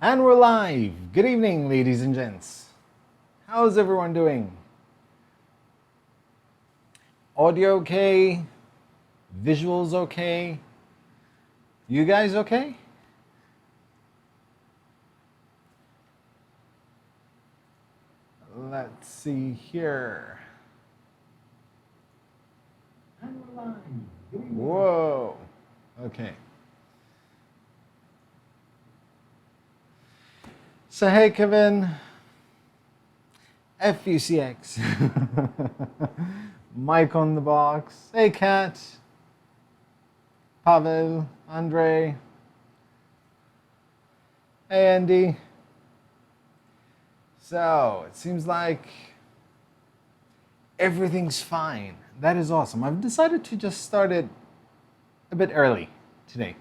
And we're live. Good evening, ladies and gents. How's everyone doing? Audio okay? Visuals okay? You guys okay? Let's see here. And we're live. Good evening. Whoa. Okay. So hey Kevin, FUCX, Mike on the box, hey Kat, Pavel, Andre, hey Andy. So it seems like everything's fine. That is awesome. I've decided to just start it a bit early today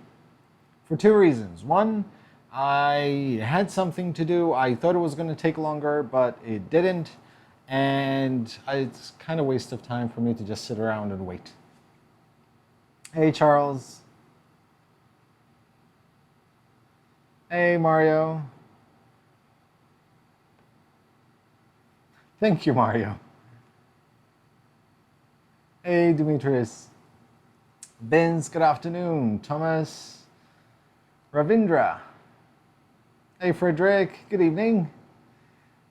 for two reasons. One, I had something to do. I thought it was going to take longer, but it didn't. And it's kind of a waste of time for me to just sit around and wait. Hey, Charles. Hey, Mario. Thank you, Mario. Hey, Demetrius. Vince, good afternoon. Thomas. Ravindra. Hey Frederick, good evening.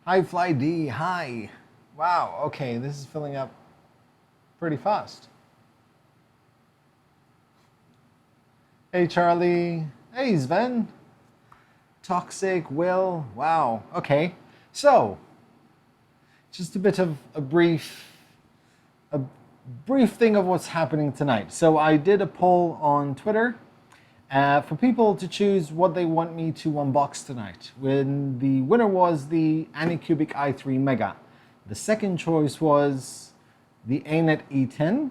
Hi Fly D, hi. Wow, okay, this is filling up pretty fast. Hey Charlie, hey Sven. Toxic, Will, wow, okay. So, just a bit of a brief thing of what's happening tonight. So I did a poll on Twitter for people to choose what they want me to unbox tonight. When the winner was the Anycubic i3 Mega. The second choice was the Attn E10.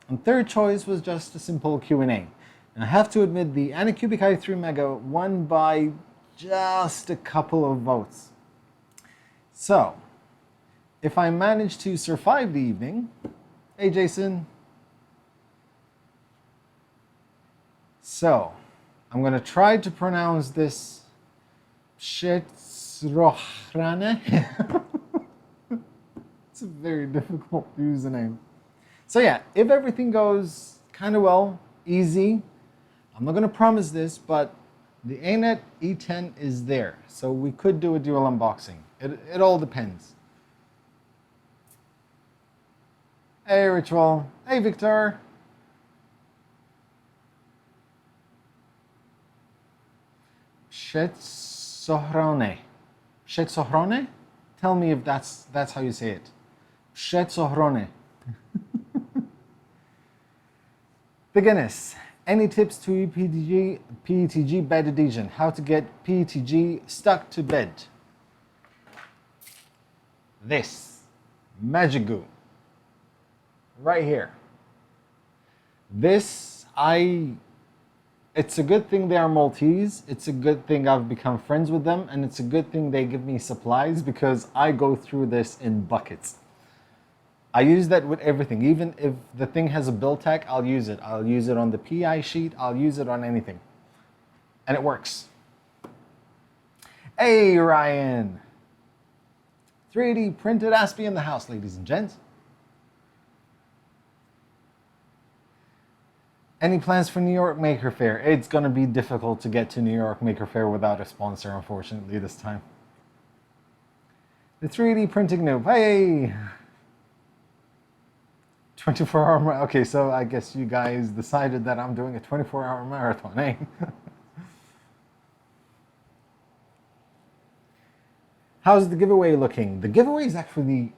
And third choice was just a simple Q&A. And I have to admit the Anycubic i3 Mega won by just a couple of votes. So, if I manage to survive the evening, hey Jason. So, I'm going to try to pronounce this Shetzrochrane. It's a very difficult username. So yeah, if everything goes kind of well, easy, I'm not going to promise this, but the Attn E10 is there. So we could do a dual unboxing. It all depends. Hey Ritual. Hey Victor. Shetsohrone. Shetsohrone? Tell me if that's how you say it. Shetsohrone. Beginners, any tips to PETG bed adhesion? How to get PETG stuck to bed? This magic goo right here. It's a good thing they are Maltese. It's a good thing I've become friends with them. And it's a good thing they give me supplies because I go through this in buckets. I use that with everything. Even if the thing has a build tag, I'll use it. I'll use it on the PI sheet. I'll use it on anything. And it works. Hey, Ryan. 3D printed Aspie in the house, ladies and gents. Any plans for New York Maker Faire? It's going to be difficult to get to New York Maker Faire without a sponsor, unfortunately, this time. The 3D printing noob. Hey! 24-hour. Okay, so I guess you guys decided that I'm doing a 24-hour marathon, eh? How's the giveaway looking? The giveaway is actually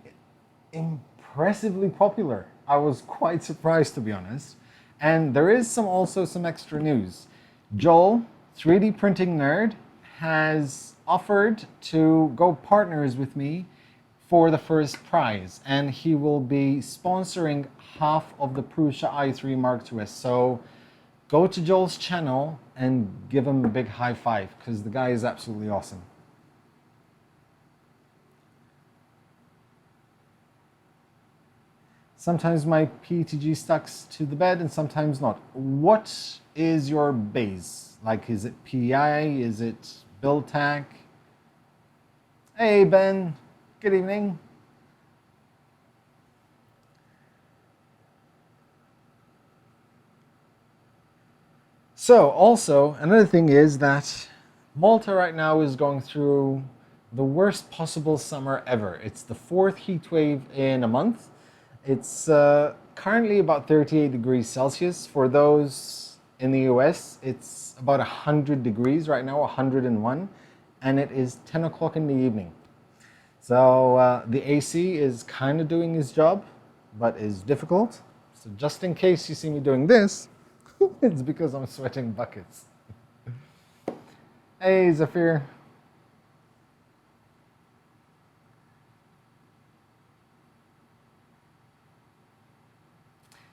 impressively popular. I was quite surprised, to be honest. And there is also some extra news. Joel, 3D printing nerd, has offered to go partners with me for the first prize, and he will be sponsoring half of the Prusa i3 Mark IIs. So go to Joel's channel and give him a big high five because the guy is absolutely awesome. Sometimes my PETG stucks to the bed and sometimes not. What is your base? Like, is it PI? Is it Bill Tack. Hey, Ben. Good evening. So, also, another thing is that Malta right now is going through the worst possible summer ever. It's the 4th heat wave in a month. It's currently about 38 degrees Celsius. For those in the US, it's about 100 degrees right now, 101, and it is 10 o'clock in the evening. So the AC is kind of doing its job, but is difficult. So just in case you see me doing this, it's because I'm sweating buckets. Hey, Zafir.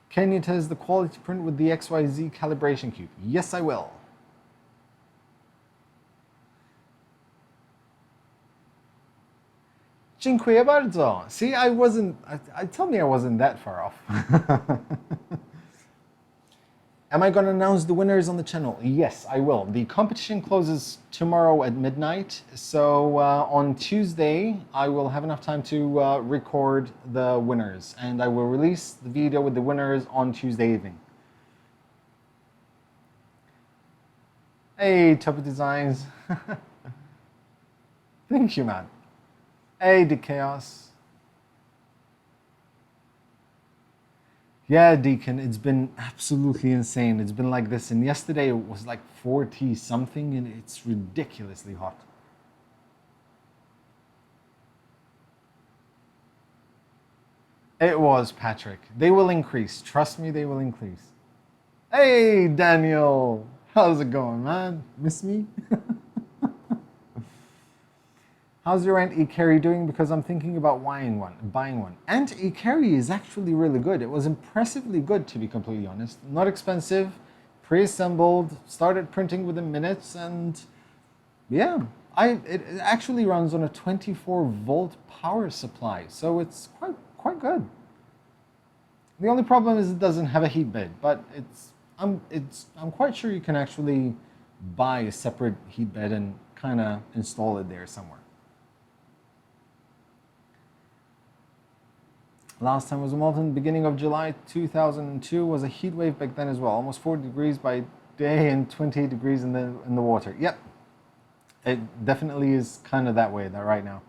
Can you test the quality print with the XYZ calibration cube? Yes, I will. Dziękuję bardzo. See, I tell me I wasn't that far off. Am I going to announce the winners on the channel? Yes, I will. The competition closes tomorrow at midnight. So on Tuesday, I will have enough time to record the winners. And I will release the video with the winners on Tuesday evening. Hey, Tuppet Designs. Thank you, man. Hey, the Chaos. Yeah, Deacon, it's been absolutely insane. It's been like this, and yesterday it was like 40 something, and it's ridiculously hot. It was, Patrick. They will increase. Trust me, they will increase. Hey, Daniel. How's it going, man? Miss me? How's your Ant E-Carry doing? Because I'm thinking about buying one. Ant E-Carry is actually really good. It was impressively good, to be completely honest. Not expensive, pre-assembled, started printing within minutes, and yeah, it actually runs on a 24-volt power supply, so it's quite good. The only problem is it doesn't have a heat bed, but I'm quite sure you can actually buy a separate heat bed and kind of install it there somewhere. Last time was in Malta, beginning of July 2002, was a heat wave back then as well. Almost 40 degrees by day and 28 degrees in the water. Yep, it definitely is kind of that way right now.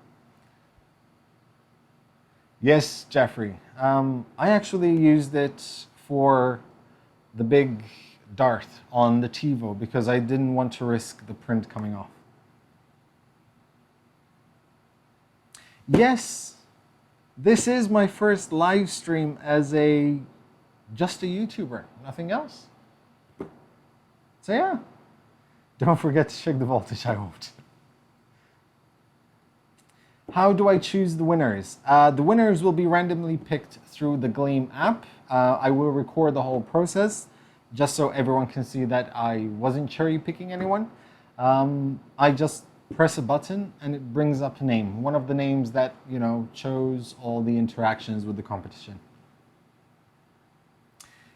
Yes, Jeffrey. I actually used it for the big dart on the TiVo because I didn't want to risk the print coming off. Yes. This is my first live stream as just a YouTuber, nothing else. So yeah, don't forget to check the voltage, I won't. How do I choose the winners? The winners will be randomly picked through the Gleam app. I will record the whole process just so everyone can see that I wasn't cherry picking anyone. I just press a button and it brings up a name, one of the names that, chose all the interactions with the competition.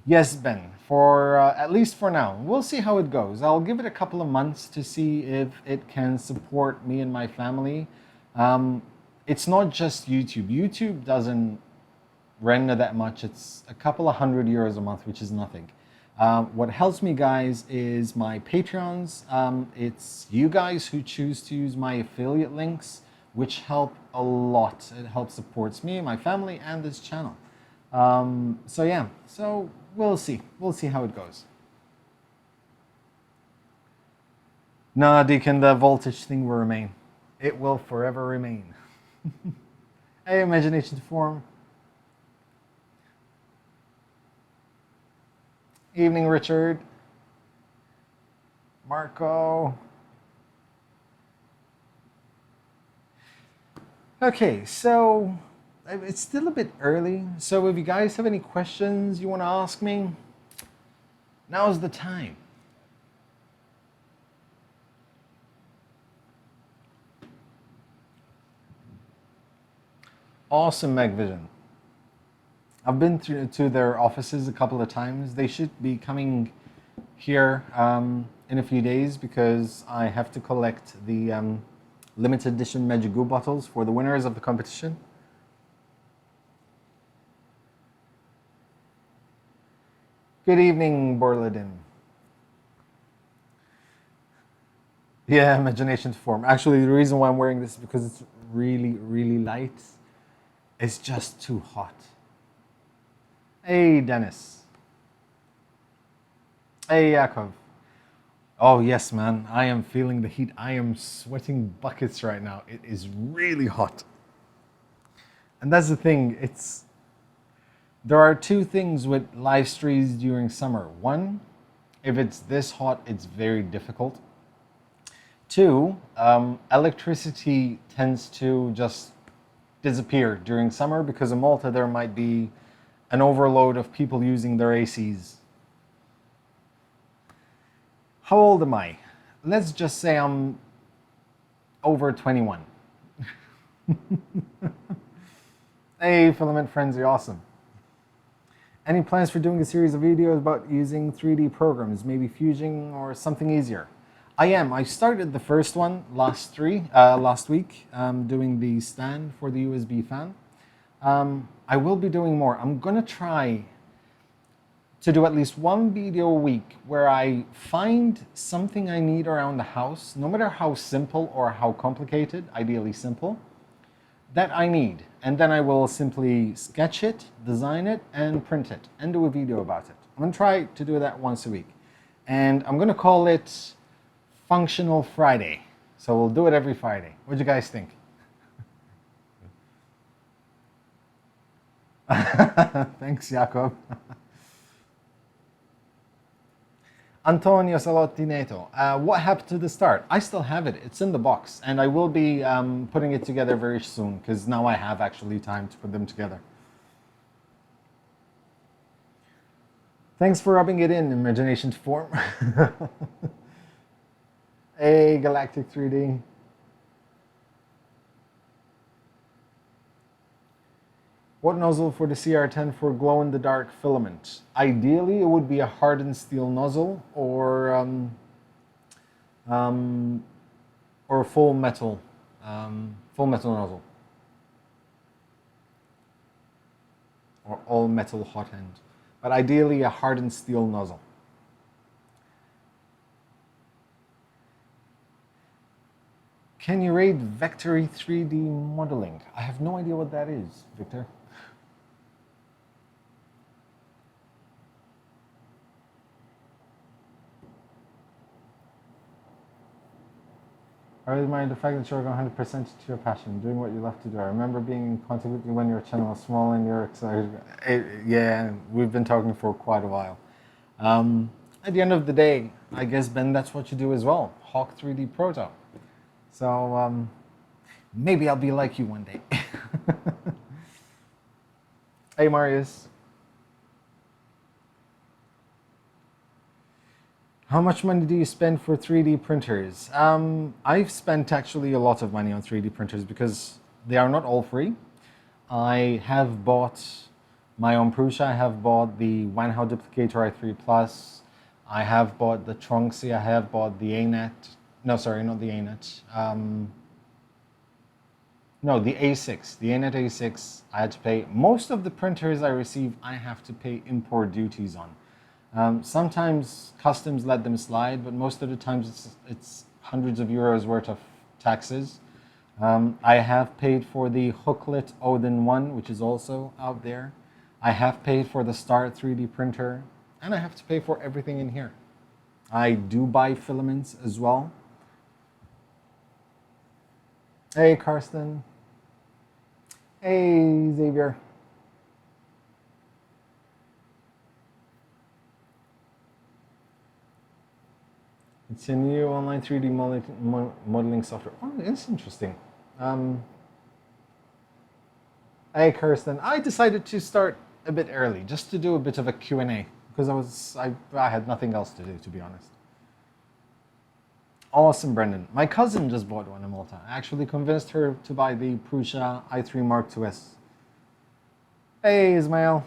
Yes, Ben, for at least for now. We'll see how it goes. I'll give it a couple of months to see if it can support me and my family. It's not just YouTube. YouTube doesn't render that much. It's a couple of €100 a month, which is nothing. What helps me, guys, is my Patreons. It's you guys who choose to use my affiliate links, which help a lot. It helps supports me, my family, and this channel. So yeah, so we'll see. We'll see how it goes. Nah, Deacon, the voltage thing will remain. It will forever remain. Hey, Imagination to Form. Evening, Richard. Marco. Okay, so it's still a bit early. So if you guys have any questions you want to ask me, now's the time. Awesome, Megvision. I've been to their offices a couple of times. They should be coming here in a few days because I have to collect the limited edition Medjugorje bottles for the winners of the competition. Good evening, Borladin. Yeah, imagination to form. Actually, the reason why I'm wearing this is because it's really, really light. It's just too hot. Hey, Dennis. Hey, Yakov. Oh, yes, man. I am feeling the heat. I am sweating buckets right now. It is really hot. And that's the thing. There are two things with live streams during summer. One, if it's this hot, it's very difficult. Two, electricity tends to just disappear during summer because in Malta there might be an overload of people using their ACs. How old am I? Let's just say I'm over 21. Hey, Filament Frenzy, awesome. Any plans for doing a series of videos about using 3D programs, maybe Fusion or something easier? I am. I started the first one last week, doing the stand for the USB fan. I will be doing more. I'm going to try to do at least one video a week where I find something I need around the house, no matter how simple or how complicated, ideally simple, that I need. And then I will simply sketch it, design it, and print it, and do a video about it. I'm going to try to do that once a week. And I'm going to call it Functional Friday. So we'll do it every Friday. What do you guys think? Thanks, Jacob. Antonio Salottineto, what happened to the start? I still have it. It's in the box, and I will be putting it together very soon because now I have actually time to put them together. Thanks for rubbing it in, imagination to form. Hey, Galactic 3D. What nozzle for the CR10 for glow-in-the-dark filament? Ideally, it would be a hardened steel nozzle or full metal nozzle, or all metal hot end. But ideally, a hardened steel nozzle. Can you rate Vectory 3D modeling? I have no idea what that is, Victor. I admire the fact that you're going 100% to your passion, doing what you love to do. I remember being in contact with you when your channel was small and you're excited. Yeah, we've been talking for quite a while. At the end of the day, I guess, Ben, that's what you do as well. Hawk 3D Proto. So maybe I'll be like you one day. Hey, Marius. How much money do you spend for 3D printers? I've spent actually a lot of money on 3D printers because they are not all free. I have bought my own Prusa. I have bought the Wanhao Duplicator i3 Plus. I have bought the Tronxy. I have bought the ANET. No, sorry, not the ANET. No, the A6. The ANET A6, I had to pay. Most of the printers I receive, I have to pay import duties on. Sometimes customs let them slide, but most of the times it's hundreds of euros worth of taxes. I have paid for the Hooklet Odin 1, which is also out there. I have paid for the Start 3D printer, and I have to pay for everything in here. I do buy filaments as well. Hey, Karsten. Hey, Xavier. It's a new online 3D modeling software. Oh, it's interesting. Hey, Kirsten. I decided to start a bit early, just to do a bit of a Q&A, because I had nothing else to do, to be honest. Awesome, Brendan. My cousin just bought one in Malta. I actually convinced her to buy the Prusa i3 Mark IIs. Hey, Ismail.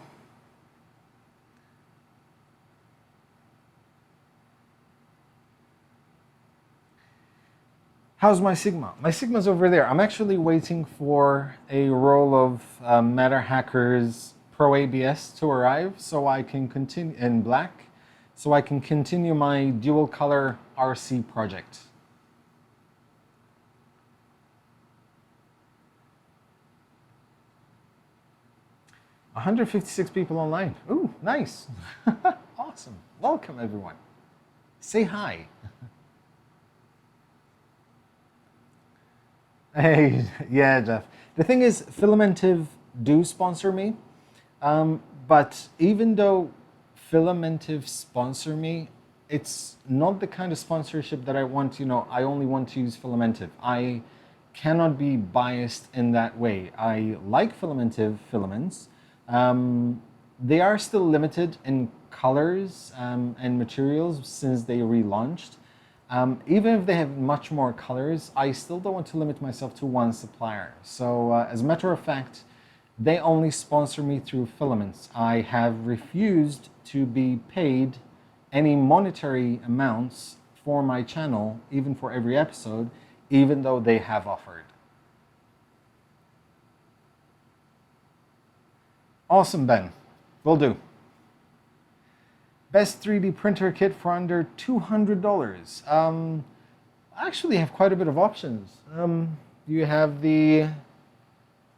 How's my Sigma? My Sigma's over there. I'm actually waiting for a roll of Matter Hackers Pro ABS to arrive so I can continue in black, so I can continue my dual color RC project. $156 people online. Ooh, nice. Awesome. Welcome, everyone. Say hi. Hey, yeah, Jeff. The thing is, Filamentive do sponsor me, but even though Filamentive sponsor me, it's not the kind of sponsorship that I want. You know, I only want to use Filamentive. I cannot be biased in that way. I like Filamentive filaments. They are still limited in colors and materials since they relaunched. Even if they have much more colors, I still don't want to limit myself to one supplier. So as a matter of fact, they only sponsor me through filaments. I have refused to be paid any monetary amounts for my channel, even for every episode, even though they have offered. Awesome, Ben. Will do. Best 3D printer kit for under $200. I actually have quite a bit of options. You have the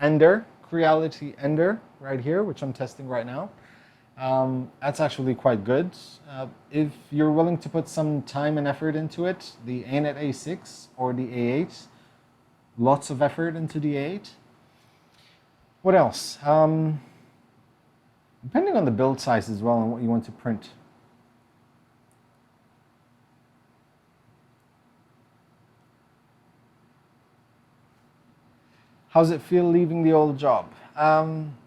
Ender, Creality Ender, right here, which I'm testing right now. That's actually quite good. If you're willing to put some time and effort into it, the ANET A6 or the A8, lots of effort into the A8. What else? Depending on the build size as well and what you want to print. How's it feel leaving the old job?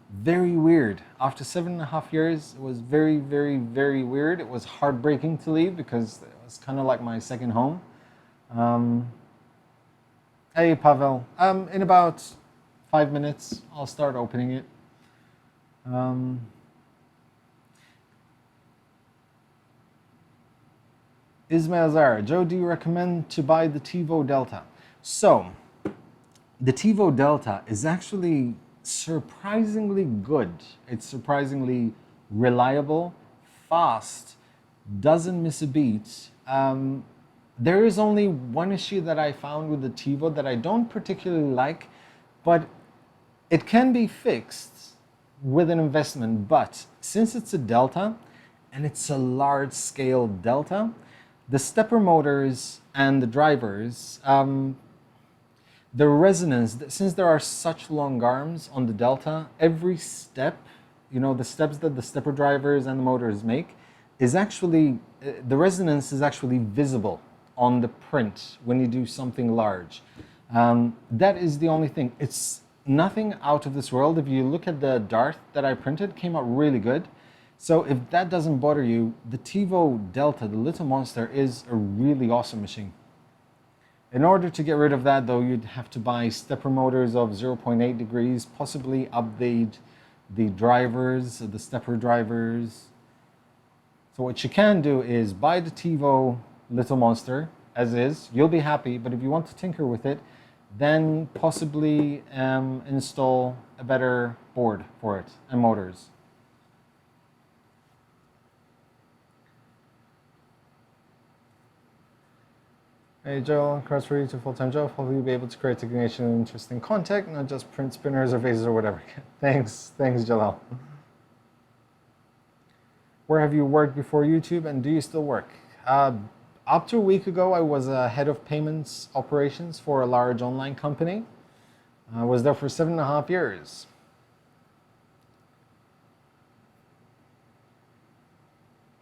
Very weird. After 7.5 years, it was very, very, very weird. It was heartbreaking to leave because it was kind of like my second home. Hey, Pavel. In about 5 minutes, I'll start opening it. Ismail Zara, Joe, do you recommend to buy the TiVo Delta? So, the TiVo Delta is actually surprisingly good. It's surprisingly reliable, fast, doesn't miss a beat. There is only one issue that I found with the TiVo that I don't particularly like, but it can be fixed with an investment. But since it's a Delta, and it's a large-scale Delta, the stepper motors and the drivers, the resonance, since there are such long arms on the Delta, every step, you know, the steps that the stepper drivers and the motors make, is actually, the resonance is actually visible on the print when you do something large. That is the only thing. It's nothing out of this world. If you look at the Darth that I printed, it came out really good. So if that doesn't bother you, the TiVo Delta, the little monster, is a really awesome machine. In order to get rid of that, though, you'd have to buy stepper motors of 0.8 degrees, possibly update the drivers, the stepper drivers. So what you can do is buy the TiVo Little Monster as is. You'll be happy, but if you want to tinker with it, then possibly install a better board for it and motors. Hey Joe, congrats for you to full-time job. Hopefully you'll be able to create significant and interesting content, not just print spinners or vases or whatever. Thanks, Jalal. Where have you worked before YouTube, and do you still work? Up to a week ago, I was a head of payments operations for a large online company. I was there for 7.5 years.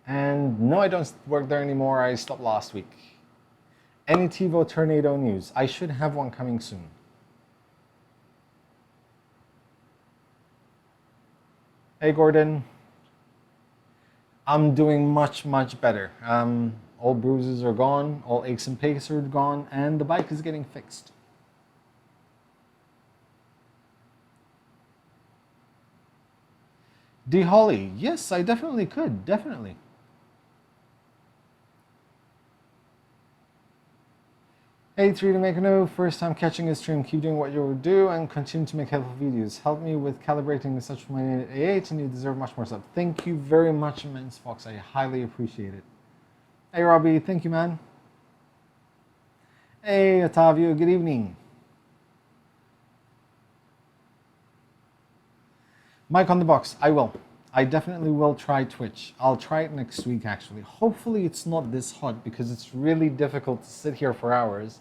And no, I don't work there anymore. I stopped last week. Any TiVo Tornado news? I should have one coming soon. Hey Gordon. I'm doing much, much better. All bruises are gone, all aches and pains are gone, and the bike is getting fixed. D. Holly, yes, I definitely could, definitely. Hey, 3 to make a note. First time catching a stream. Keep doing what you do and continue to make helpful videos. Help me with calibrating such my A8 and you deserve much more stuff. Thank you very much, Immense Fox. I highly appreciate it. Hey, Robbie. Thank you, man. Hey, Otavio. Good evening. Mic on the box. I will. I definitely will try Twitch. I'll try it next week, actually. Hopefully it's not this hot because it's really difficult to sit here for hours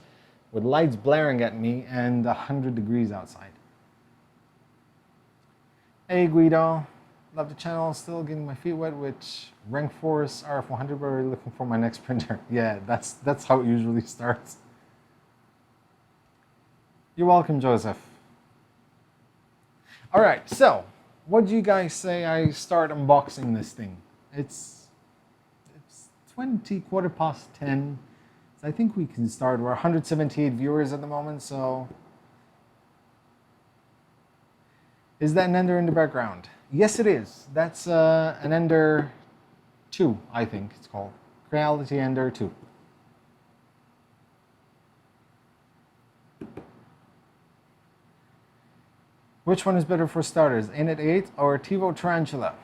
with lights blaring at me and 100 degrees outside. Hey, Guido. Love the channel. Still getting my feet wet with Rank Force RF100, but already looking for my next printer. Yeah, that's how it usually starts. You're welcome, Joseph. All right, so what do you guys say I start unboxing this thing? It's 20, quarter past 10. So I think we can start. We're 178 viewers at the moment, so. Is that an Ender in the background? Yes, it is. That's an Ender 2, I think it's called. Creality Ender 2. Which one is better for starters, Anet 8 or Tivo Tarantula?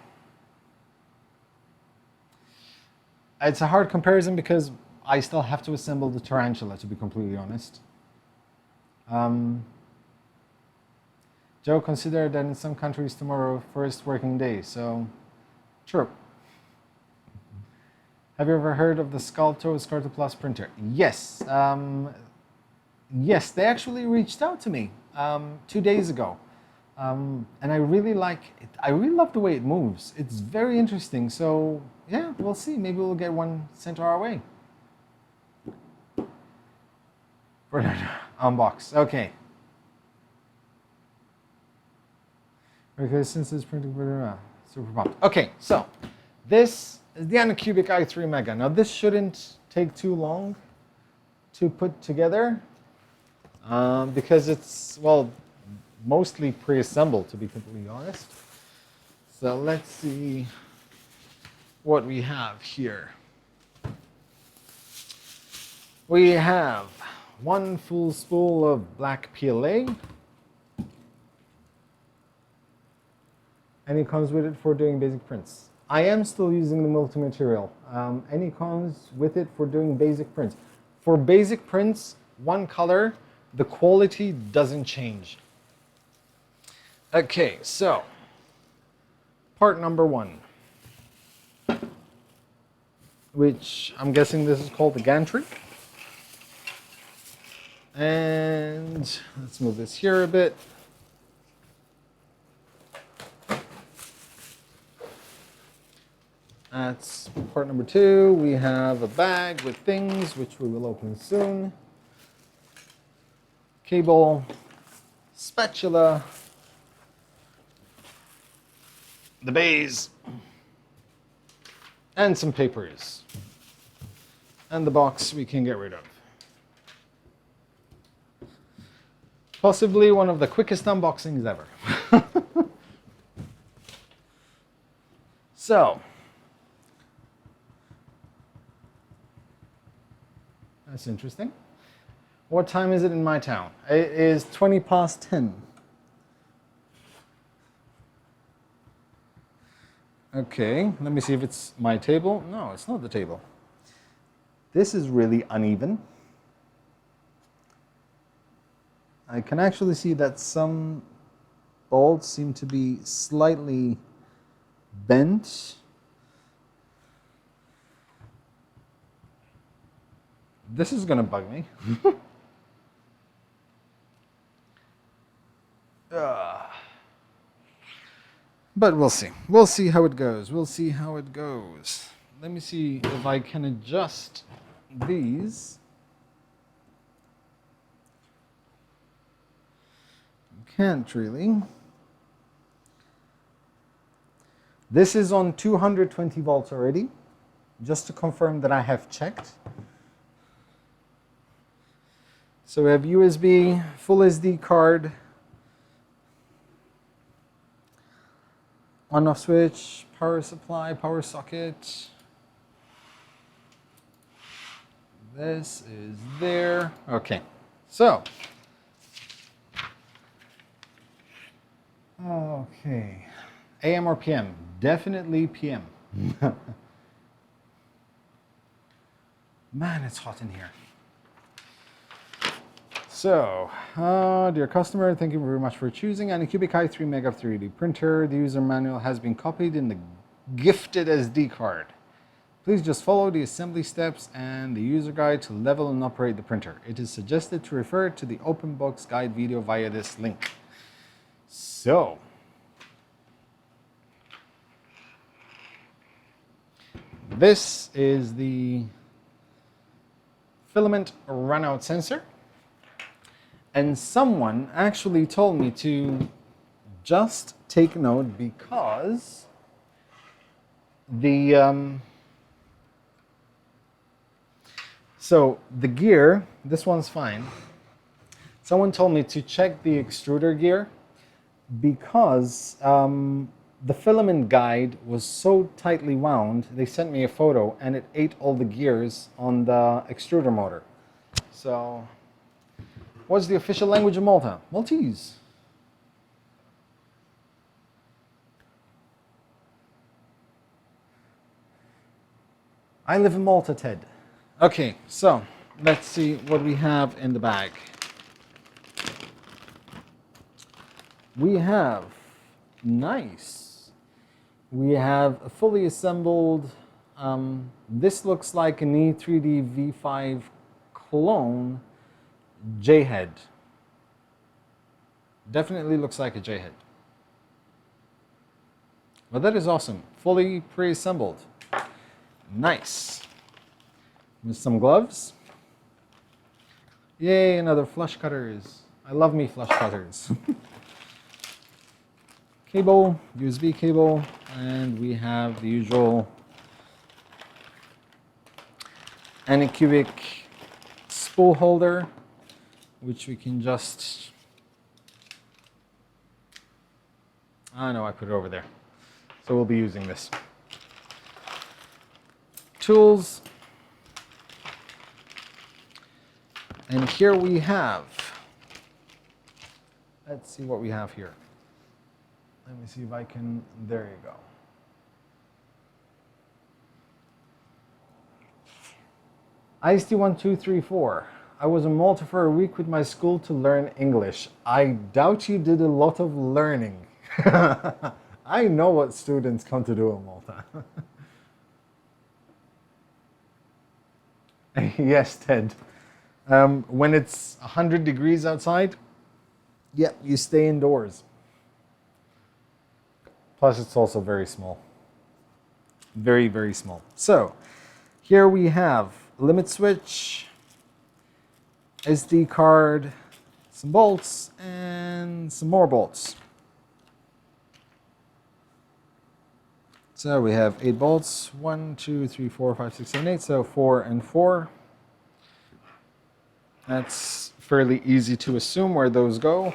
It's a hard comparison because I still have to assemble the Tarantula, to be completely honest. Joe, consider that in some countries tomorrow, first working day, so true. Have you ever heard of the Sculpto Plus printer? Yes. Yes, they actually reached out to me 2 days ago. And I really like it. I really love the way it moves. It's very interesting. So yeah, we'll see. Maybe we'll get one sent our way. For unbox. Okay. Because since it's printing super pumped. Okay, so this is the Anycubic i3 Mega. Now this shouldn't take too long to put together because it's, well, mostly pre-assembled, to be completely honest. So let's see what we have here. We have one full spool of black PLA. And it comes with it for doing basic prints. I am still using the multi-material. And it comes with it for doing basic prints. For basic prints, one color, the quality doesn't change. Okay, so part number 1, which I'm guessing this is called the gantry. And let's move this here a bit. That's part number 2. We have a bag with things, which we will open soon. Cable, spatula, the base, and some papers. And the box we can get rid of. Possibly one of the quickest unboxings ever. So, that's interesting. What time is it in my town? It is 20 past 10. Okay, let me see if it's my table. No, it's not the table. This is really uneven. I can actually see that some bolts seem to be slightly bent. This is going to bug me. But we'll see. We'll see how it goes. We'll see how it goes. Let me see if I can adjust these. Can't really. This is on 220 volts already, just to confirm that I have checked. So we have USB, full SD card, on-off switch, power supply, power socket. This is there. Okay, so. Okay. AM or PM? Definitely PM. Man, it's hot in here. So, dear customer, thank you very much for choosing Anycubic i3 Mega 3D printer. The user manual has been copied in the gifted SD card. Please just follow the assembly steps and the user guide to level and operate the printer. It is suggested to refer to the OpenBox guide video via this link. So, this is the filament runout sensor. And someone actually told me to just take note because so the gear, this one's fine. Someone told me to check the extruder gear because the filament guide was so tightly wound, they sent me a photo and it ate all the gears on the extruder motor. So, what's the official language of Malta? Maltese. I live in Malta, Ted. Okay, so let's see what we have in the bag. We have, nice. We have a fully assembled, this looks like an E3D V5 clone J-head. Definitely looks like a J-head. Well, that is awesome. Fully pre-assembled. Nice. With some gloves. Yay, another flush cutters. I love me flush cutters. Cable, USB cable, and we have the usual Anycubic spool holder, which we can just, I know I put it over there. So we'll be using this. Tools. And here we have, let's see what we have here. Let me see if I can, there you go. IST1234. I was in Malta for a week with my school to learn English. I doubt you did a lot of learning. I know what students come to do in Malta. Yes, Ted. When it's 100 degrees outside, yeah, you stay indoors. Plus, it's also very small. Very, very small. So, here we have limit switch, SD card, some bolts, and some more bolts. So we have 8 bolts, 1, 2, 3, 4, 5, 6, 7, 8, so 4 and 4. That's fairly easy to assume where those go.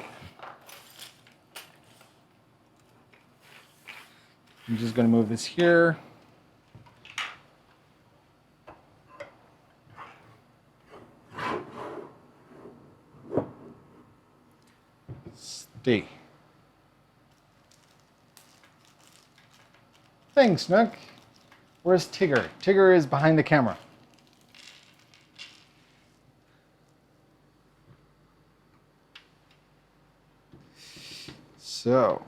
I'm just going to move this here. Stay. Thanks, Nook. Where's Tigger? Tigger is behind the camera. So.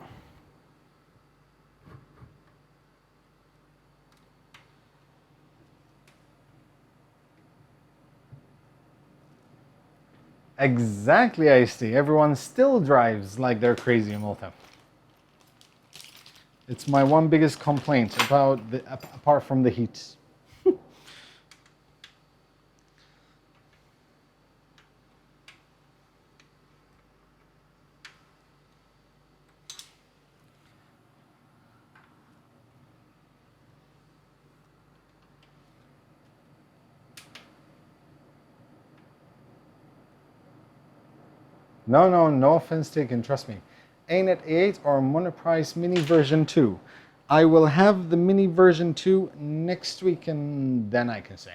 Exactly, I see. Everyone still drives like they're crazy in Malta. It's my one biggest complaint about apart from the heat. No offense taken, trust me. Attn A8 or Monoprice Mini version 2. I will have the Mini version 2 next week and then I can say.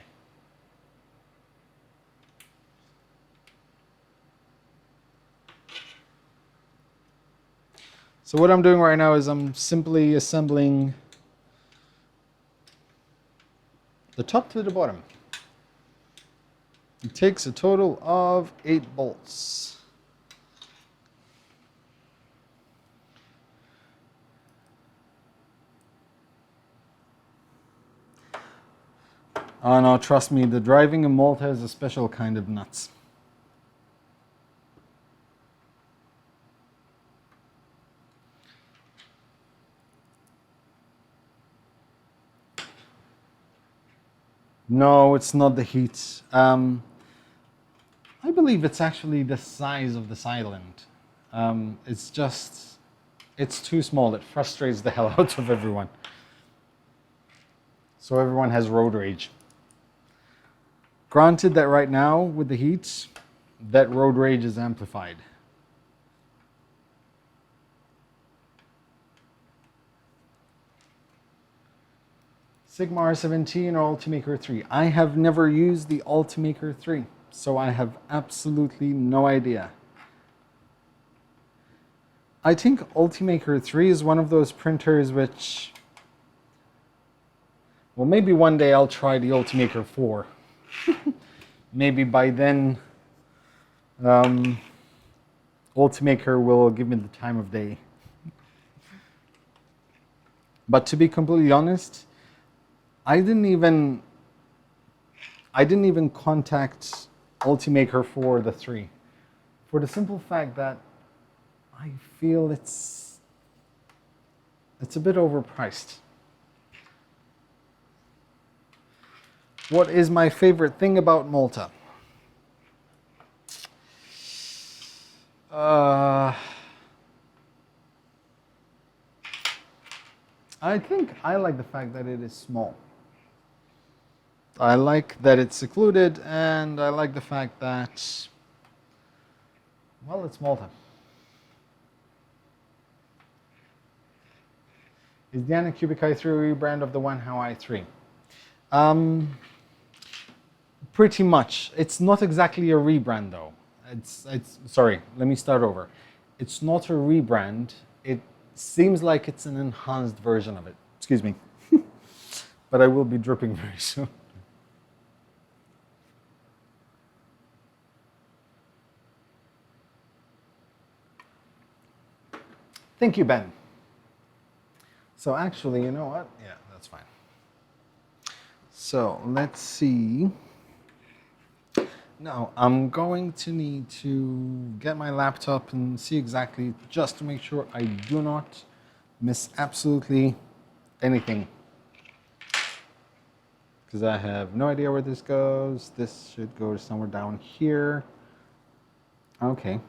So what I'm doing right now is I'm simply assembling the top to the bottom. It takes a total of 8 bolts. Oh no, trust me, the driving in Malta is a special kind of nuts. No, it's not the heat. I believe it's actually the size of this island. It's too small. It frustrates the hell out of everyone. So everyone has road rage. Granted that right now, with the heat, that road rage is amplified. Sigma R17 or Ultimaker 3. I have never used the Ultimaker 3, so I have absolutely no idea. I think Ultimaker 3 is one of those printers which... Well, maybe one day I'll try the Ultimaker 4. Maybe by then, Ultimaker will give me the time of day. But to be completely honest, I didn't even contact Ultimaker for the 3, for the simple fact that I feel it's a bit overpriced. What is my favorite thing about Malta? I think I like the fact that it is small. I like that it's secluded, and I like the fact that, well, it's Malta. Is the Anycubic I3 rebrand of the i3? Pretty much. It's not exactly a rebrand though. Sorry, let me start over. It's not a rebrand. It seems like it's an enhanced version of it. Excuse me. But I will be dripping very soon. Thank you, Ben. So actually, you know what? Yeah, that's fine. So let's see. Now I'm going to need to get my laptop and see exactly, just to make sure I do not miss absolutely anything. Because I have no idea where this goes. This should go somewhere down here. Okay,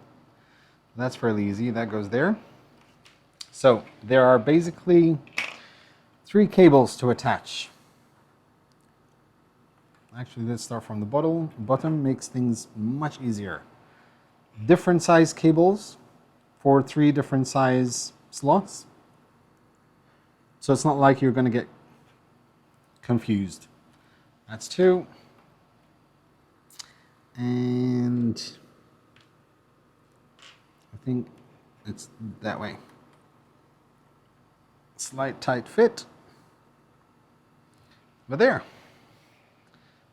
that's fairly easy. That goes there. So there are basically 3 cables to attach. Actually, let's start from the bottom. Makes things much easier. Different size cables for 3 different size slots. So it's not like you're going to get confused. That's 2. And I think it's that way. Slight tight fit. But there.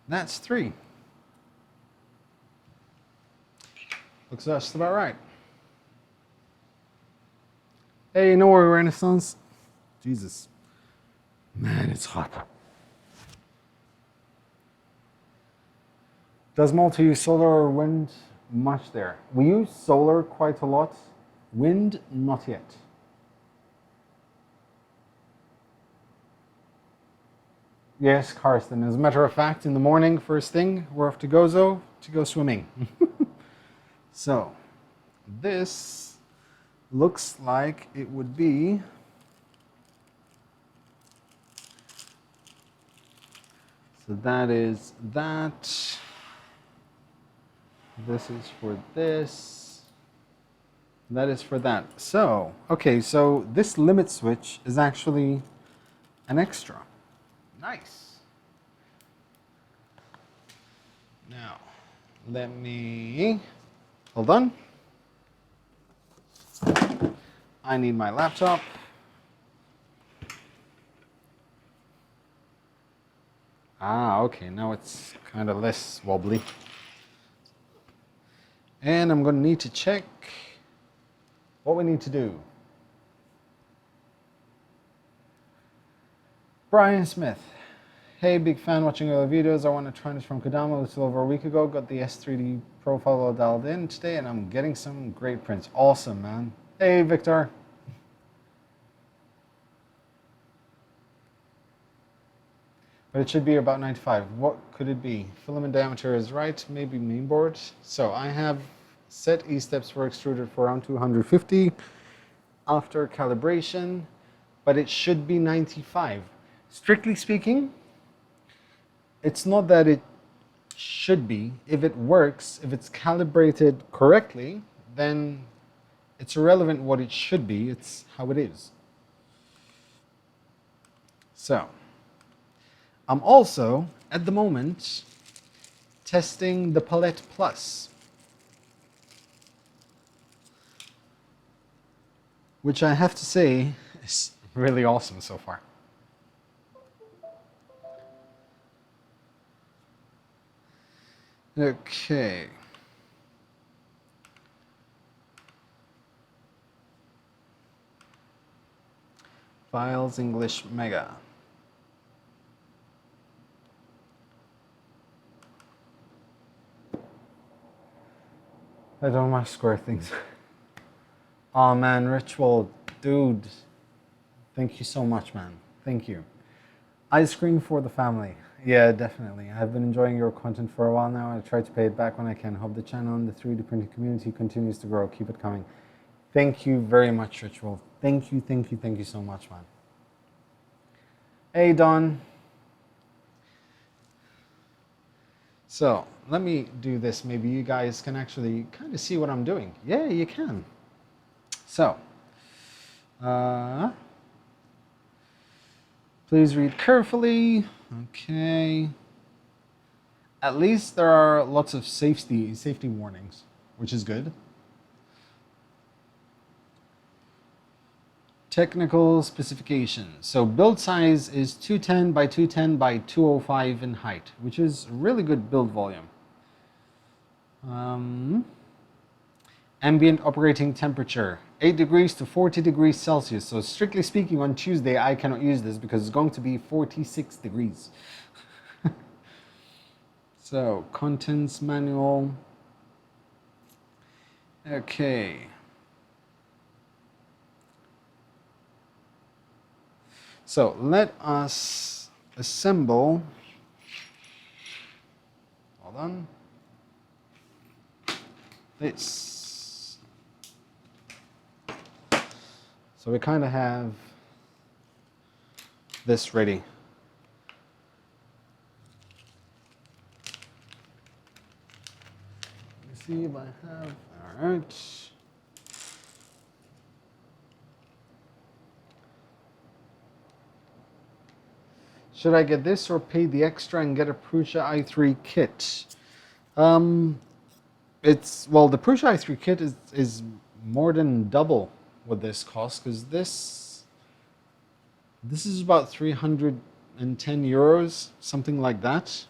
That's 3. Looks just about right. Hey, no worry, Renaissance. Jesus. Man, it's hot. Does Malta use solar or wind? Much there. We use solar quite a lot. Wind, not yet. Yes, Karsten. As a matter of fact, in the morning, first thing, we're off to Gozo to go swimming. So, this looks like it would be so that is that. This is for this. That is for that. So, okay, so this limit switch is actually an extra. Nice. Now, let me, hold on. I need my laptop. Ah, okay, now it's kind of less wobbly. And I'm going to need to check what we need to do. Brian Smith. Hey, big fan watching all the videos. I want to try this from Kodama a little over a week ago. Got the S3D profile all dialed in today and I'm getting some great prints. Awesome, man. Hey, Victor. But it should be about 95. What could it be? Filament diameter is right, maybe mainboard. So I have set E-steps were extruded for around 250 after calibration, but it should be 95. Strictly speaking, it's not that it should be. If it works, if it's calibrated correctly, then it's irrelevant what it should be, it's how it is. So, I'm also, at the moment, testing the Palette Plus, which I have to say is really awesome so far. Okay. Files English Mega. I don't want to square things. Oh man, Ritual, dude. Thank you so much, man. Thank you. Ice cream for the family. Yeah, definitely. I've been enjoying your content for a while now. I try to pay it back when I can. Hope the channel and the 3D printing community continues to grow. Keep it coming. Thank you very much, Ritual. Thank you, thank you, thank you so much, man. Hey, Don. So, let me do this. Maybe you guys can actually kind of see what I'm doing. Yeah, you can. So, please read carefully. Okay. At least there are lots of safety warnings, which is good. Technical specifications. So build size is 210 by 210 by 205 in height, which is a really good build volume. Ambient operating temperature, 8 degrees to 40 degrees Celsius. So strictly speaking, on Tuesday, I cannot use this because it's going to be 46 degrees. So, contents manual. Okay. So, let us assemble. Hold on. This. So we kind of have this ready. Let me see if I have, all right. Should I get this or pay the extra and get a Prusa i3 kit? Well, the Prusa i3 kit is more than double what this costs, because this is about 310 euros, something like that.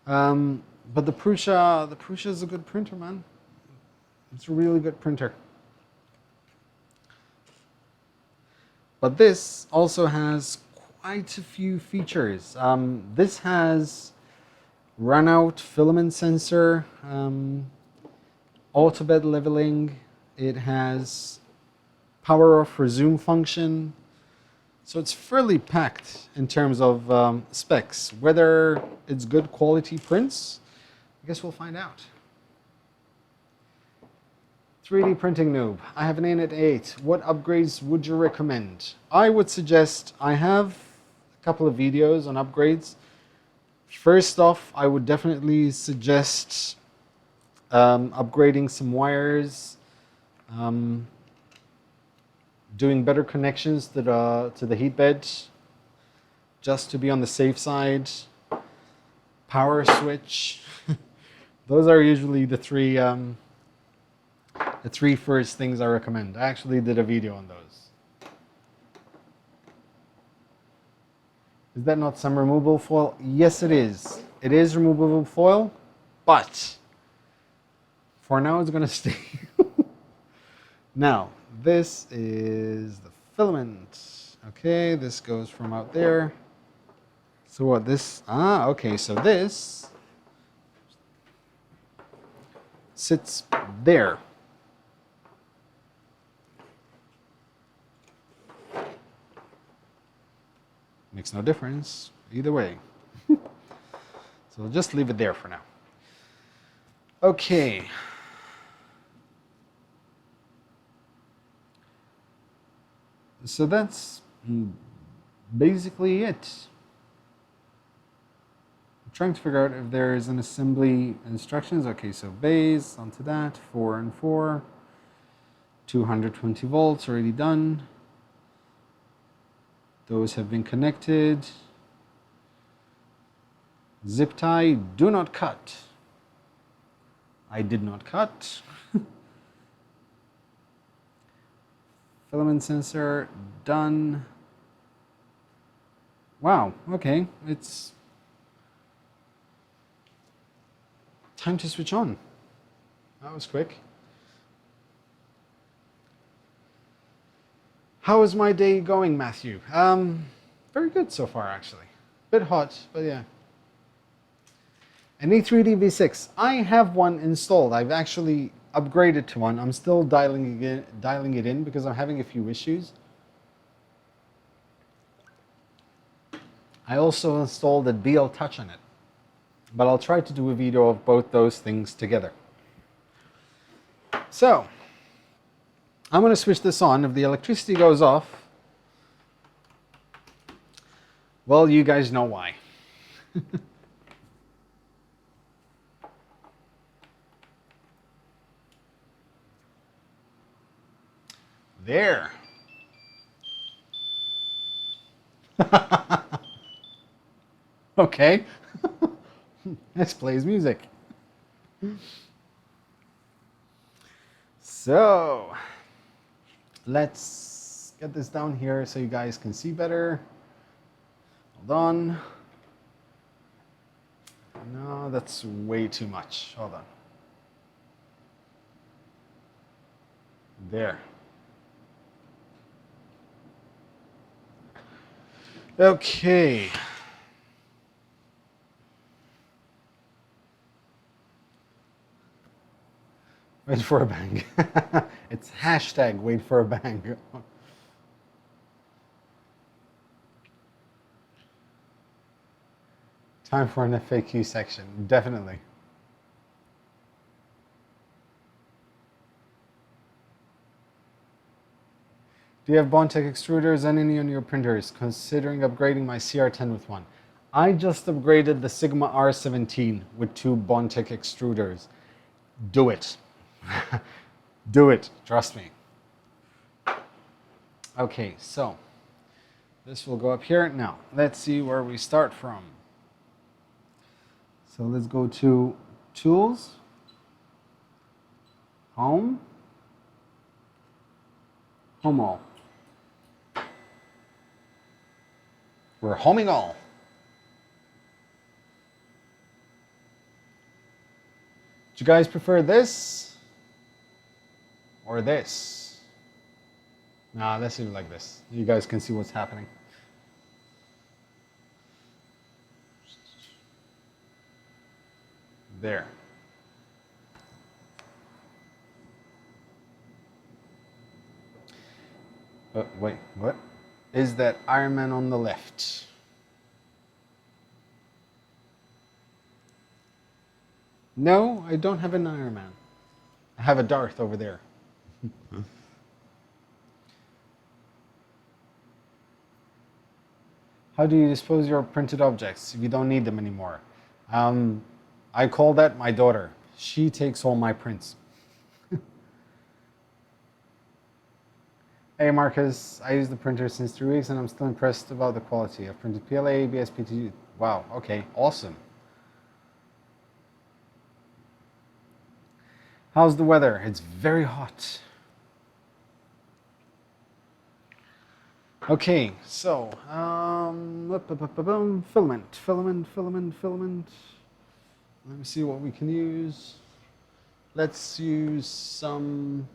But the Prusa is a good printer, man. It's a really good printer. But this also has quite a few features. This has run-out filament sensor, auto bed leveling. It has power off resume function. So it's fairly packed in terms of specs. Whether it's good quality prints, I guess we'll find out. 3D printing noob. I have an Attn 8. What upgrades would you recommend? I would suggest, I have a couple of videos on upgrades. First off, I would definitely suggest upgrading some wires, doing better connections to the heat bed, just to be on the safe side. Power switch. Those are usually the three The 3 first things I recommend. I actually did a video on those. Is that not some removable foil? Yes, it is. It is removable foil, but for now it's going to stay. Now, this is the filament. Okay, this goes from out there. So what this, okay, so this sits there. Makes no difference either way. So we'll just leave it there for now. Okay. So that's basically it. I'm trying to figure out if there is an assembly instructions. Okay, so base onto that, 4 and 4, 220 volts already done. Those have been connected. Zip tie, do not cut. I did not cut. Filament sensor, done. Wow, okay, it's time to switch on. That was quick. How is my day going, Matthew? Very good so far, actually. Bit hot, but yeah. An E3D V6. I have one installed. I've actually upgraded to one. I'm still dialing it in because I'm having a few issues. I also installed a DL Touch on it, but I'll try to do a video of both those things together. So, I'm going to switch this on. If the electricity goes off, well, you guys know why. There. Okay. This plays music. So, let's get this down here so you guys can see better. Hold on. No, that's way too much. Hold on. There. Okay. Wait for a bang. It's hashtag wait for a bang. Time for an FAQ section, definitely. Do you have Bondtech extruders and any on your printers? Considering upgrading my CR10 with one. I just upgraded the Sigma R17 with 2 Bondtech extruders. Do it. Do it, trust me. Okay, so this will go up here. Now, let's see where we start from. So let's go to Tools, Home, Home All. We're homing all. Do you guys prefer this or this? Nah, let's do it like this. You guys can see what's happening. There. Wait, what? Is that Iron Man on the left? No, I don't have an Iron Man. I have a Darth over there. How do you dispose your printed objects if you don't need them anymore? I call that my daughter. She takes all my prints. Hey Marcus, I use the printer since 3 weeks and I'm still impressed about the quality. I've printed PLA, ABS, PT. Wow, okay, awesome. How's the weather? It's very hot. Okay, so filament. Let me see what we can use. Let's use something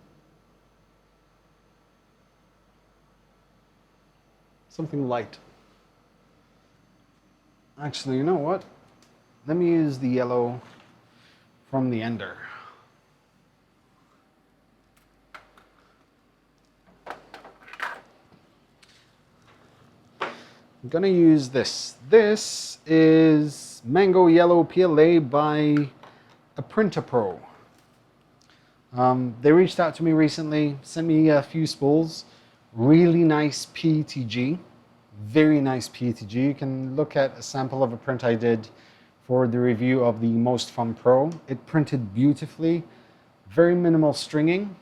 light. Actually, you know what? Let me use the yellow from the ender. I'm gonna use this. This is Mango Yellow PLA by Attn. They reached out to me recently, sent me a few spools. Really nice PETG, very nice PETG. You can look at a sample of a print I did for the review of the Most Fun Pro. It printed beautifully, very minimal stringing,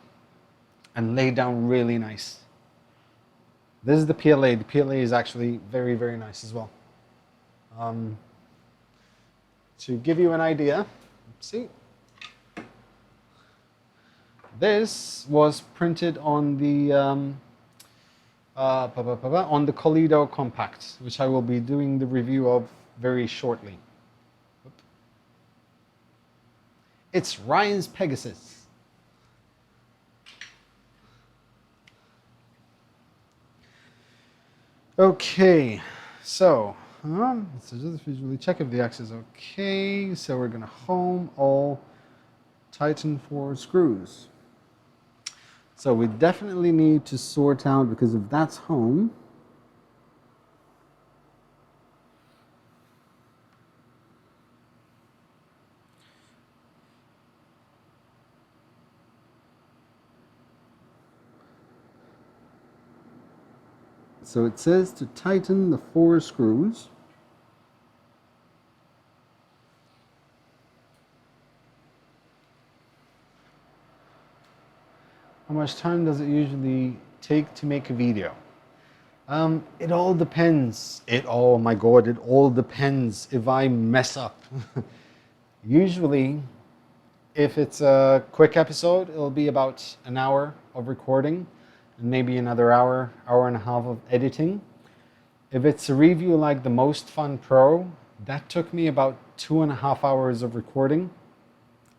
and laid down really nice. This is the PLA. The PLA is actually very, very nice as well. To give you an idea, see, this was printed on the Koledo Compact, which I will be doing the review of very shortly. It's Ryan's Pegasus. Okay, so let's just visually check if the X is okay. So we're gonna home all Titan 4 screws. So we definitely need to sort out, because if that's home, so it says to tighten the 4 screws. How much time does it usually take to make a video? It all depends. Oh my God, it all depends if I mess up. Usually, if it's a quick episode, it'll be about an hour of recording and maybe another hour, hour and a half of editing. If it's a review like the Most Fun Pro, that took me about 2.5 hours of recording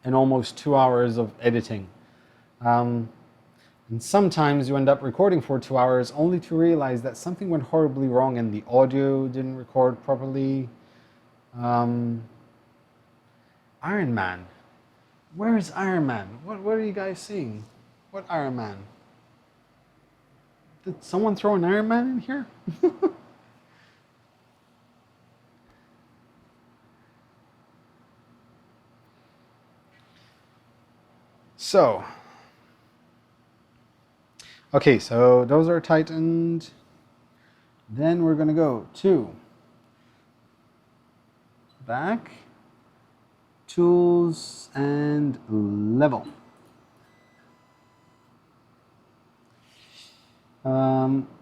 and almost 2 hours of editing. And sometimes you end up recording for 2 hours only to realize that something went horribly wrong and the audio didn't record properly. Iron Man. Where is Iron Man? What are you guys seeing? What Iron Man? Did someone throw an Iron Man in here? So, okay, so those are tightened. Then we're gonna go to back, tools, and level.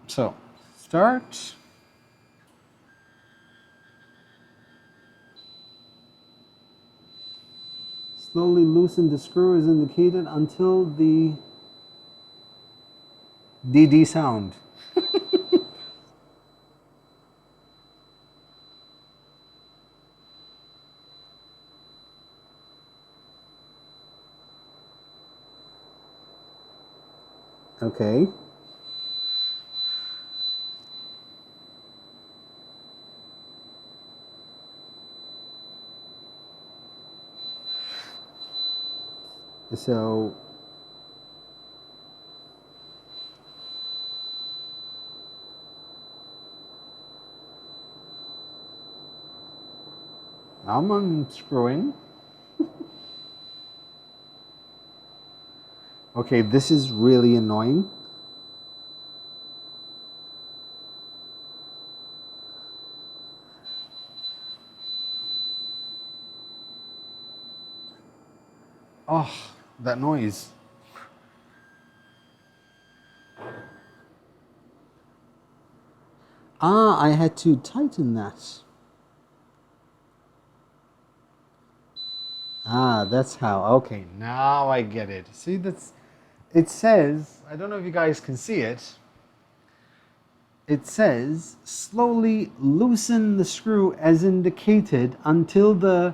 So start. Slowly loosen the screw as indicated until the DD sound. Okay. So I'm unscrewing. Okay, this is really annoying. Oh, that noise. Ah, I had to tighten that. Ah, that's how. Okay, now I get it. See, it says, I don't know if you guys can see it. It says, slowly loosen the screw as indicated until the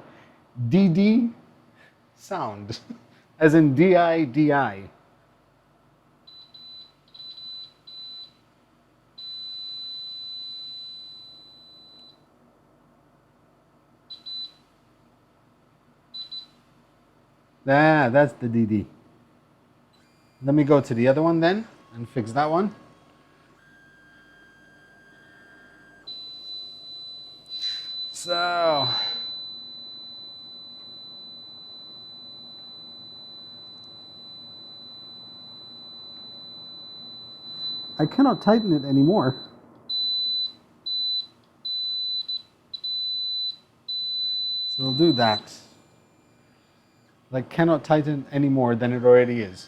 DD sound, as in DI. Ah, that's the DD. Let me go to the other one then and fix that one. So, I cannot tighten it anymore. So we'll do that. Like, cannot tighten any more than it already is.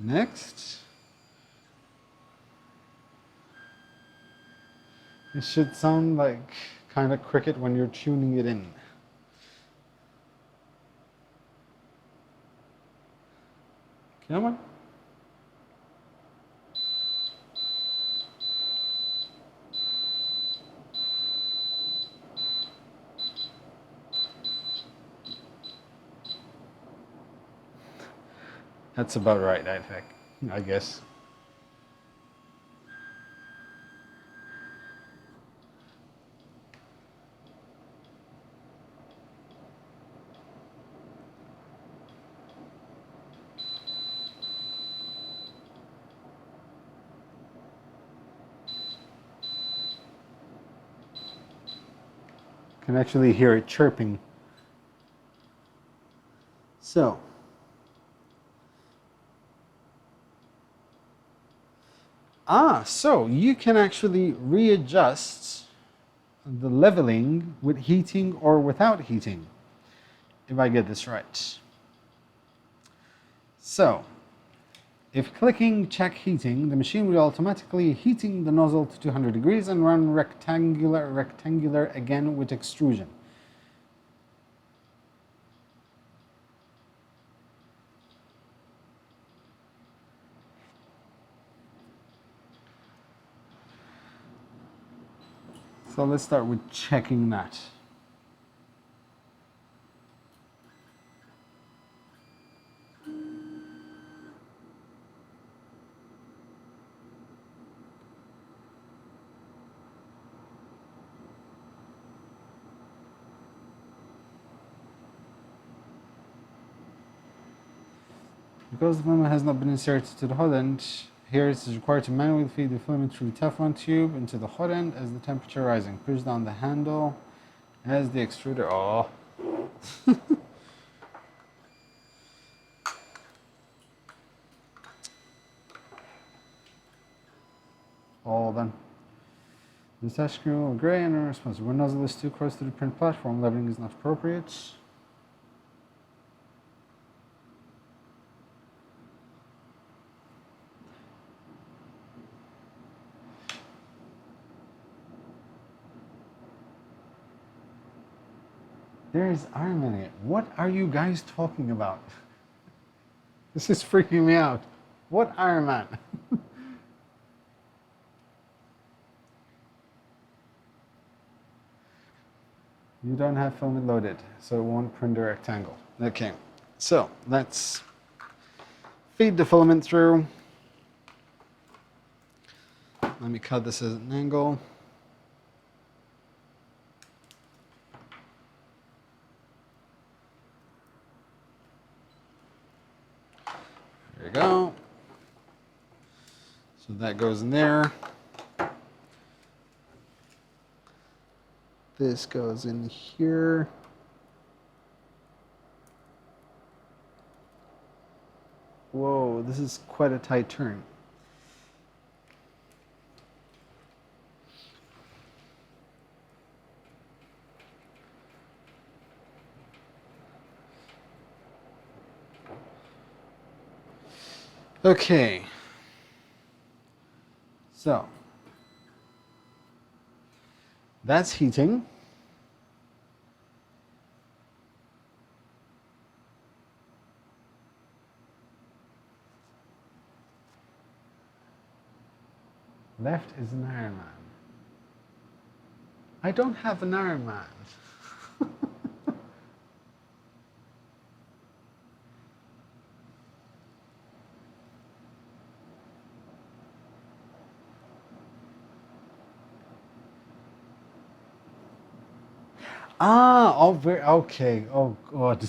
Next. It should sound like kind of cricket when you're tuning it in. Come on. That's about right, I think. I guess. Can actually hear it chirping. So, so you can actually readjust the leveling with heating or without heating, if I get this right. So, if clicking check heating, the machine will automatically heating the nozzle to 200 degrees and run rectangular again with extrusion. So let's start with checking that. Because the filament has not been inserted to the hot end, here it is required to manually feed the filament through the Teflon tube into the hot end as the temperature rising. Push down the handle as the extruder. Oh. All done. The attach screw will gray and responsive. When nozzle is too close to the print platform, leveling is not appropriate. There is arm in it. What are you guys talking about? This is freaking me out. What Iron Man? You don't have filament loaded, so it won't print a rectangle. Okay, so let's feed the filament through. Let me cut this at an angle. There you go. So that goes in there. This goes in here. Whoa, this is quite a tight turn. Okay. So, That's heating. Left is an Iron Man. I don't have an Iron Man. Ah, oh, okay. Oh God.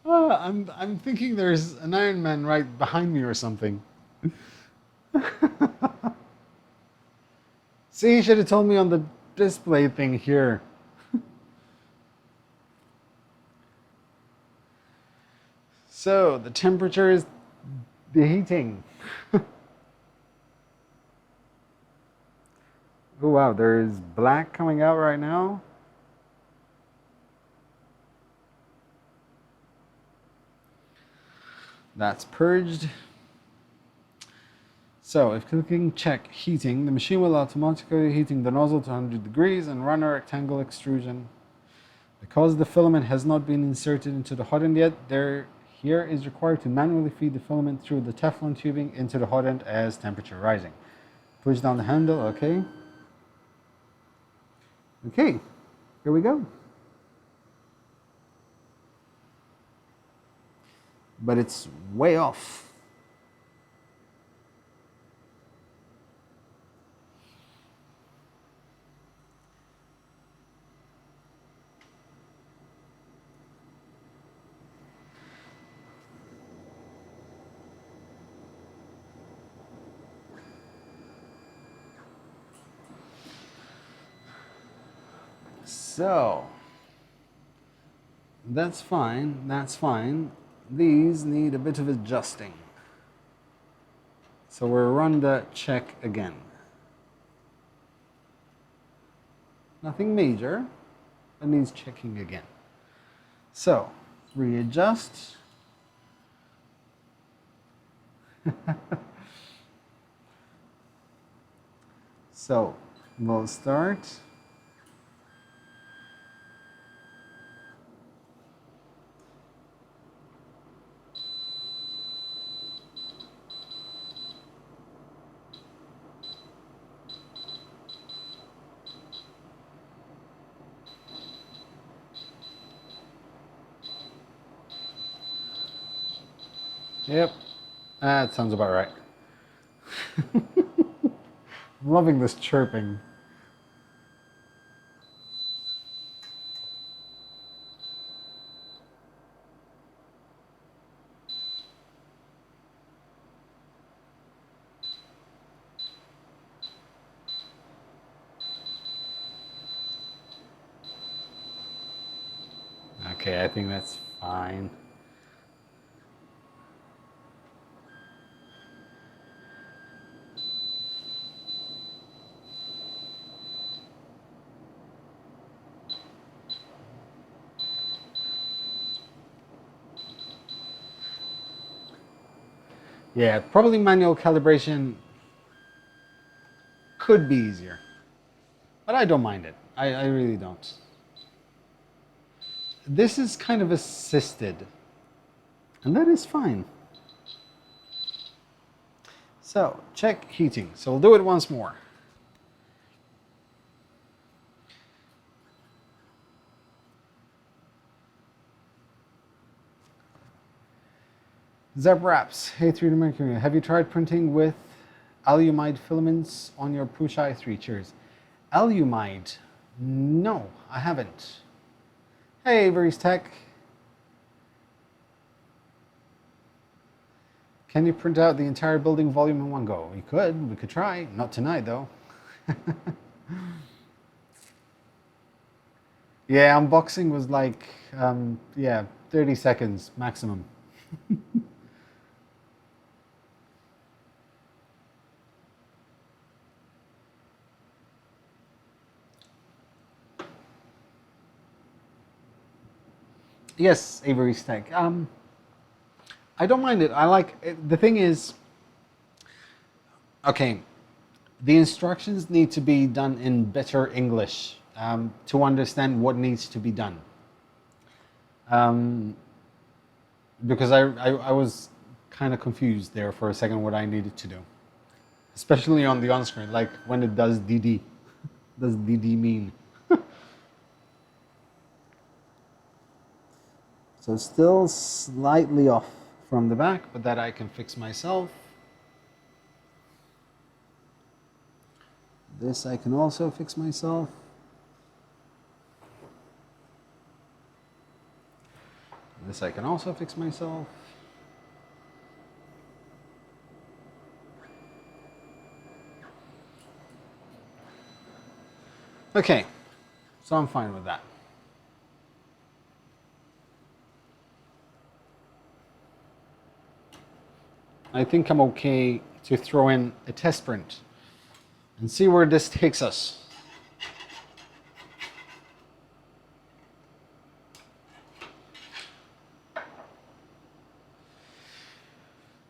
I'm thinking there's an Iron Man right behind me or something. See, you should have told me on the display thing here. So the temperature is the heating. Oh wow, there's black coming out right now. That's purged. So if clicking check heating, the machine will automatically heating the nozzle to 100 degrees and run a rectangle extrusion. Because the filament has not been inserted into the hot end yet, here is required to manually feed the filament through the Teflon tubing into the hot end as temperature rising. Push down the handle, okay. Okay, here we go. But it's way off. So, that's fine, that's fine. These need a bit of adjusting. So we'll run the check again. Nothing major, but needs checking again. So, readjust. So, we'll start. Yep, that sounds about right. I'm loving this chirping. Okay, I think that's fine. Yeah, probably manual calibration could be easier, but I don't mind it. I really don't. This is kind of assisted, and that is fine. So, check heating. So we'll do it once more. Zeb Wraps, hey 3D Mercury, have you tried printing with alumide filaments on your Pusha i3? Cheers. Alumide? No, I haven't. Hey, Avery's Tech. Can you print out the entire building volume in one go? We could try. Not tonight though. Yeah, unboxing was like, yeah, 30 seconds maximum. Yes, Avery's Tech. I don't mind it. I like it. The thing is, okay, The instructions need to be done in better English to understand what needs to be done. Because I was kind of confused there for a second what I needed to do. Especially on the on-screen, like when it does DD. What does DD mean? So still slightly off from the back, but that I can fix myself. This I can also fix myself. This I can also fix myself. Okay, so I'm fine with that. I think I'm okay to throw in a test print and see where this takes us.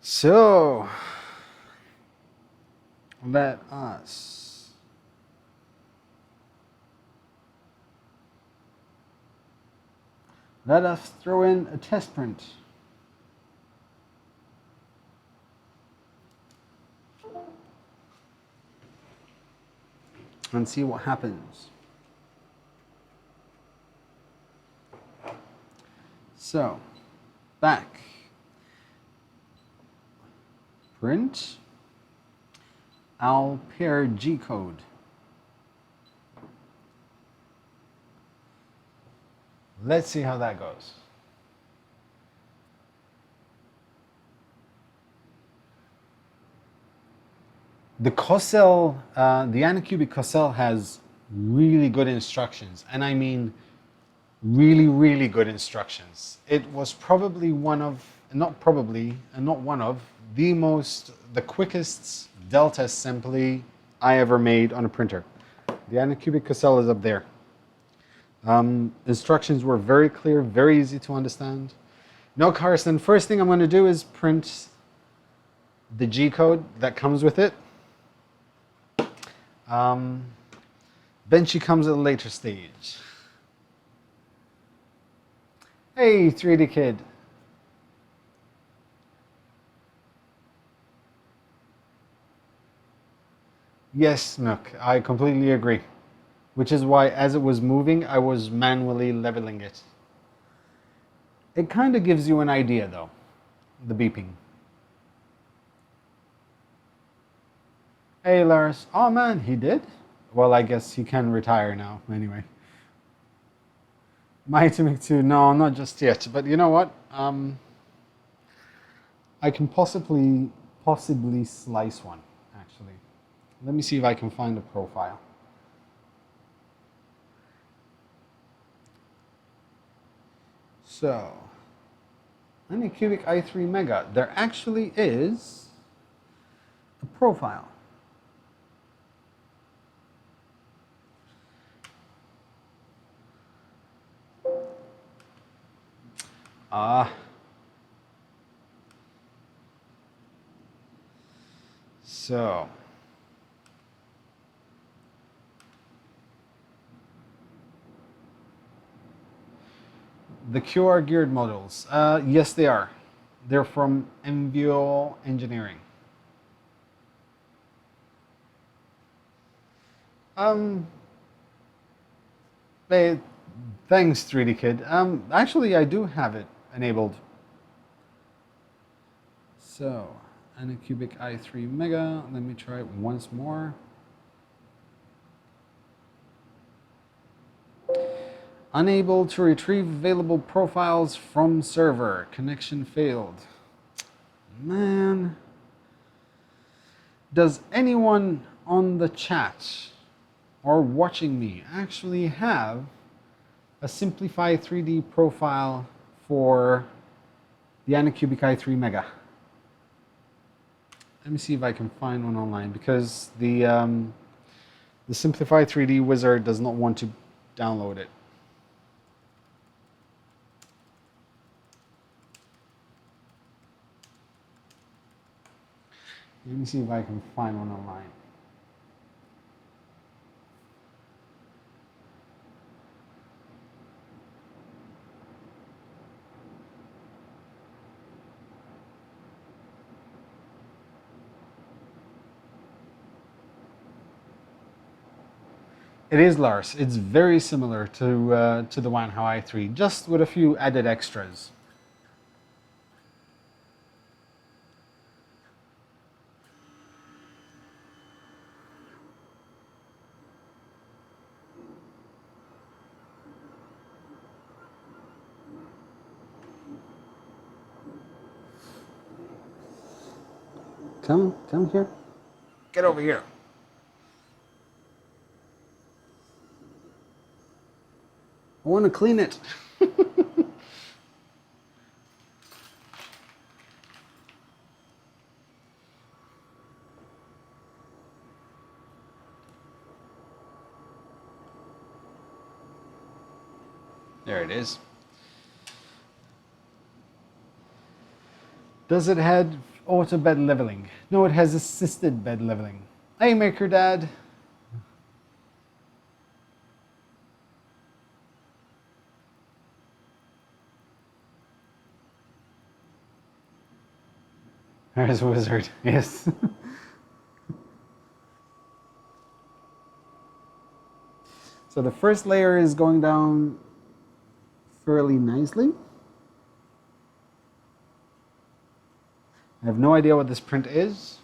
So, let us throw in a test print. And see what happens. So, back, print, I'll pair G code. Let's see how that goes. The Cosel, the Anycubic Cosel has really good instructions, and I mean really, really good instructions. It was probably one of, not probably, and not one of, the quickest delta assembly I ever made on a printer. The Anycubic Cosel is up there. Instructions were very clear, very easy to understand. No, Carson, first thing I'm going to do is print the G code that comes with it. Benchy comes at a later stage. Hey, 3D Kid. Yes, Nook, I completely agree. Which is why, as it was moving, I was manually leveling it. It kind of gives you an idea, though, the beeping. Hey, Lars. Oh, man, he did? Well, I guess he can retire now, anyway. Mighty 2, no, not just yet. But you know what? I can possibly slice one, actually. Let me see if I can find a profile. So, Anycubic i3 Mega. There actually is a profile. So, the QR geared models. Yes, they are. They're from MVO Engineering. Thanks, 3D Kid. Actually, I do have it enabled. So, Anycubic i3 Mega. Let me try it once more. Unable to retrieve available profiles from server. Connection failed. Man. Does anyone on the chat or watching me actually have a simplified 3D profile for the Anycubic i3 Mega? Let me see if I can find one online, because the simplified 3D wizard does not want to download it. Let me see if I can find one online. It is, Lars. It's very similar to the Wanhao i3, just with a few added extras. Come here. Get over here. I want to clean it. There it is. Does it have auto bed leveling? No, it has assisted bed leveling. Hey, Maker Dad. There's a wizard, yes. So the first layer is going down fairly nicely. I have no idea what this print is.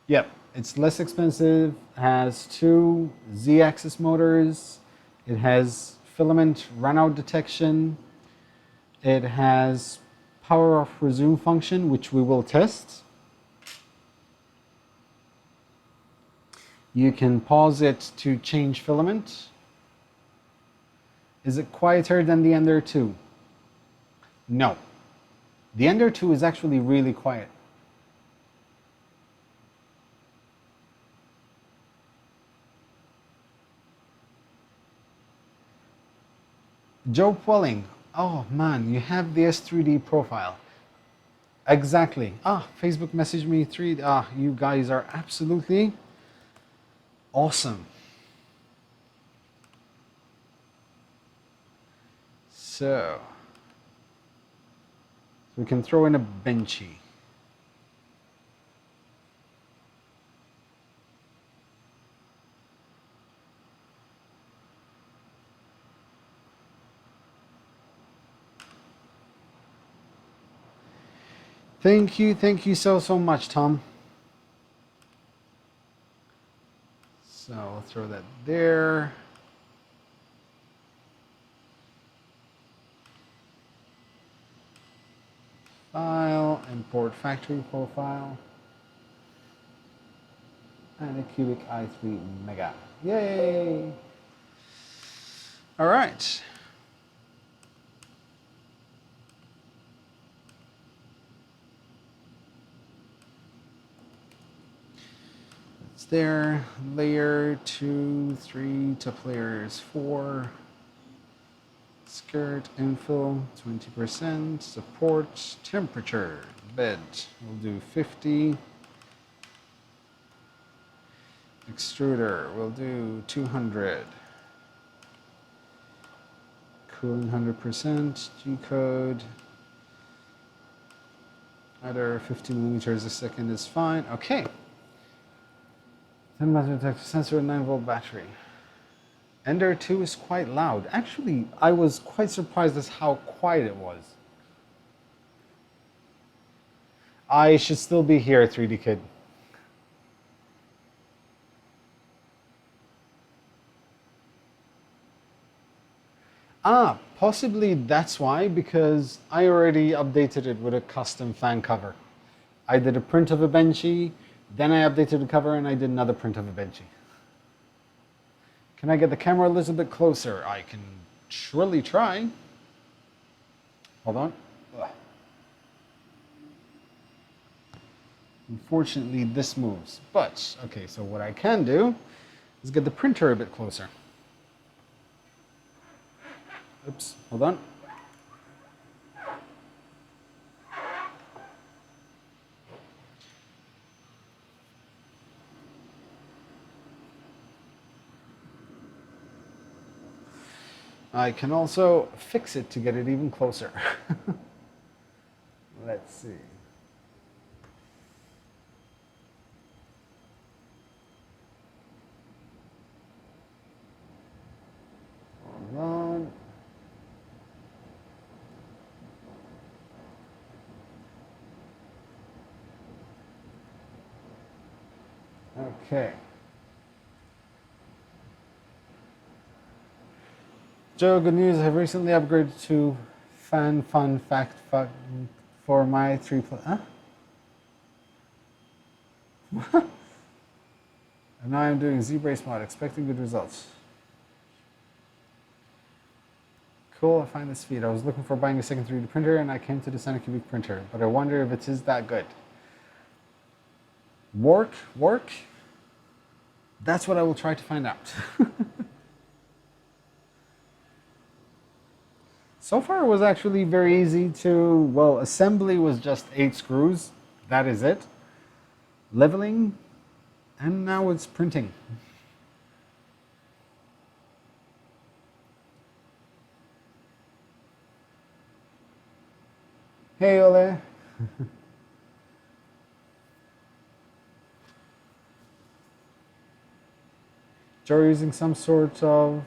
Yep, it's less expensive, has two Z-axis motors, it has filament runout detection, it has power off resume function, which we will test. You can pause it to change filament. Is it quieter than the Ender 2? No. The Ender 2 is actually really quiet. Joe Welling. Oh man, you have the S3D profile. Exactly. Facebook messaged me 3. You guys are absolutely awesome. So we can throw in a benchy. Thank you so much, Tom. So I'll throw that there. File, import factory profile. Anycubic I3 Mega. Yay! All right. It's there. Layer 2, 3, top layers 4. Skirt, infill, 20%. Support, temperature, bed. We'll do 50. Extruder, we'll do 200. Cooling 100%. G-code. Either 50 millimeters a second is fine. Okay. 10 battery detector sensor and 9-volt battery. Ender 2 is quite loud. Actually, I was quite surprised as how quiet it was. I should still be here, 3D Kid. Possibly that's why, because I already updated it with a custom fan cover. I did a print of a benchy, then I updated the cover and I did another print of a benchy. Can I get the camera a little bit closer? I can surely try. Hold on. Ugh. Unfortunately, this moves. But, okay, so what I can do is get the printer a bit closer. Oops, hold on. I can also fix it to get it even closer. Let's see. Okay. Joe, good news. I've recently upgraded to fun fact for my 3 plus. Huh? And now I'm doing Z-Brace mod, expecting good results. Cool, I find this feed. I was looking for buying a second 3D printer and I came to this Anycubic printer, but I wonder if it is that good. Work? That's what I will try to find out. So far it was actually very easy to, well, assembly was just 8 screws. That is it. Leveling, and now it's printing. Hey, Ole. You're using some sort of,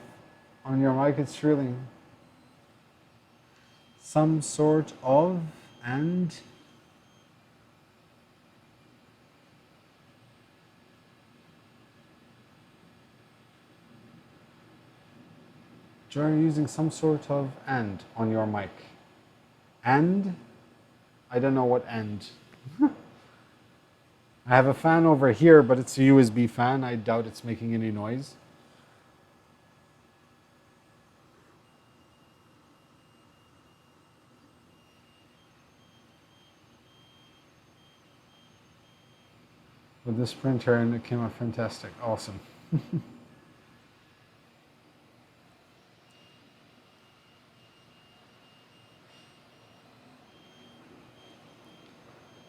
on your mic it's really, some sort of, and you're using some sort of and on your mic. And I don't know what and. I have a fan over here, but it's a USB fan. I doubt it's making any noise. With this printer, and it came out fantastic. Awesome.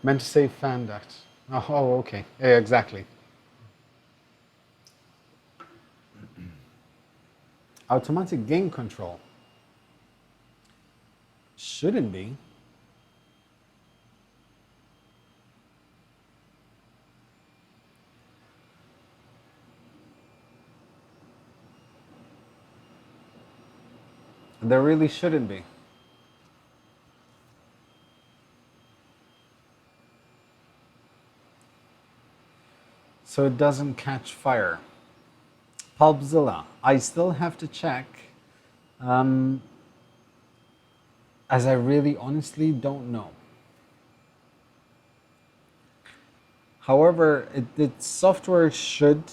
Meant to say fan duct. Oh, okay. Yeah, exactly. Automatic gain control. Shouldn't be. There really shouldn't be. So it doesn't catch fire. Pulpzilla, I still have to check, as I really honestly don't know. However, its software should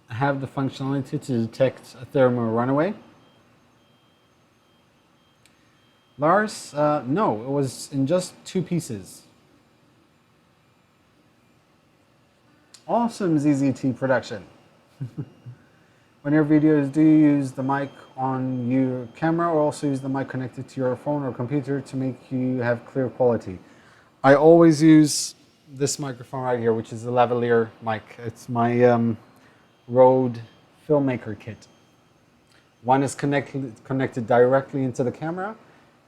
have the functionality to detect a thermal runaway. Lars, no, it was in just 2 pieces. Awesome, ZZT production. On your videos, do you use the mic on your camera or also use the mic connected to your phone or computer to make you have clear quality? I always use this microphone right here, which is a lavalier mic. It's my Rode Filmmaker kit. One is connected directly into the camera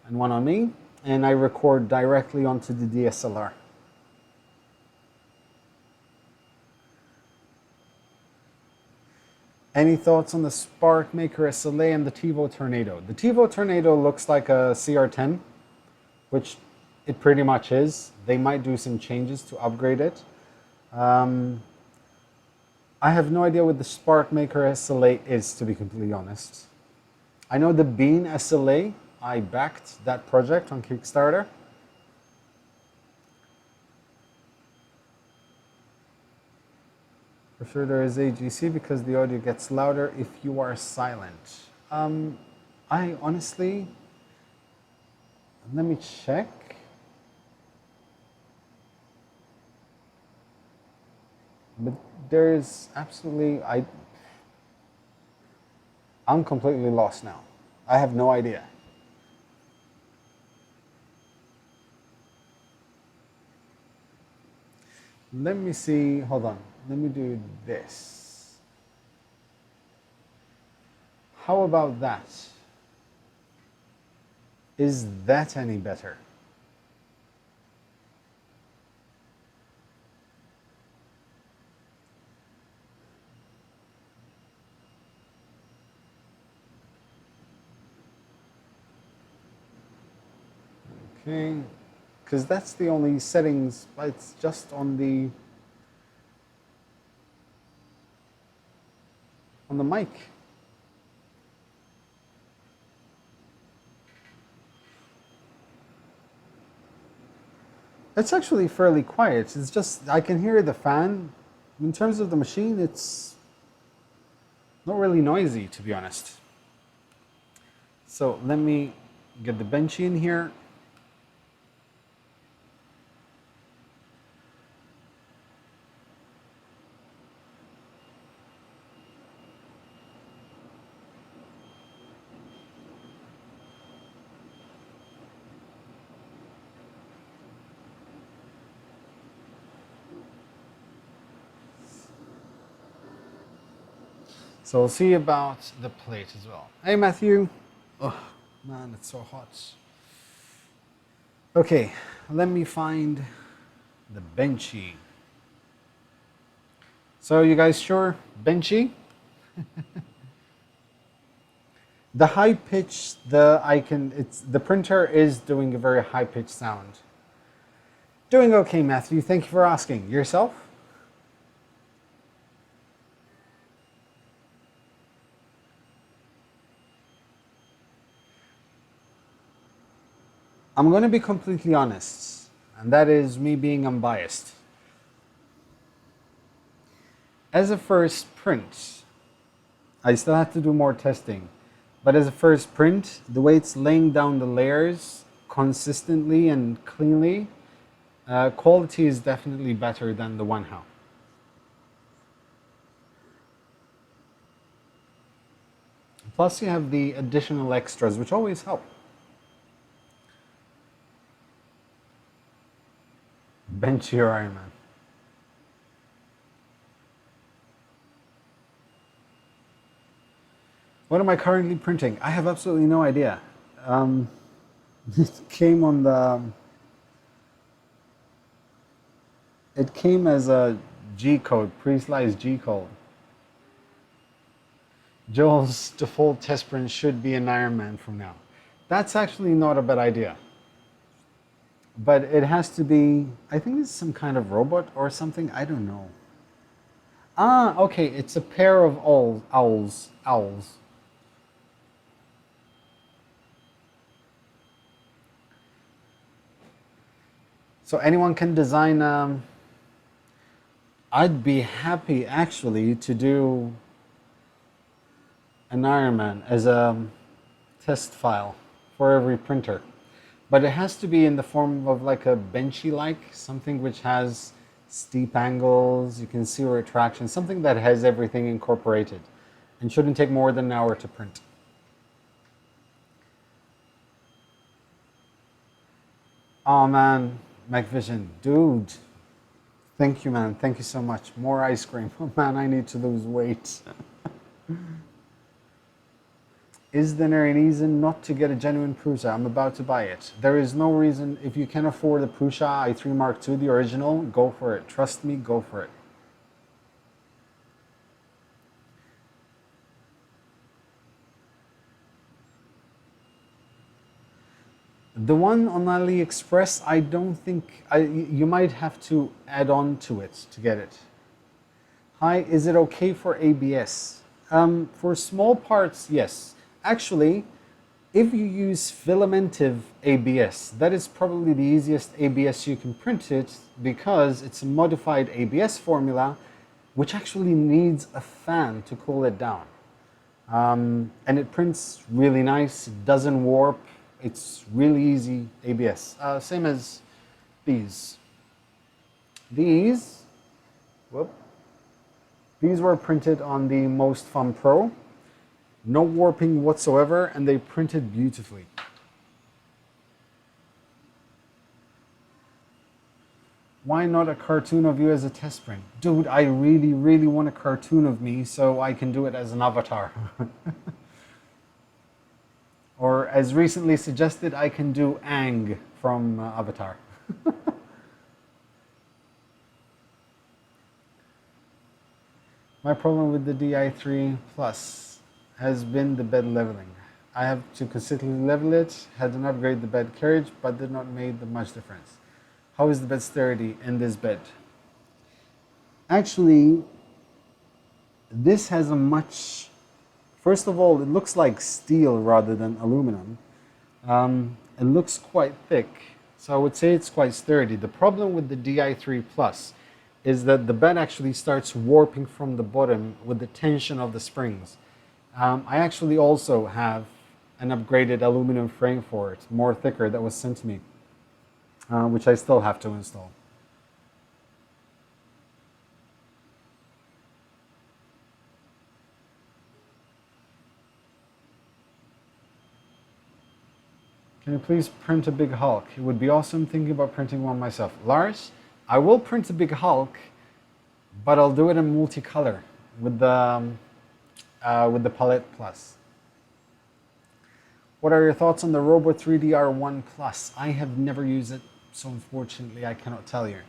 and one on me, and I record directly onto the DSLR. Any thoughts on the Spark Maker SLA and the TiVo Tornado? The TiVo Tornado looks like a CR10, which it pretty much is. They might do some changes to upgrade it. I have no idea what the Spark Maker SLA is, to be completely honest. I know the Bean SLA, I backed that project on Kickstarter. For sure there is AGC because the audio gets louder if you are silent. I honestly, let me check. But there is absolutely, I'm completely lost now. I have no idea. Let me see, hold on. Let me do this. How about that? Is that any better? Okay, because that's the only settings, it's just on the on the mic. It's actually fairly quiet. It's just, I can hear the fan. In terms of the machine, it's not really noisy, to be honest. So let me get the benchy in here. So we'll see about the plate as well. Hey, Matthew. Oh, man, it's so hot. Okay, let me find the benchy. So you guys sure? Benchy? The high pitch, the printer is doing a very high pitched sound. Doing okay, Matthew. Thank you for asking. Yourself? I'm going to be completely honest, and that is me being unbiased. As a first print, I still have to do more testing, but as a first print, the way it's laying down the layers consistently and cleanly, quality is definitely better than the Wanhao. Plus you have the additional extras, which always help. Bench your Iron Man. What am I currently printing? I have absolutely no idea. It came on the. It came as a G code, pre-sliced G code. Joel's default test print should be an Iron Man from now. That's actually not a bad idea. But it has to be, I think it's some kind of robot or something, I don't know. Ah, okay, it's a pair of owls. So anyone can design, I'd be happy actually to do an Iron Man as a test file for every printer. But it has to be in the form of like a benchy-like, something which has steep angles, you can see retraction, something that has everything incorporated and shouldn't take more than an hour to print. Oh man, MacVision, dude. Thank you, man. Thank you so much. More ice cream. Oh man, I need to lose weight. Is there any reason not to get a genuine Prusa? I'm about to buy it. There is no reason. If you can afford the Prusa i3 Mark II, the original, go for it. Trust me, go for it. The one on AliExpress, I don't think, you might have to add on to it to get it. Hi, is it okay for ABS? For small parts, yes. Actually, if you use filamentive ABS, that is probably the easiest ABS you can print it because it's a modified ABS formula which actually needs a fan to cool it down. And it prints really nice, it doesn't warp, it's really easy ABS. Same as these. These were printed on the Most Fun Pro. No warping whatsoever, and they printed beautifully. Why not a cartoon of you as a test print? Dude, I really, really want a cartoon of me so I can do it as an avatar. Or as recently suggested, I can do Aang from Avatar. My problem with the Di3 Plus has been the bed leveling. I have to consistently level it, had to upgrade the bed carriage, but did not make much difference. How is the bed sturdy in this bed? Actually, This has a much, first of all, it looks like steel rather than aluminum. It looks quite thick, so I would say it's quite sturdy. The problem with the Di3 Plus is that the bed actually starts warping from the bottom with the tension of the springs. I actually also have an upgraded aluminum frame for it, more thicker, that was sent to me, which I still have to install. Can you please print a big Hulk? It would be awesome, thinking about printing one myself. Lars, I will print a big Hulk, but I'll do it in multicolor with the Palette Plus. What are your thoughts on the Robo 3D R1 Plus? I have never used it, so unfortunately I cannot tell you.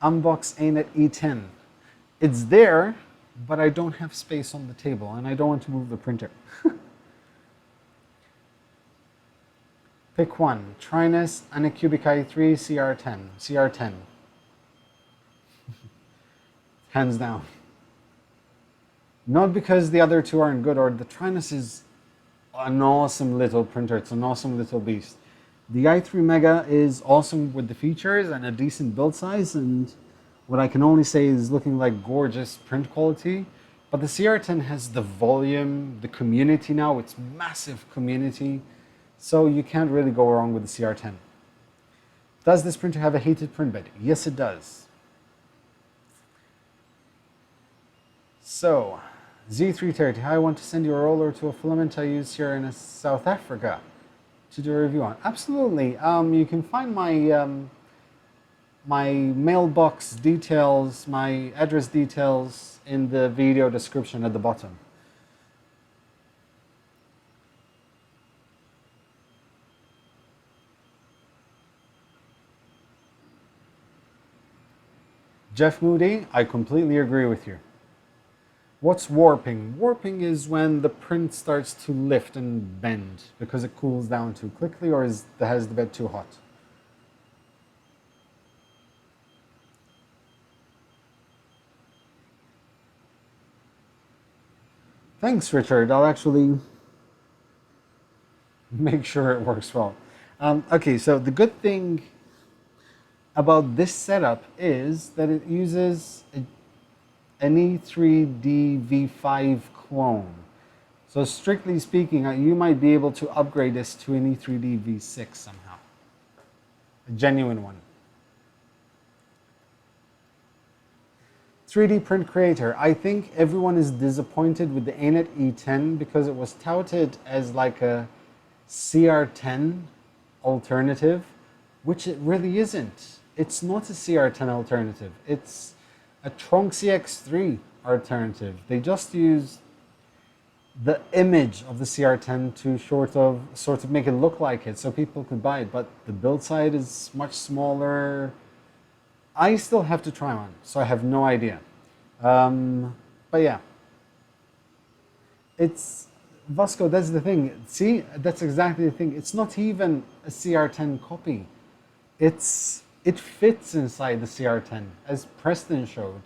Unbox Anycubic E10. It's there, but I don't have space on the table, and I don't want to move the printer. Pick one. Trinus, Anycubic i3, CR10. CR10. Hands down. Not because the other two aren't good, or the Trinus is an awesome little printer. It's an awesome little beast. The i3 Mega is awesome with the features and a decent build size, and what I can only say is looking like gorgeous print quality. But the CR10 has the volume, the community now. It's massive community. So you can't really go wrong with the CR10. Does this printer have a heated print bed? Yes, it does. So, Z330, I want to send you a roller to a filament I use here in South Africa to do a review on. Absolutely. You can find my my mailbox details, my address details in the video description at the bottom. Jeff Moody, I completely agree with you. What's warping? Warping is when the print starts to lift and bend because it cools down too quickly or has the bed too hot. Thanks, Richard. I'll actually make sure it works well. Okay, so the good thing about this setup is that it uses an E3D V5 clone. So strictly speaking, you might be able to upgrade this to an E3D V6 somehow. A genuine one. 3D print creator. I think everyone is disappointed with the Anycubic E10 because it was touted as like a CR10 alternative, which it really isn't. It's not a CR10 alternative. It's a Tronxy X3 alternative. They just use the image of the CR10 to sort of make it look like it so people could buy it, but the build side is much smaller. I still have to try one, so I have no idea. But yeah, it's Vasco. That's the thing. See, that's exactly the thing. It's not even a CR10 copy. It fits inside the CR10, as Preston showed.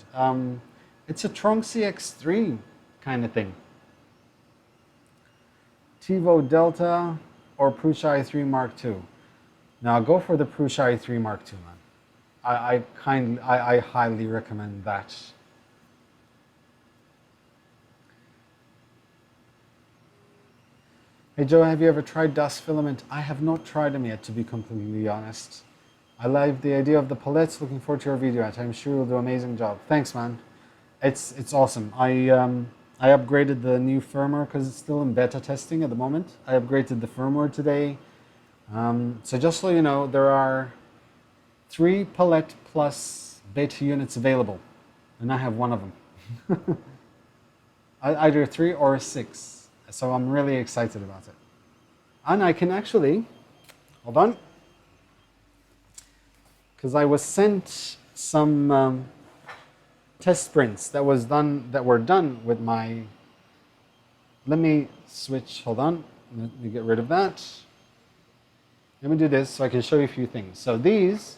It's a Tronxy X3 kind of thing. TiVo Delta or Prusa i3 Mark II. Now go for the Prusa i3 Mark II, man. I highly recommend that. Hey Joe, have you ever tried dust filament? I have not tried them yet, to be completely honest. I like the idea of the palettes. Looking forward to your video. I'm sure you'll do an amazing job. Thanks, man. It's awesome. I upgraded the new firmware because it's still in beta testing at the moment. I upgraded the firmware today. So just so you know, there are 3 Palette Plus beta units available, and I have one of them. Either 3 or 6. So I'm really excited about it. And I can actually, hold on, because I was sent some test sprints that were done with my, let me switch, hold on, let me get rid of that. Let me do this so I can show you a few things. So these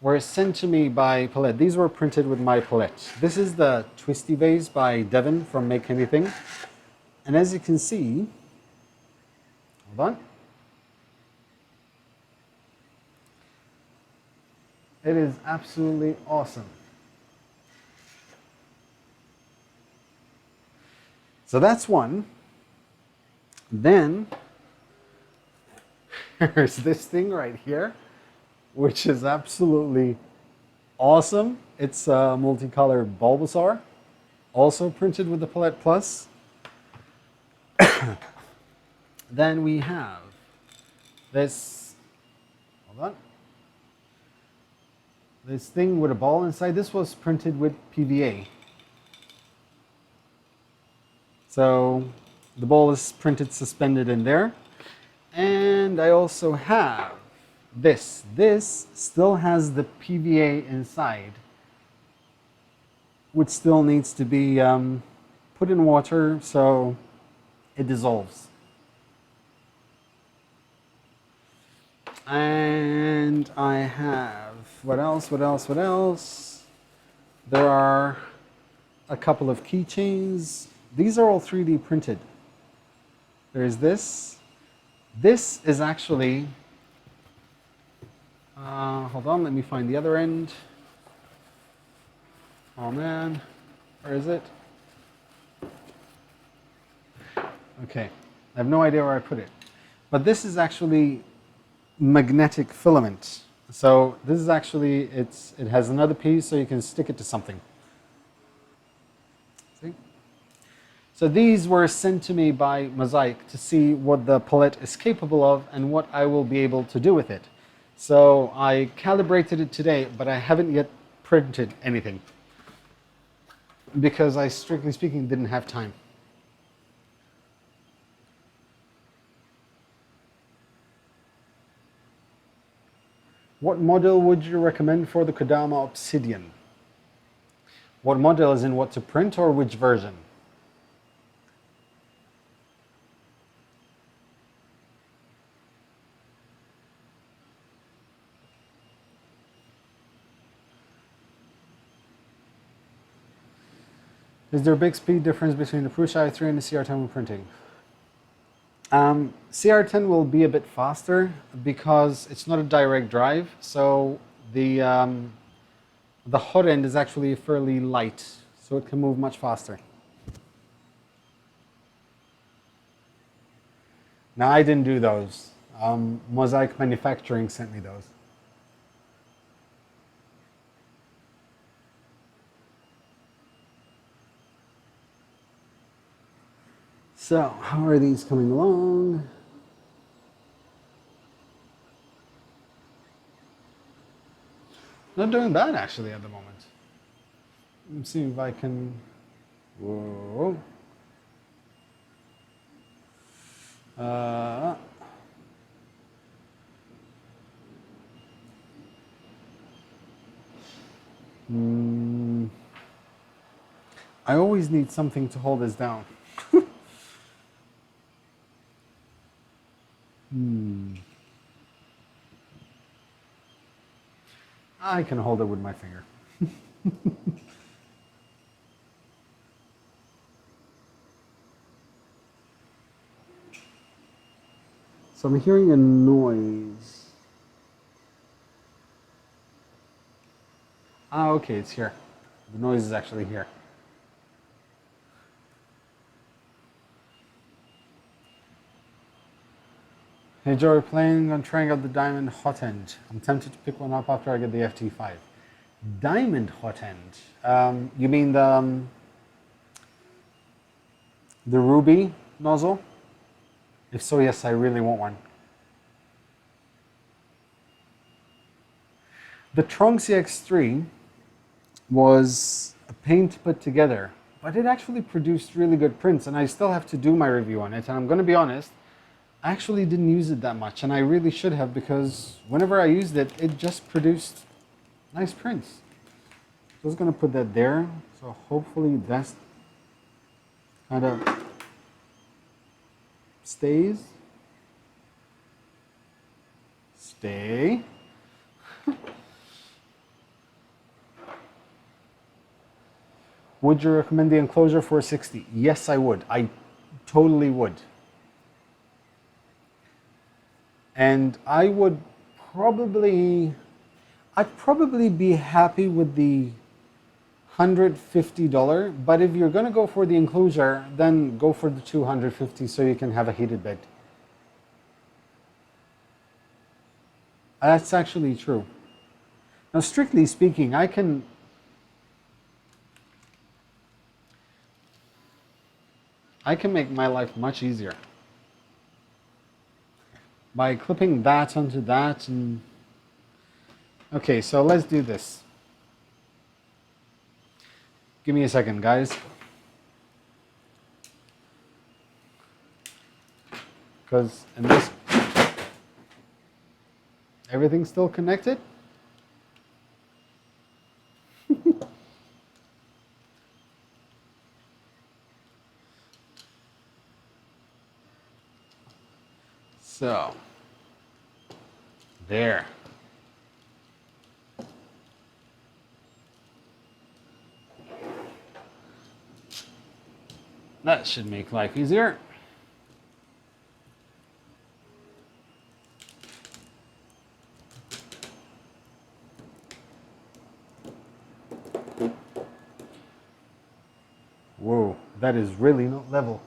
were sent to me by Palette. These were printed with my Palette. This is the Twisty Vase by Devin from Make Anything. And as you can see, hold on. It is absolutely awesome. So that's one. Then there's this thing right here, which is absolutely awesome. It's a multicolored Bulbasaur, also printed with the Palette Plus. Then we have this, hold on, this thing with a ball inside. This was printed with PVA. So the ball is printed suspended in there. And I also have this. This still has the PVA inside, which still needs to be put in water so it dissolves. And I have, what else? There are a couple of keychains. These are all 3D printed. There's this. This is actually, hold on, let me find the other end. Oh man, where is it? Okay, I have no idea where I put it. But this is actually magnetic filament. So this is actually, it has another piece so you can stick it to something. See? So these were sent to me by Mosaic to see what the palette is capable of and what I will be able to do with it. So I calibrated it today, but I haven't yet printed anything because I, strictly speaking, didn't have time. What model would you recommend for the Kodama Obsidian? What model is in what to print, or which version? Is there a big speed difference between the Prusa i3 and the CR10 when printing? CR10 will be a bit faster because it's not a direct drive, so the hot end is actually fairly light, so it can move much faster. Now, I didn't do those. Mosaic Manufacturing sent me those. So, how are these coming along? Not doing bad, actually, at the moment. Let me see if I can... Whoa. I always need something to hold this down. I can hold it with my finger. So I'm hearing a noise. Ah, okay, it's here. The noise is actually here. Hey Joe, we're planning on trying out the Diamond Hot End. I'm tempted to pick one up after I get the FT5. Diamond Hot End? You mean the ruby nozzle? If so, yes, I really want one. The Trunks CX3 was a paint put together, but it actually produced really good prints, and I still have to do my review on it, and I'm going to be honest, I actually didn't use it that much, and I really should have, because whenever I used it, it just produced nice prints. So I was going to put that there, so hopefully that's kind of stays. Stay. Would you recommend the enclosure 460? Yes, I would. I totally would. And I'd probably be happy with the $150, but if you're going to go for the enclosure, then go for the $250 so you can have a heated bed. That's actually true. Now, strictly speaking, I can make my life much easier by clipping that onto that. And okay, so let's do this. Give me a second, guys. Because in this, everything's still connected. So, there. That should make life easier. Whoa, that is really not level.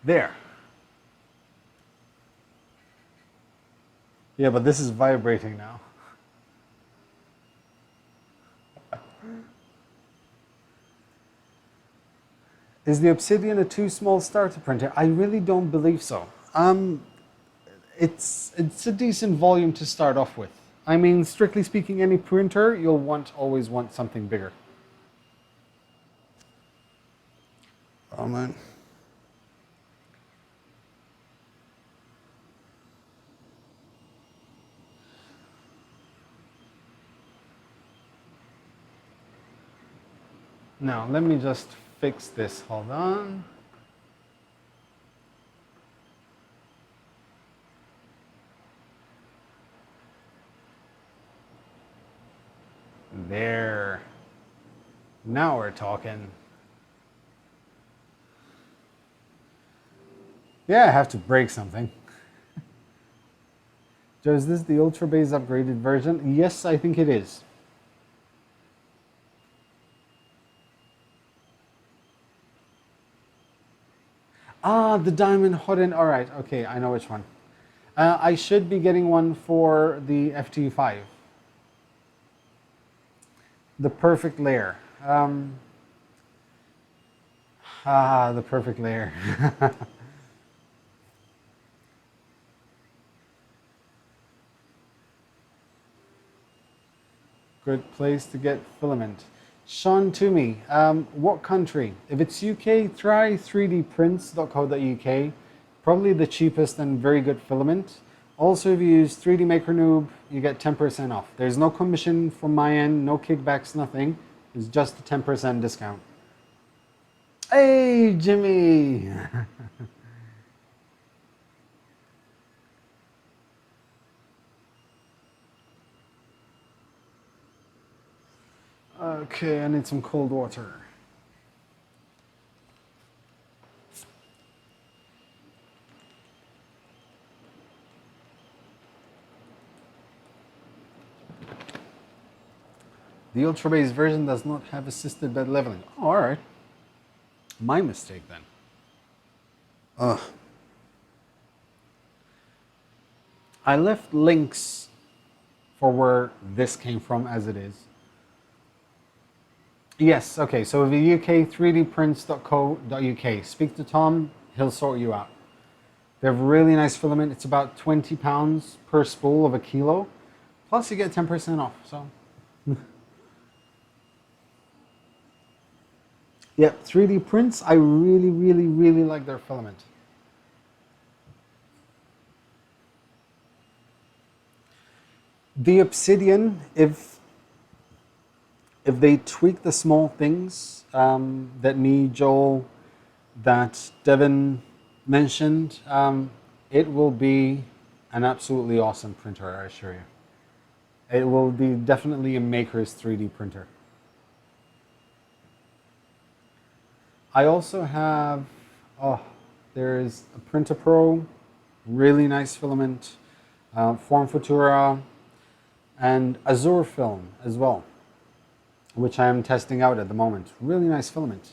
There. Yeah, but this is vibrating now. Is the Obsidian a too small starter printer? I really don't believe so. It's a decent volume to start off with. I mean, strictly speaking, any printer, you'll always want something bigger. Oh man. Now, let me just fix this. Hold on. There. Now we're talking. Yeah, I have to break something. Joe, is this the Ultra Base upgraded version? Yes, I think it is. Ah, the Diamond Hot End. All right, okay, I know which one. I should be getting one for the FT5. The perfect layer. The perfect layer. Good place to get filament. Sean Toomey, what country? If it's UK, try 3dprints.co.uk. Probably the cheapest and very good filament. Also, if you use 3D Maker Noob, you get 10% off. There's no commission from my end, no kickbacks, nothing. It's just a 10% discount. Hey, Jimmy! Okay, I need some cold water. The Ultra Base version does not have assisted bed leveling. Oh, all right. My mistake then. Ugh. I left links for where this came from as it is. Yes, okay, so the UK 3dprints.co.uk. Speak to Tom, he'll sort you out. They have really nice filament. It's about £20 per spool of a kilo. Plus you get 10% off, so. Yep, 3D prints, I really, really, really like their filament. The Obsidian, if if they tweak the small things that me, Joel, that Devin mentioned, it will be an absolutely awesome printer, I assure you. It will be definitely a maker's 3D printer. I also have, there's a Printer Pro, really nice filament, Form Futura, and Azure film as well, which I am testing out at the moment. Really nice filament.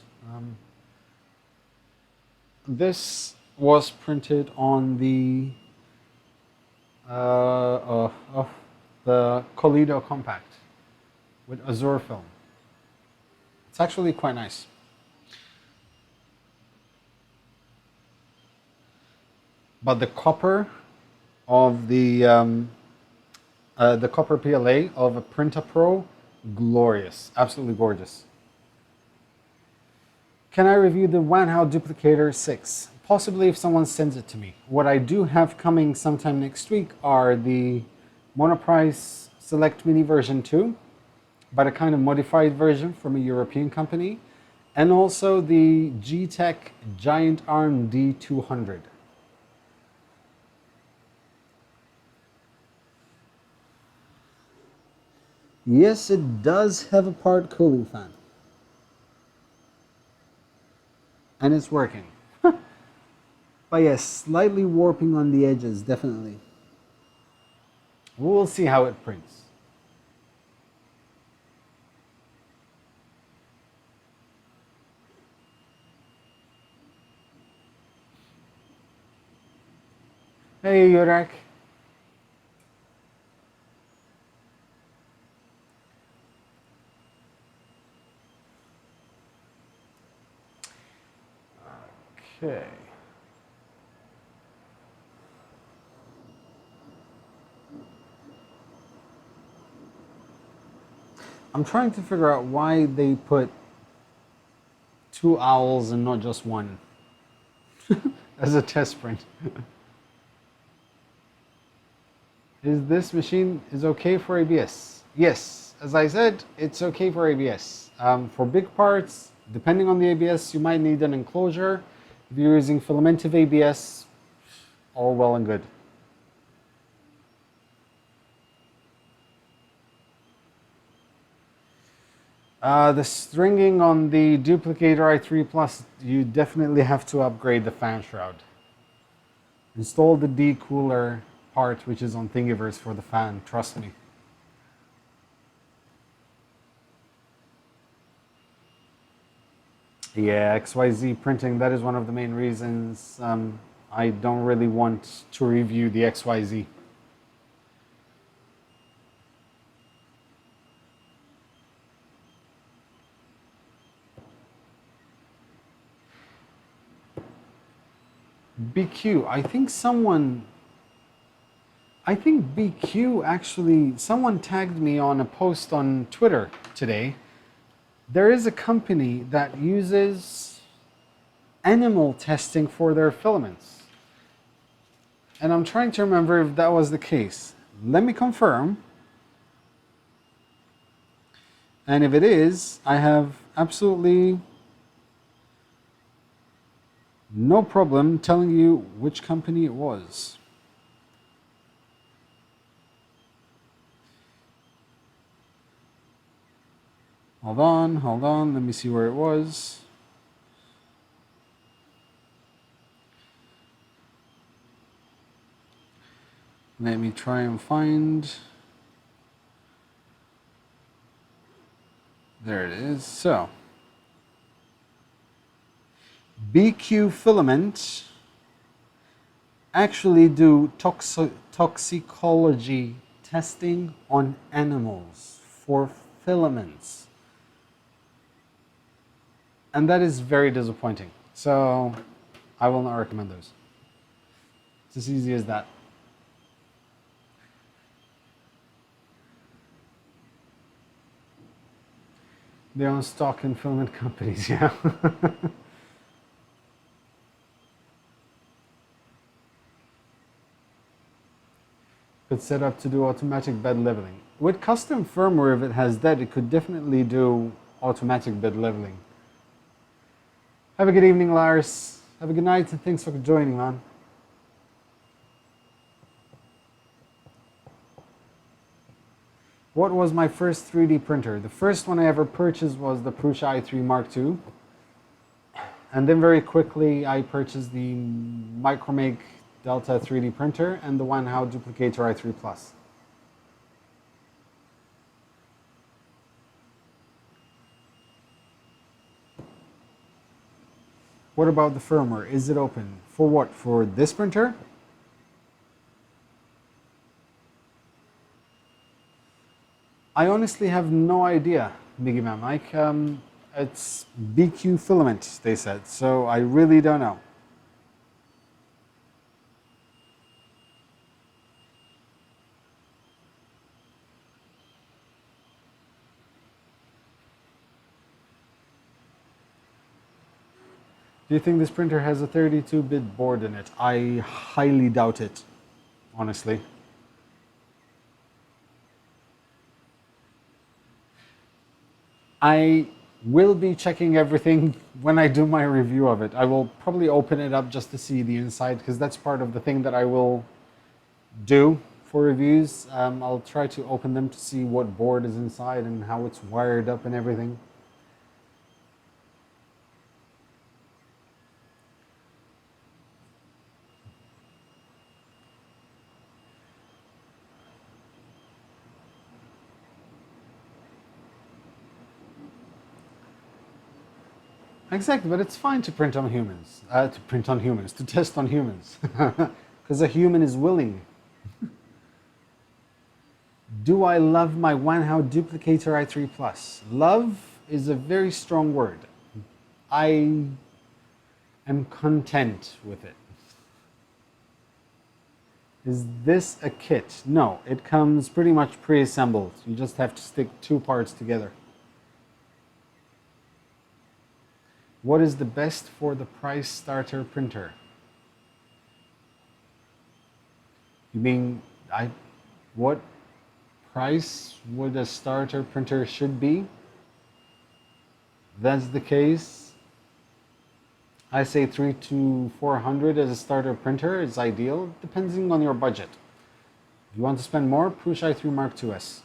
This was printed on the Koledo Compact with Azure film. It's actually quite nice. But the copper of the copper PLA of a Printer Pro, glorious, absolutely gorgeous. Can I review the Wanhao Duplicator 6? Possibly if someone sends it to me. What I do have coming sometime next week are the Monoprice Select Mini version 2, but a kind of modified version from a European company, and also the G-Tech Giant Arm D200. Yes, it does have a part cooling fan. And it's working. But yes, slightly warping on the edges, definitely. We'll see how it prints. Hey, Yurak. Okay. I'm trying to figure out why they put 2 owls and not just one as a test print. Is this machine okay for ABS? Yes, as I said, it's okay for ABS. For big parts, depending on the ABS, you might need an enclosure. If you're using filamentive ABS, all well and good. The stringing on the Duplicator i3 Plus, you definitely have to upgrade the fan shroud. Install the D-cooler part, which is on Thingiverse for the fan, trust me. Yeah, XYZ printing, that is one of the main reasons I don't really want to review the XYZ. BQ, I think BQ actually, someone tagged me on a post on Twitter today. There is a company that uses animal testing for their filaments. And I'm trying to remember if that was the case. Let me confirm. And if it is, I have absolutely no problem telling you which company it was. Hold on, let me see where it was. Let me try and find. There it is. So, BQ Filament actually do toxicology testing on animals for filaments. And that is very disappointing. So I will not recommend those. It's as easy as that. They own stock in filament companies, yeah. could set up to do automatic bed leveling. With custom firmware, if it has that, it could definitely do automatic bed leveling. Have a good evening, Lars. Have a good night, and thanks for joining, man. What was my first 3D printer? The first one I ever purchased was the Prusa i3 Mark II. And then very quickly I purchased the Micromake Delta 3D printer and the Wanhao Duplicator i3 Plus. What about the firmware? Is it open? For what? For this printer? I honestly have no idea, Miggy Man Mike. It's BQ Filament, they said, so I really don't know. Do you think this printer has a 32-bit board in it? I highly doubt it, honestly. I will be checking everything when I do my review of it. I will probably open it up just to see the inside, because that's part of the thing that I will do for reviews. I'll try to open them to see what board is inside and how it's wired up and everything. Exactly, but it's fine to print on humans. To test on humans. Because a human is willing. Do I love my Wanhao Duplicator i3 Plus? Love is a very strong word. I am content with it. Is this a kit? No, it comes pretty much pre-assembled. You just have to stick two parts together. What is the best for the price starter printer? You mean, what price would a starter printer should be? If that's the case, I say 300 to 400 as a starter printer is ideal, depending on your budget. If you want to spend more, Prusa i3 Mark IIs.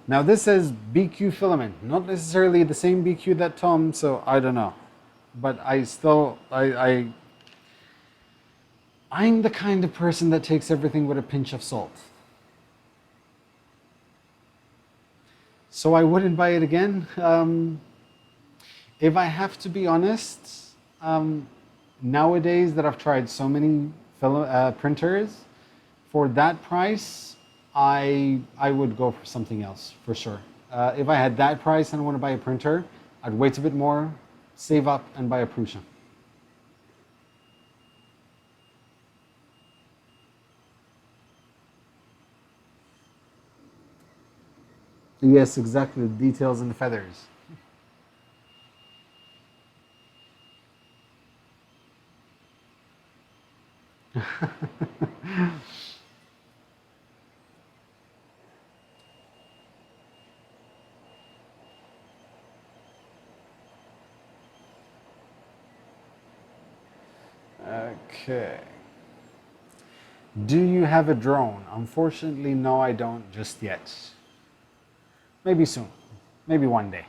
Now this says BQ Filament, not necessarily the same BQ that Tom, so I don't know. But I'm the kind of person that takes everything with a pinch of salt. So I wouldn't buy it again. If I have to be honest, nowadays that I've tried so many printers, for that price, I would go for something else, for sure. If I had that price and I want to buy a printer, I'd wait a bit more, save up, and buy a Prusa. Yes, exactly, the details and the feathers. Okay. Do you have a drone? Unfortunately, no, I don't just yet. Maybe soon. Maybe one day.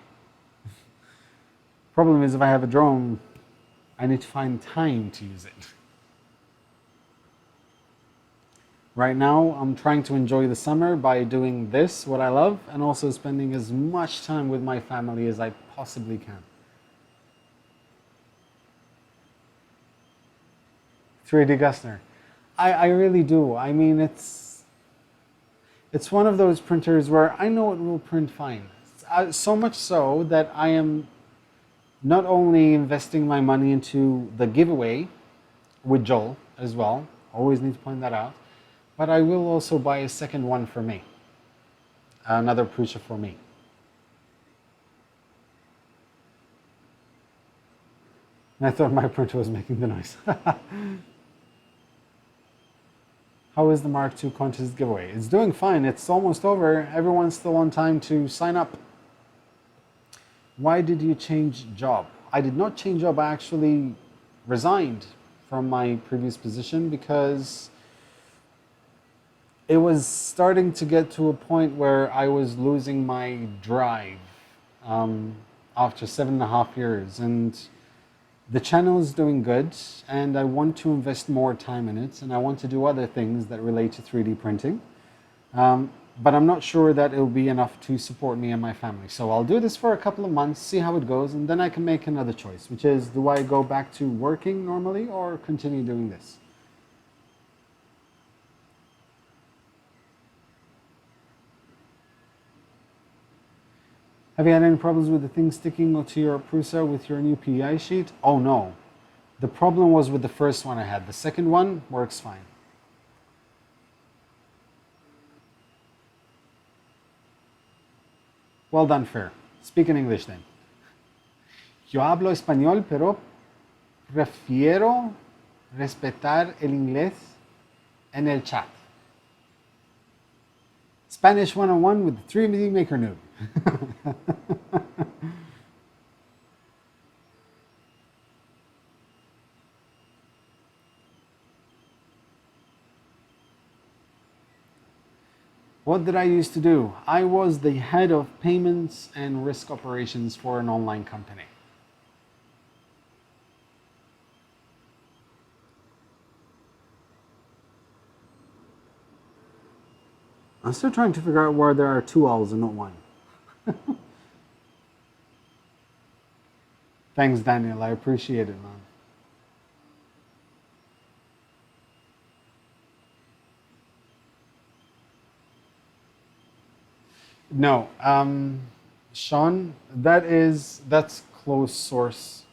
Problem is, if I have a drone, I need to find time to use it. Right now, I'm trying to enjoy the summer by doing this, what I love, and also spending as much time with my family as I possibly can. 3D Gustner. I really do. I mean, it's one of those printers where I know it will print fine. So much so that I am not only investing my money into the giveaway with Joel as well, always need to point that out, but I will also buy a second one for me. another Prusa for me. And I thought my printer was making the noise. How is the Mark II contest giveaway? It's doing fine. It's almost over. Everyone's still on time to sign up. Why did you change job? I did not change job. I actually resigned from my previous position because it was starting to get to a point where I was losing my drive after 7.5 years. And the channel is doing good, and I want to invest more time in it, and I want to do other things that relate to 3D printing. But I'm not sure that it'll be enough to support me and my family. So I'll do this for a couple of months, see how it goes, and then I can make another choice, which is, do I go back to working normally or continue doing this? Have you had any problems with the thing sticking to your Prusa with your new PEI sheet? Oh no. The problem was with the first one I had. The second one works fine. Well done, Fair. Speak in English then. Yo hablo español, pero prefiero respetar el inglés en el chat. Spanish 101 with the 3D Maker Noob. What did I used to do? I was the head of payments and risk operations for an online company. I'm still trying to figure out where there are 2 L's and not 1. Thanks, Daniel. I appreciate it, man. No, Sean, that's closed source.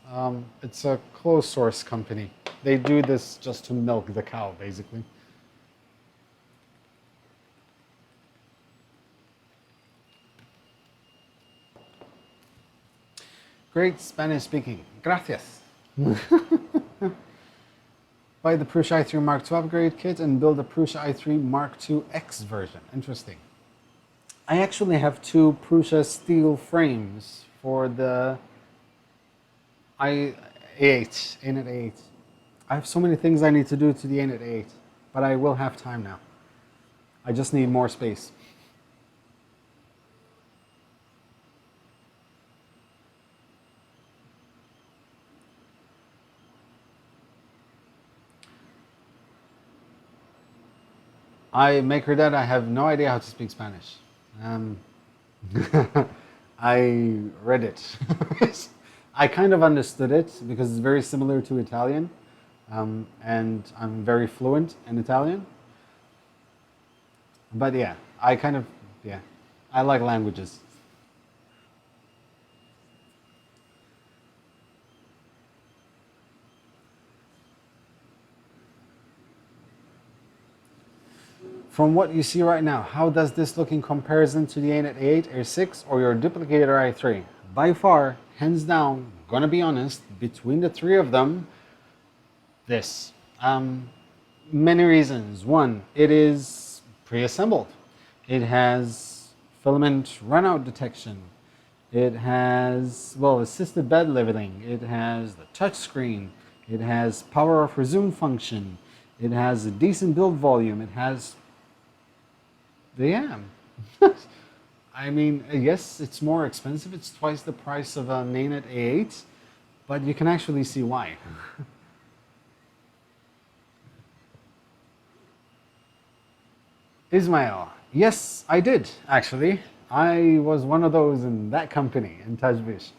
It's a closed source company. They do this just to milk the cow, basically. Great Spanish speaking. Gracias. Buy the Prusa i3 Mark II upgrade kit and build a Prusa i3 Mark II X version. Interesting. I actually have 2 Prusa steel frames for the A8, Anycubic A8. I have so many things I need to do to the Anycubic A8, but I will have time now. I just need more space. I make her that I have no idea how to speak Spanish. I read it. I kind of understood it because it's very similar to Italian, and I'm very fluent in Italian. But yeah, I like languages. From what you see right now, how does this look in comparison to the Anycubic A8, A6, or your duplicator i3? By far, hands down, gonna be honest, between the 3 of them, this. Many reasons. One, it is pre-assembled. It has filament runout detection. It has, well, assisted bed leveling. It has the touch screen. It has power off resume function. It has a decent build volume. It has I mean, yes, it's more expensive. It's twice the price of a Anycubic A8, but you can actually see why. Ismail, yes, I did, actually. I was one of those in that company, in Tajbish.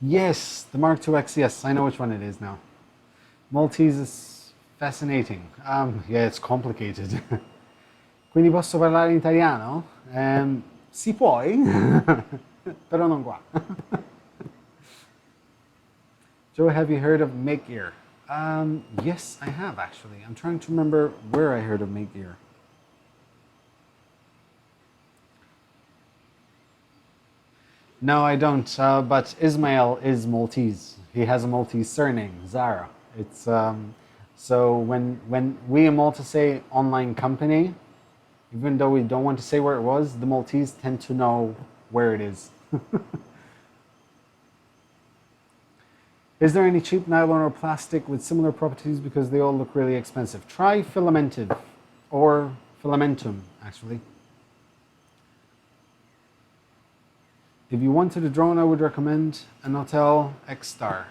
Yes, the Mark II X, yes, I know which one it is now. Maltese is fascinating. Yeah, it's complicated. Quindi posso parlare in italiano? Si puoi, però non qua. Joe, have you heard of Make Gear? Yes, I have actually. I'm trying to remember where I heard of Make Gear. No, I don't. But Ismail is Maltese. He has a Maltese surname, Zara. It's so when we in Malta say online company, even though we don't want to say where it was, the Maltese tend to know where it is. Is there any cheap nylon or plastic with similar properties because they all look really expensive? Try Filamentive or Filamentum, actually. If you wanted a drone, I would recommend an Hotel X-Star.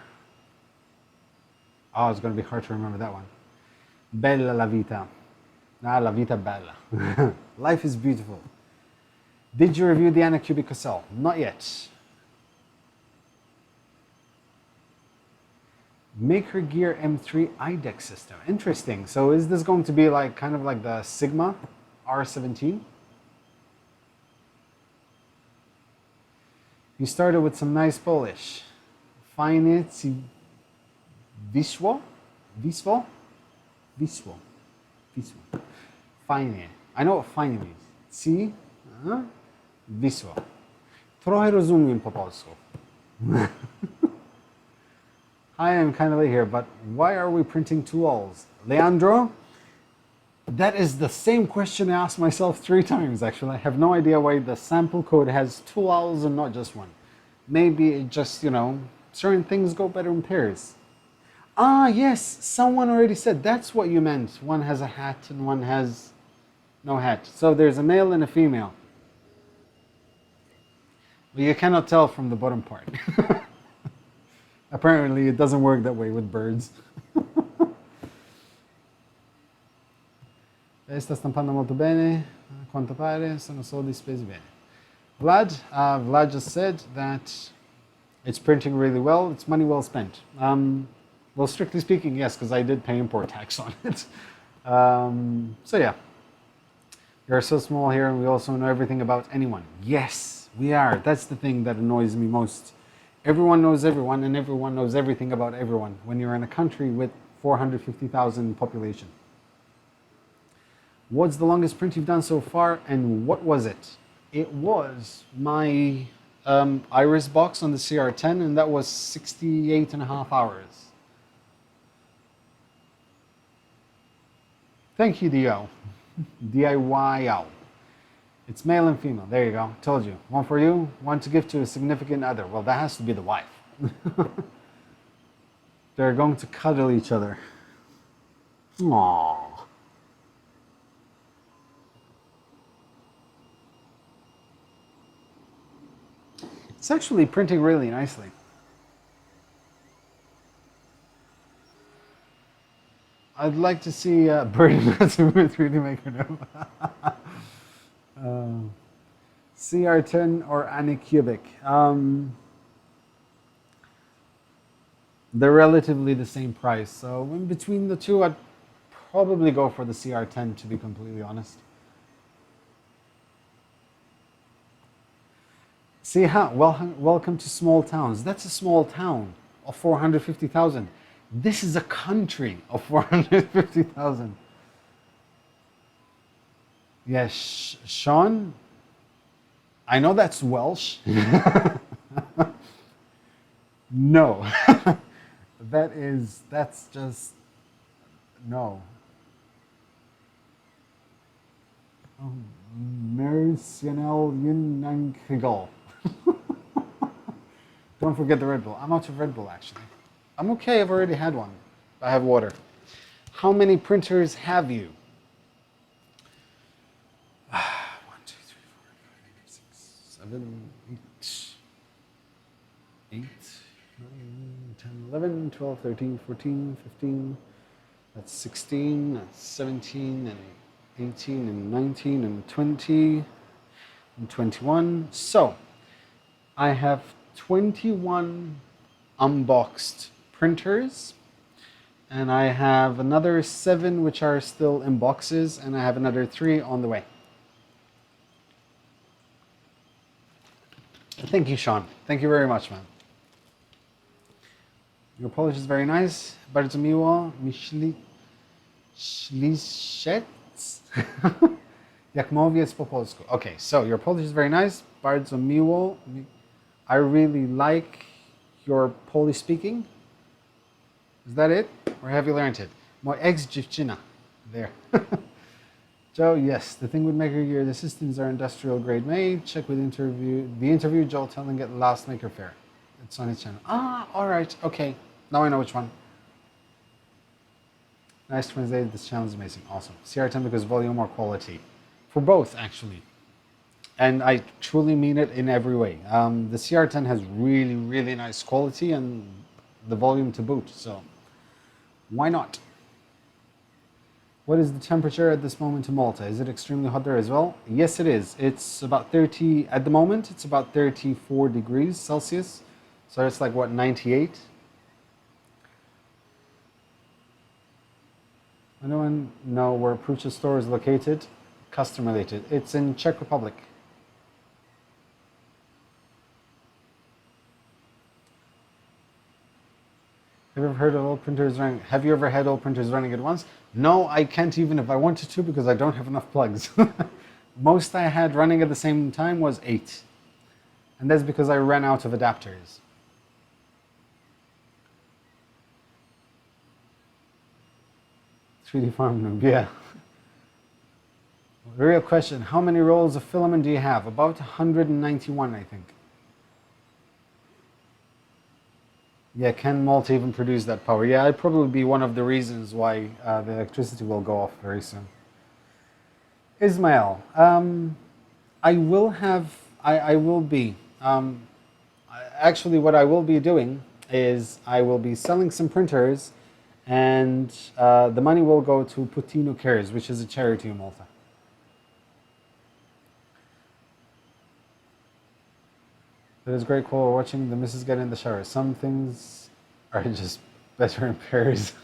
Oh, it's going to be hard to remember that one. Bella la vita. Ah, la vita bella. Life is beautiful. Did you review the Anycubic I3? Not yet. Maker Gear M3 IDEX system. Interesting. So is this going to be like kind of like the Sigma R17? You started with some nice Polish. Fajnie ci Wisło? Wisło? Wisło. Wisło. Fajnie. I know what fajnie means. Ci Wisło. Trochę rozumiem po polsku. I am kind of late here, but why are we printing two L's? Leandro? That is the same question I asked myself 3 times, actually. I have no idea why the sample code has 2 L's and not just one. Maybe it just, you know, certain things go better in pairs. Ah, yes, someone already said that's what you meant. One has a hat and one has no hat. So there's a male and a female. But you cannot tell from the bottom part. Apparently, it doesn't work that way with birds. Sta stampando molto bene, a quanto pare, sono soldi spesi bene. Vlad just said that it's printing really well, it's money well spent. Well, strictly speaking, yes, because I did pay import tax on it. So yeah, you're so small here and we also know everything about anyone. Yes, we are. That's the thing that annoys me most. Everyone knows everyone and everyone knows everything about everyone when you're in a country with 450,000 population. What's the longest print you've done so far and what was it? It was my Iris box on the CR10 and that was 68.5 hours. Thank you, Dio. DIY. It's male and female. There you go. Told you. One for you, one to give to a significant other. Well, that has to be the wife. They're going to cuddle each other. Aww. It's actually printing really nicely. I'd like to see Birdie Nuts with 3D Maker now. CR10 or Anycubic. They're relatively the same price, so in between the two, I'd probably go for the CR10 to be completely honest. See how welcome to small towns. That's a small town of 450,000. This is a country of 450,000. Yes, Sean, I know that's Welsh. No, that's just, no. Oh, Mercianel Yunnankrigal. Don't forget the Red Bull. I'm out of Red Bull, actually. I'm okay, I've already had one. I have water. How many printers have you? 1, 2, 3, 4, 5, 6, 7, 8, 9, 10, 11, 12, 13, 14, 15. That's 16, that's 17, and 18, and 19, and 20, and 21. So, I have 21 unboxed printers, and I have another 7 which are still in boxes, and I have another 3 on the way. Thank you, Sean. Thank you very much, man. Your Polish is very nice. Bardzo miło. Śliszec? Jak mówię po polsku. Okay, so your Polish is very nice. Bardzo miło. I really like your Polish speaking. Is that it? Or have you learned it? Moja ex-dziewczyna. There. Joe, yes. The thing with Maker Gear, the systems are industrial grade made. Check with the interview Joe telling it last Maker Fair. It's on his channel. Ah, alright, okay. Now I know which one. Nice translated. This channel is amazing. Awesome. CR10 because volume or quality. For both, actually. And I truly mean it in every way. The CR10 has really, really nice quality and the volume to boot. So why not? What is the temperature at this moment in Malta? Is it extremely hot there as well? Yes, it is. It's about 30, at the moment, it's about 34 degrees Celsius. So it's like, what, 98? Anyone know where Prusa store is located? Custom related. It's in Czech Republic. Have you ever heard of old printers running? Have you ever had old printers running at once? No, I can't even if I wanted to because I don't have enough plugs. Most I had running at the same time was 8. And that's because I ran out of adapters. 3D Farm Noob, yeah. Real question, how many rolls of filament do you have? About 191, I think. Yeah, can Malta even produce that power? Yeah, it'd probably be one of the reasons why the electricity will go off very soon. Ismail, I will be, actually what I will be doing is I will be selling some printers and the money will go to Putino Cares, which is a charity in Malta. It is great while watching the missus get in the shower. Some things are just better in pairs.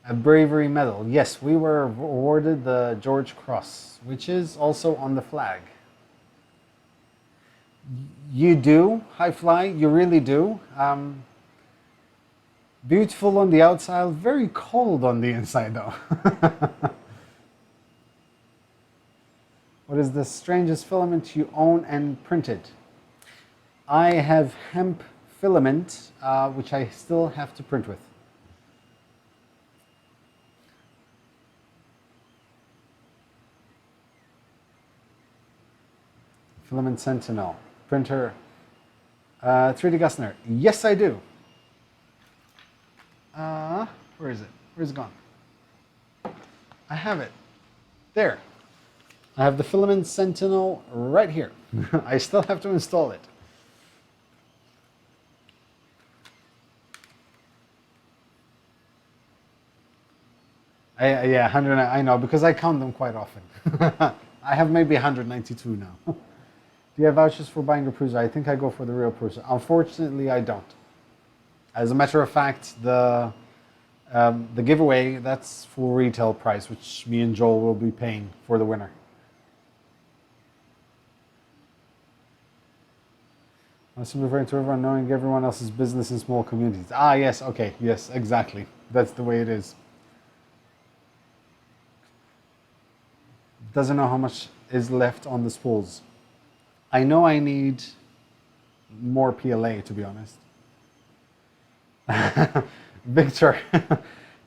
A bravery medal. Yes, we were awarded the George Cross, which is also on the flag. You do, High Fly, you really do. Beautiful on the outside, very cold on the inside though. What is the strangest filament you own and printed? I have hemp filament, which I still have to print with. Filament Sentinel. Printer. 3D Gusner. Yes, I do. Where is it? Where's it gone? I have it. There. I have the Filament Sentinel right here. I still have to install it. Yeah, 100. I know because I count them quite often. I have maybe 192 now. Do you have vouchers for buying a Prusa? I think I go for the real Prusa. Unfortunately, I don't. As a matter of fact, the giveaway, that's full retail price, which me and Joel will be paying for the winner. I'm simply referring to everyone knowing everyone else's business in small communities. Ah, yes, okay, yes, exactly. That's the way it is. Doesn't know how much is left on the spools. I know I need more PLA, to be honest. Victor,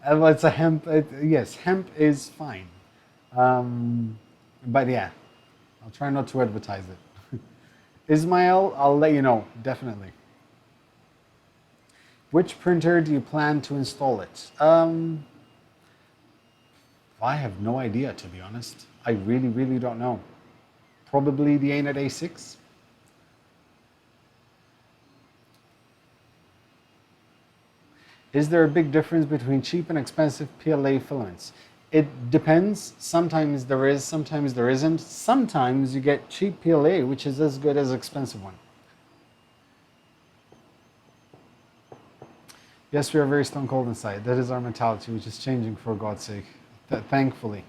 well, it's a hemp. Yes, hemp is fine. But yeah, I'll try not to advertise it. Ismail, I'll let you know, definitely. Which printer do you plan to install it? I have no idea, to be honest. I really, really don't know. Probably the Attn A6. Is there a big difference between cheap and expensive PLA filaments? It depends. Sometimes there is, sometimes there isn't. Sometimes you get cheap PLA, which is as good as expensive one. Yes, we are very stone cold inside. That is our mentality, which is changing for God's sake. Thankfully.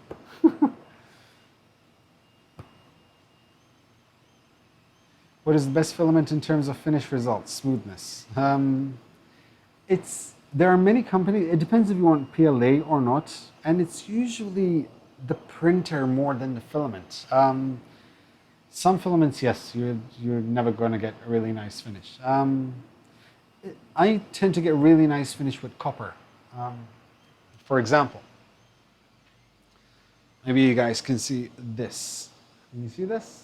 What is the best filament in terms of finish results? Smoothness. There are many companies, it depends if you want PLA or not, and it's usually the printer more than the filament. Some filaments, yes, you're never going to get a really nice finish. I tend to get really nice finish with copper. For example, maybe you guys can see this. Can you see this?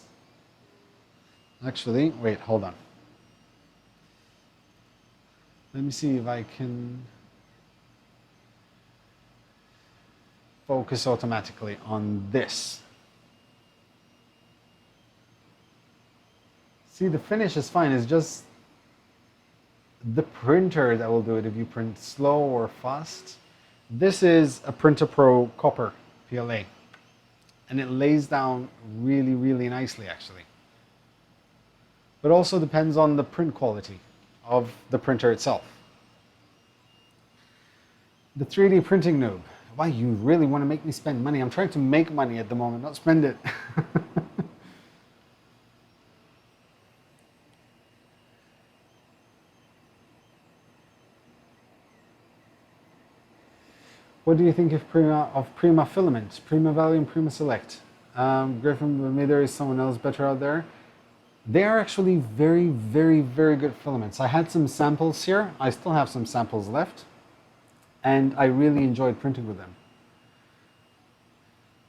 Actually, wait, hold on. Let me see if I can focus automatically on this. See, the finish is fine. It's just the printer that will do it if you print slow or fast. This is a Printer Pro copper PLA, and it lays down really, really nicely, actually. But also depends on the print quality of the printer itself. The 3D printing noob. Why, you really want to make me spend money? I'm trying to make money at the moment, not spend it. What do you think of Prima Filament, Prima Value and Prima Select? Griffin, maybe there is someone else better out there. They are actually very, very, very good filaments. I had some samples here. I still have some samples left. And I really enjoyed printing with them.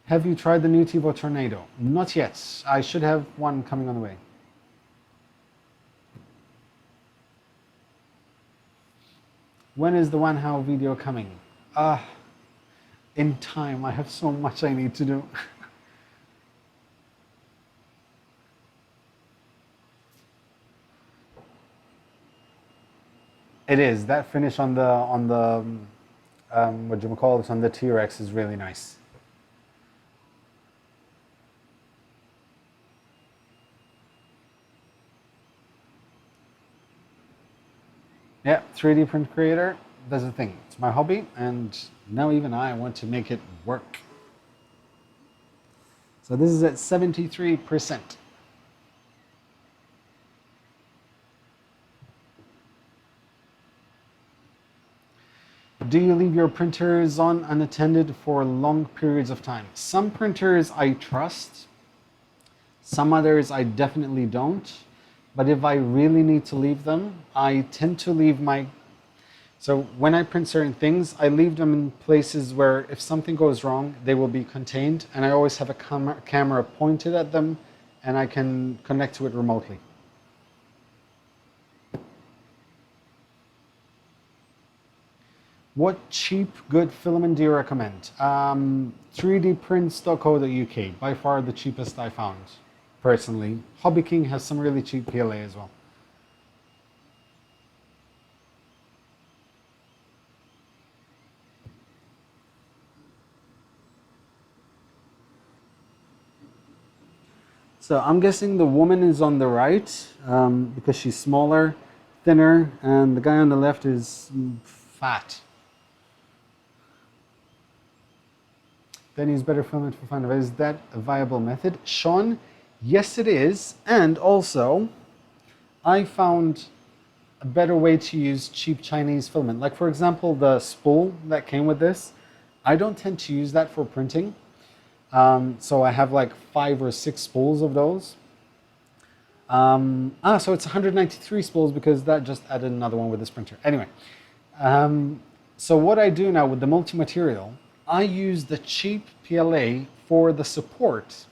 Have you tried the new Tivo Tornado? Not yet. I should have one coming on the way. When is the One How video coming? In time. I have so much I need to do. It is. That finish on the what do you call it, on the T-Rex is really nice. Yeah, 3D print creator, that's the thing. It's my hobby, and now even I want to make it work. So this is at 73%. Do you leave your printers on unattended for long periods of time? Some printers I trust, some others I definitely don't. But if I really need to leave them, I tend to leave so when I print certain things, I leave them in places where if something goes wrong, they will be contained, and I always have a camera pointed at them, and I can connect to it remotely. What cheap, good filament do you recommend? 3dprints.co.uk, by far the cheapest I found, personally. Hobby King has some really cheap PLA as well. So I'm guessing the woman is on the right because she's smaller, thinner, and the guy on the left is fat. Then use better filament for fun. Is that a viable method? Sean, yes it is. And also, I found a better way to use cheap Chinese filament. Like for example, the spool that came with this, I don't tend to use that for printing. So I have like 5 or 6 spools of those. So it's 193 spools because that just added another one with this printer. Anyway, so what I do now with the multi-material, I use the cheap PLA for the support,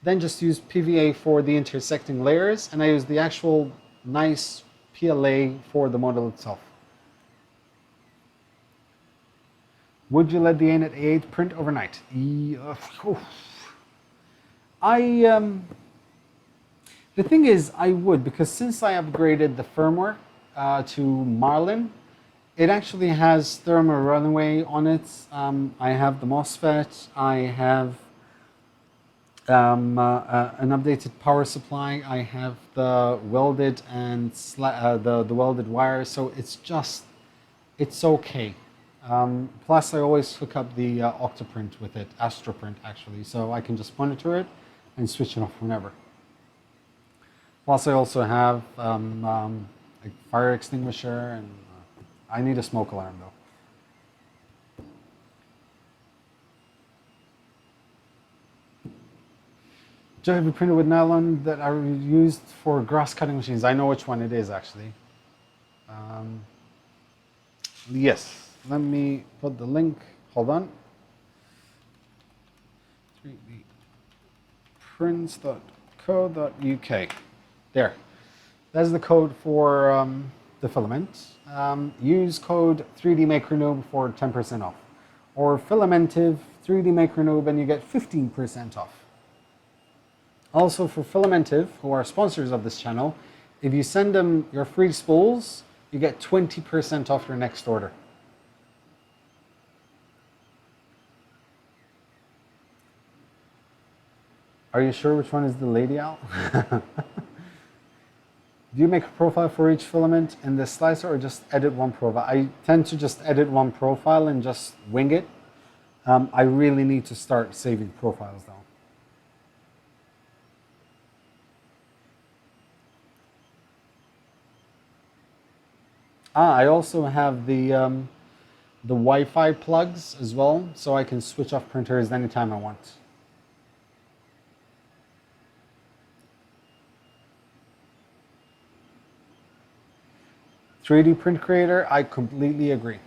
then just use PVA for the intersecting layers, and I use the actual nice PLA for the model itself. Would you let the ANET A8 print overnight? The thing is, I would, because since I upgraded the firmware to Marlin, it actually has thermal runaway on it. I have the MOSFET. I have an updated power supply. I have the welded and the welded wire. So it's okay. Plus, I always hook up the Octoprint with it, Astroprint actually, so I can just monitor it and switch it off whenever. Plus, I also have a fire extinguisher, and I need a smoke alarm though. Do I have a printer with nylon that are used for grass cutting machines? I know which one it is actually. Yes, let me put the link. Hold on. 3dprints.co.uk. There. That's the code for the filament. Use code 3dmakerNoob for 10% off. Or Filamentive 3dmakerNoob and you get 15% off. Also for Filamentive, who are sponsors of this channel, if you send them your free spools, you get 20% off your next order. Are you sure which one is the Lady Owl? Do you make a profile for each filament in the slicer or just edit one profile? I tend to just edit one profile and just wing it. I really need to start saving profiles though. I also have the Wi-Fi plugs as well, so I can switch off printers anytime I want. "3D Print Creator," I completely agree.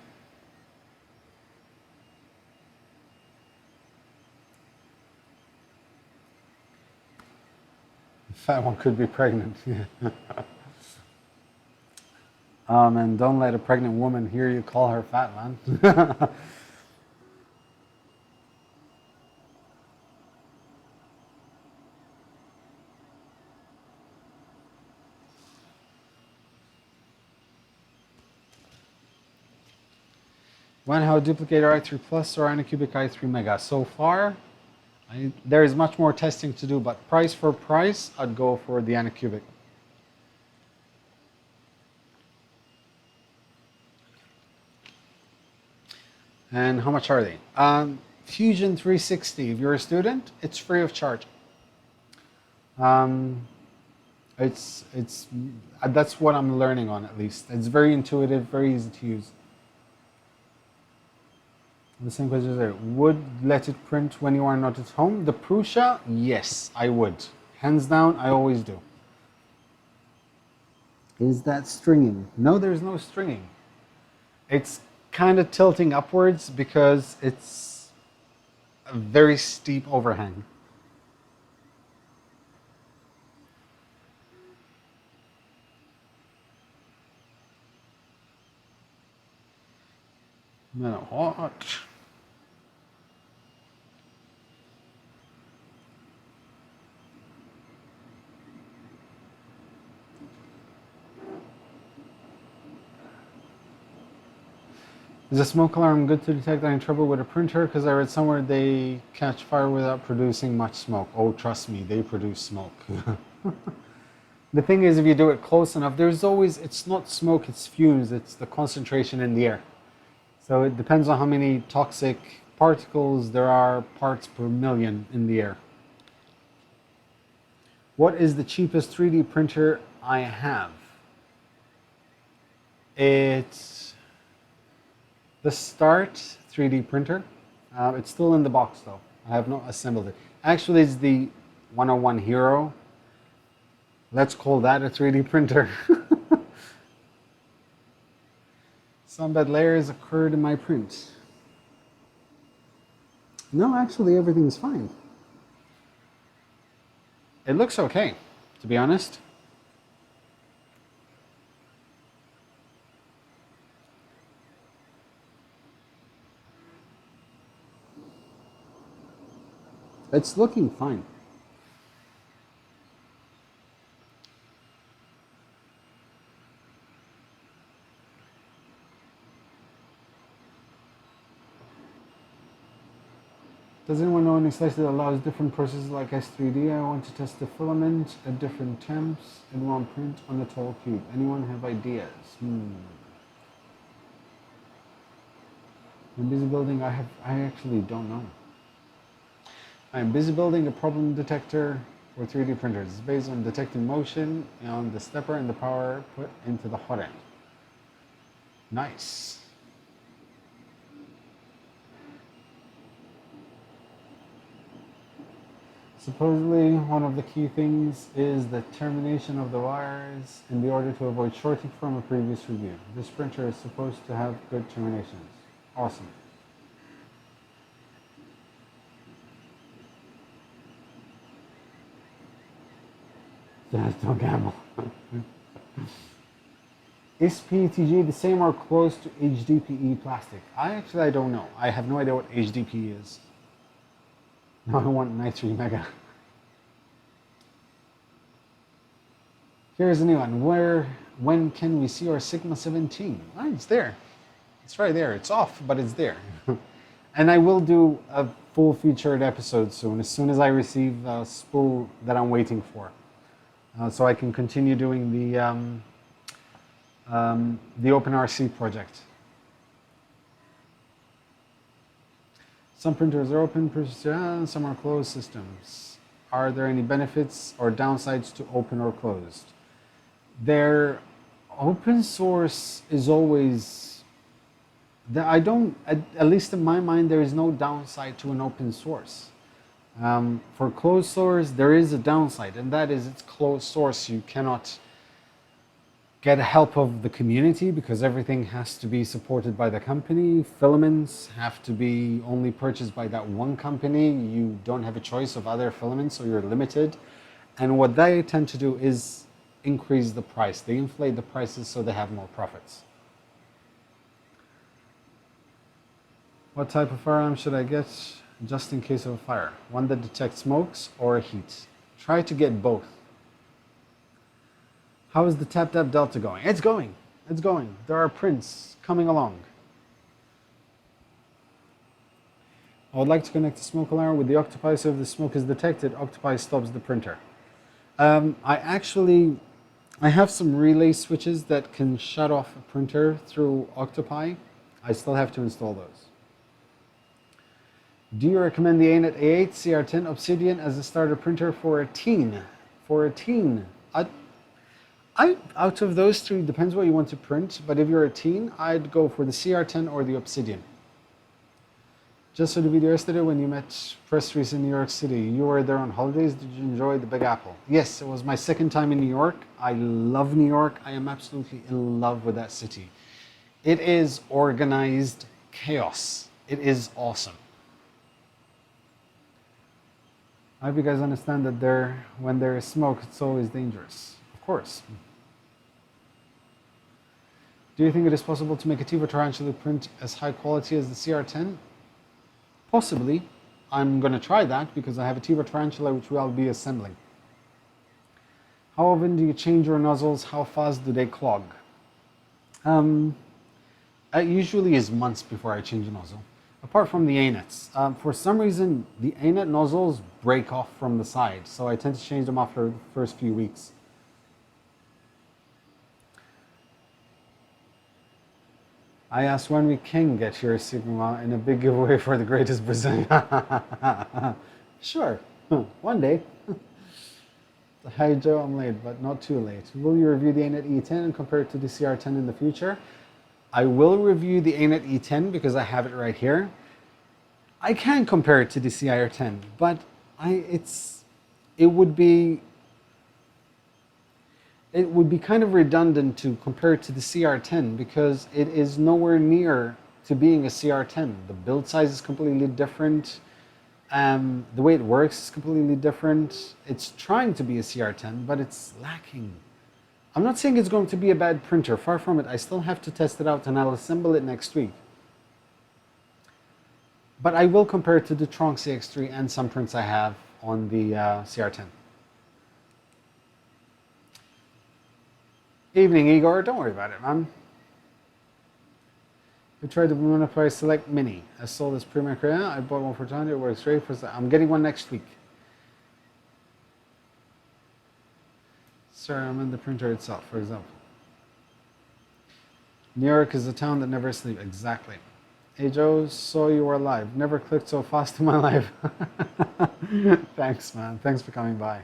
The fat one could be pregnant. And don't let a pregnant woman hear you call her fat, man. One, how duplicator i3 Plus or Anycubic i3 Mega? So far, there is much more testing to do, but price for price, I'd go for the Anycubic. And how much are they? Fusion 360, if you're a student, it's free of charge. That's what I'm learning on, at least. It's very intuitive, very easy to use. The same question there. Would let it print when you are not at home? The Prusa, yes, I would. Hands down, I always do. Is that stringing? No, there's no stringing. It's kind of tilting upwards because it's a very steep overhang. No, what? Is a smoke alarm good to detect any trouble with a printer? Because I read somewhere they catch fire without producing much smoke. Oh, trust me, they produce smoke. The thing is, if you do it close enough, there's always, it's not smoke, it's fumes, it's the concentration in the air. So it depends on how many toxic particles there are, parts per million in the air. What is the cheapest 3D printer I have? It's the Start 3D printer. It's still in the box though. I have not assembled it. Actually, it's the 101 Hero. Let's call that a 3D printer. Some bad layers occurred in my print. No, actually everything's fine. It looks okay, to be honest. It's looking fine. Does anyone know any slice that allows different processes like S3D? I want to test the filament at different temps in one print on the tall cube. Anyone have ideas? I'm busy building. I actually don't know. I'm busy building a problem detector for 3D printers. It's based on detecting motion on the stepper and the power put into the hot end. Nice. Supposedly, one of the key things is the termination of the wires in the order to avoid shorting from a previous review. This printer is supposed to have good terminations. Awesome. Just don't gamble. Is PETG the same or close to HDPE plastic? I don't know. I have no idea what HDPE is. Now I want an i3 Mega. Here's a new one. When can we see our Sigma 17? Oh, it's there. It's right there. It's off, but it's there. And I will do a full featured episode soon as I receive a spool that I'm waiting for. So I can continue doing the OpenRC project. Some printers are open, some are closed systems. Are there any benefits or downsides to open or closed? Their open source is always, at least in my mind, there is no downside to an open source. For closed source, there is a downside, and that is it's closed source. You cannot get help of the community because everything has to be supported by the company. Filaments have to be only purchased by that one company. You don't have a choice of other filaments, so you're limited. And what they tend to do is increase the price. They inflate the prices so they have more profits. What type of firearm should I get just in case of a fire? One that detects smokes or heat? Try to get both. How is the TapTap Delta going? It's going. It's going. There are prints coming along. I would like to connect the smoke alarm with the Octopi, so if the smoke is detected, Octopi stops the printer. I have some relay switches that can shut off a printer through Octopi. I still have to install those. Do you recommend the Anet A8 CR10 Obsidian as a starter printer for a teen? For a teen, out of those three, depends what you want to print, but if you're a teen, I'd go for the CR10 or the Obsidian. Just saw the video yesterday when you met press release in New York City. You were there on holidays. Did you enjoy the Big Apple? Yes, it was my second time in New York. I love New York. I am absolutely in love with that city. It is organized chaos. It is awesome. I hope you guys understand that when there is smoke, it's always dangerous. Of course. Do you think it is possible to make a TiVo Tarantula print as high quality as the CR10? Possibly. I'm going to try that because I have a TiVo Tarantula which I'll be assembling. How often do you change your nozzles? How fast do they clog? It usually is months before I change a nozzle. Apart from the Anets. For some reason, the Anet nozzles break off from the side, so I tend to change them after the first few weeks. I asked when we can get your Sigma in a big giveaway for the greatest Brazilian. Sure, one day. Hi Joe, I'm late, but not too late. Will you review the Anet E10 and compare it to the CR10 in the future? I will review the Anet E10 because I have it right here. I can compare it to the CR10, but it would be kind of redundant to compare it to the CR10 because it is nowhere near to being a CR10. The build size is completely different. The way it works is completely different. It's trying to be a CR10, but it's lacking. I'm not saying it's going to be a bad printer. Far from it. I still have to test it out and I'll assemble it next week. But I will compare it to the Tronc CX3 and some prints I have on the CR10. Evening, Igor. Don't worry about it, man. We tried the Monoprice Select Mini. I sold this pre-micro. I bought one for 200. It works great. I'm getting one next week. Sorry, I'm in the printer itself, for example. New York is a town that never sleeps. Exactly. Hey Joe, saw you were live. Never clicked so fast in my life. Thanks, man. Thanks for coming by.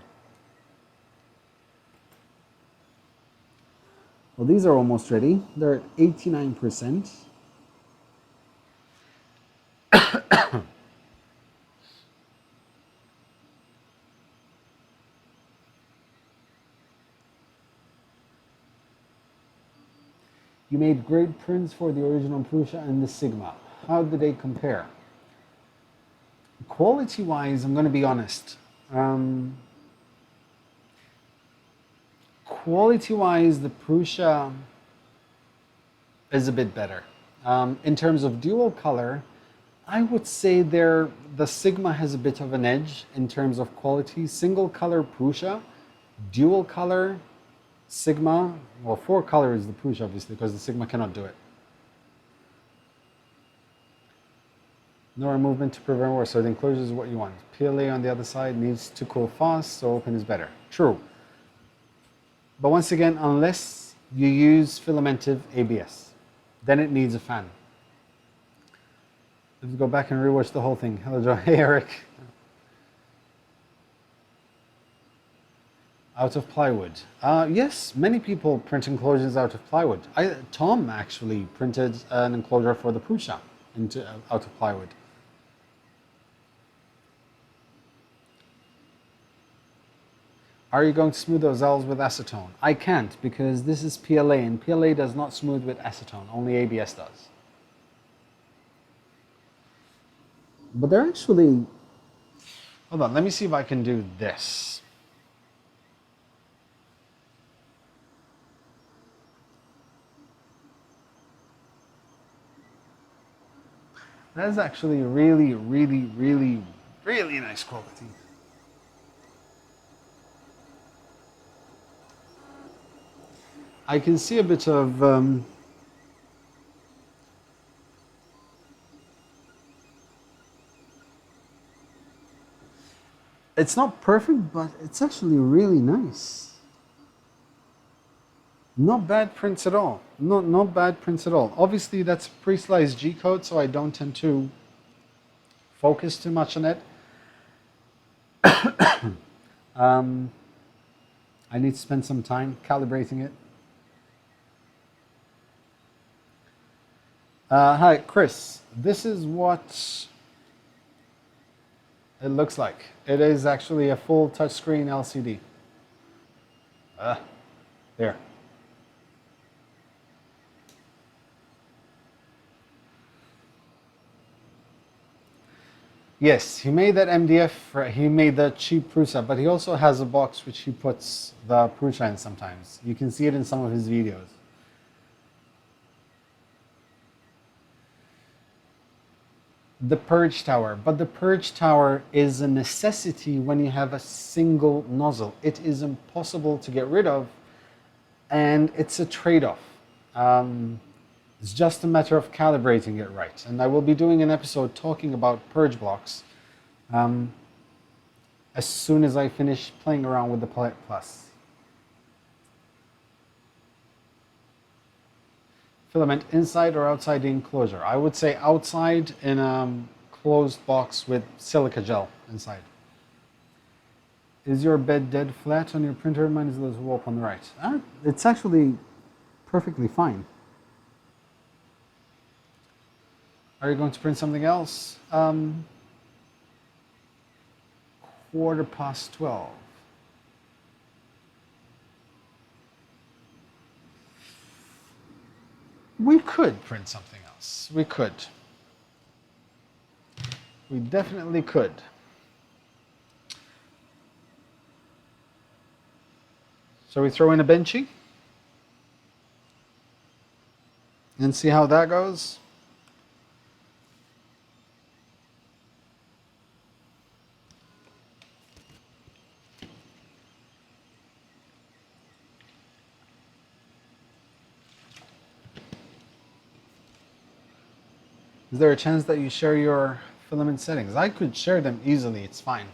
Well, these are almost ready. They're at 89%. You made great prints for the original Prusa and the Sigma. How did they compare? Quality-wise, I'm going to be honest. Quality-wise, the Prusa is a bit better. In terms of dual color, I would say the Sigma has a bit of an edge in terms of quality. Single color Prusa, dual color Sigma. Well, 4 color is the Prusa, obviously, because the Sigma cannot do it. No movement to prevent war, so the enclosure is what you want. PLA on the other side needs to cool fast, so open is better. True. But once again, unless you use filamentive ABS, then it needs a fan. Let's go back and rewatch the whole thing. Hello, Joe. Hey, Eric. Out of plywood. Yes, many people print enclosures out of plywood. Tom actually printed an enclosure for the Prusa out of plywood. Are you going to smooth those L's with acetone? I can't, because this is PLA, and PLA does not smooth with acetone. Only ABS does. But they're actually... Hold on, let me see if I can do this. That is actually really, really, really, really nice quality. I can see a bit of it's not perfect, but it's actually really nice. Not bad prints at all. Not bad prints at all. Obviously, that's pre-sliced G-code, so I don't tend to focus too much on it. I need to spend some time calibrating it. Hi, Chris. This is what it looks like. It is actually a full touchscreen LCD. There. Yes, he made that MDF, he made the cheap Prusa, but he also has a box which he puts the Prusa in sometimes. You can see it in some of his videos. The purge tower, but the purge tower is a necessity when you have a single nozzle. It is impossible to get rid of, and it's a trade-off. It's just a matter of calibrating it right. And I will be doing an episode talking about purge blocks as soon as I finish playing around with the Palette Plus. Filament inside or outside the enclosure? I would say outside in a closed box with silica gel inside. Is your bed dead flat on your printer? Mine is a little warp on the right. It's actually perfectly fine. Are you going to print something else? 12:15. We could print something else. We could. We definitely could. So we throw in a benchy and see how that goes. Is there a chance that you share your filament settings? I could share them easily, it's fine.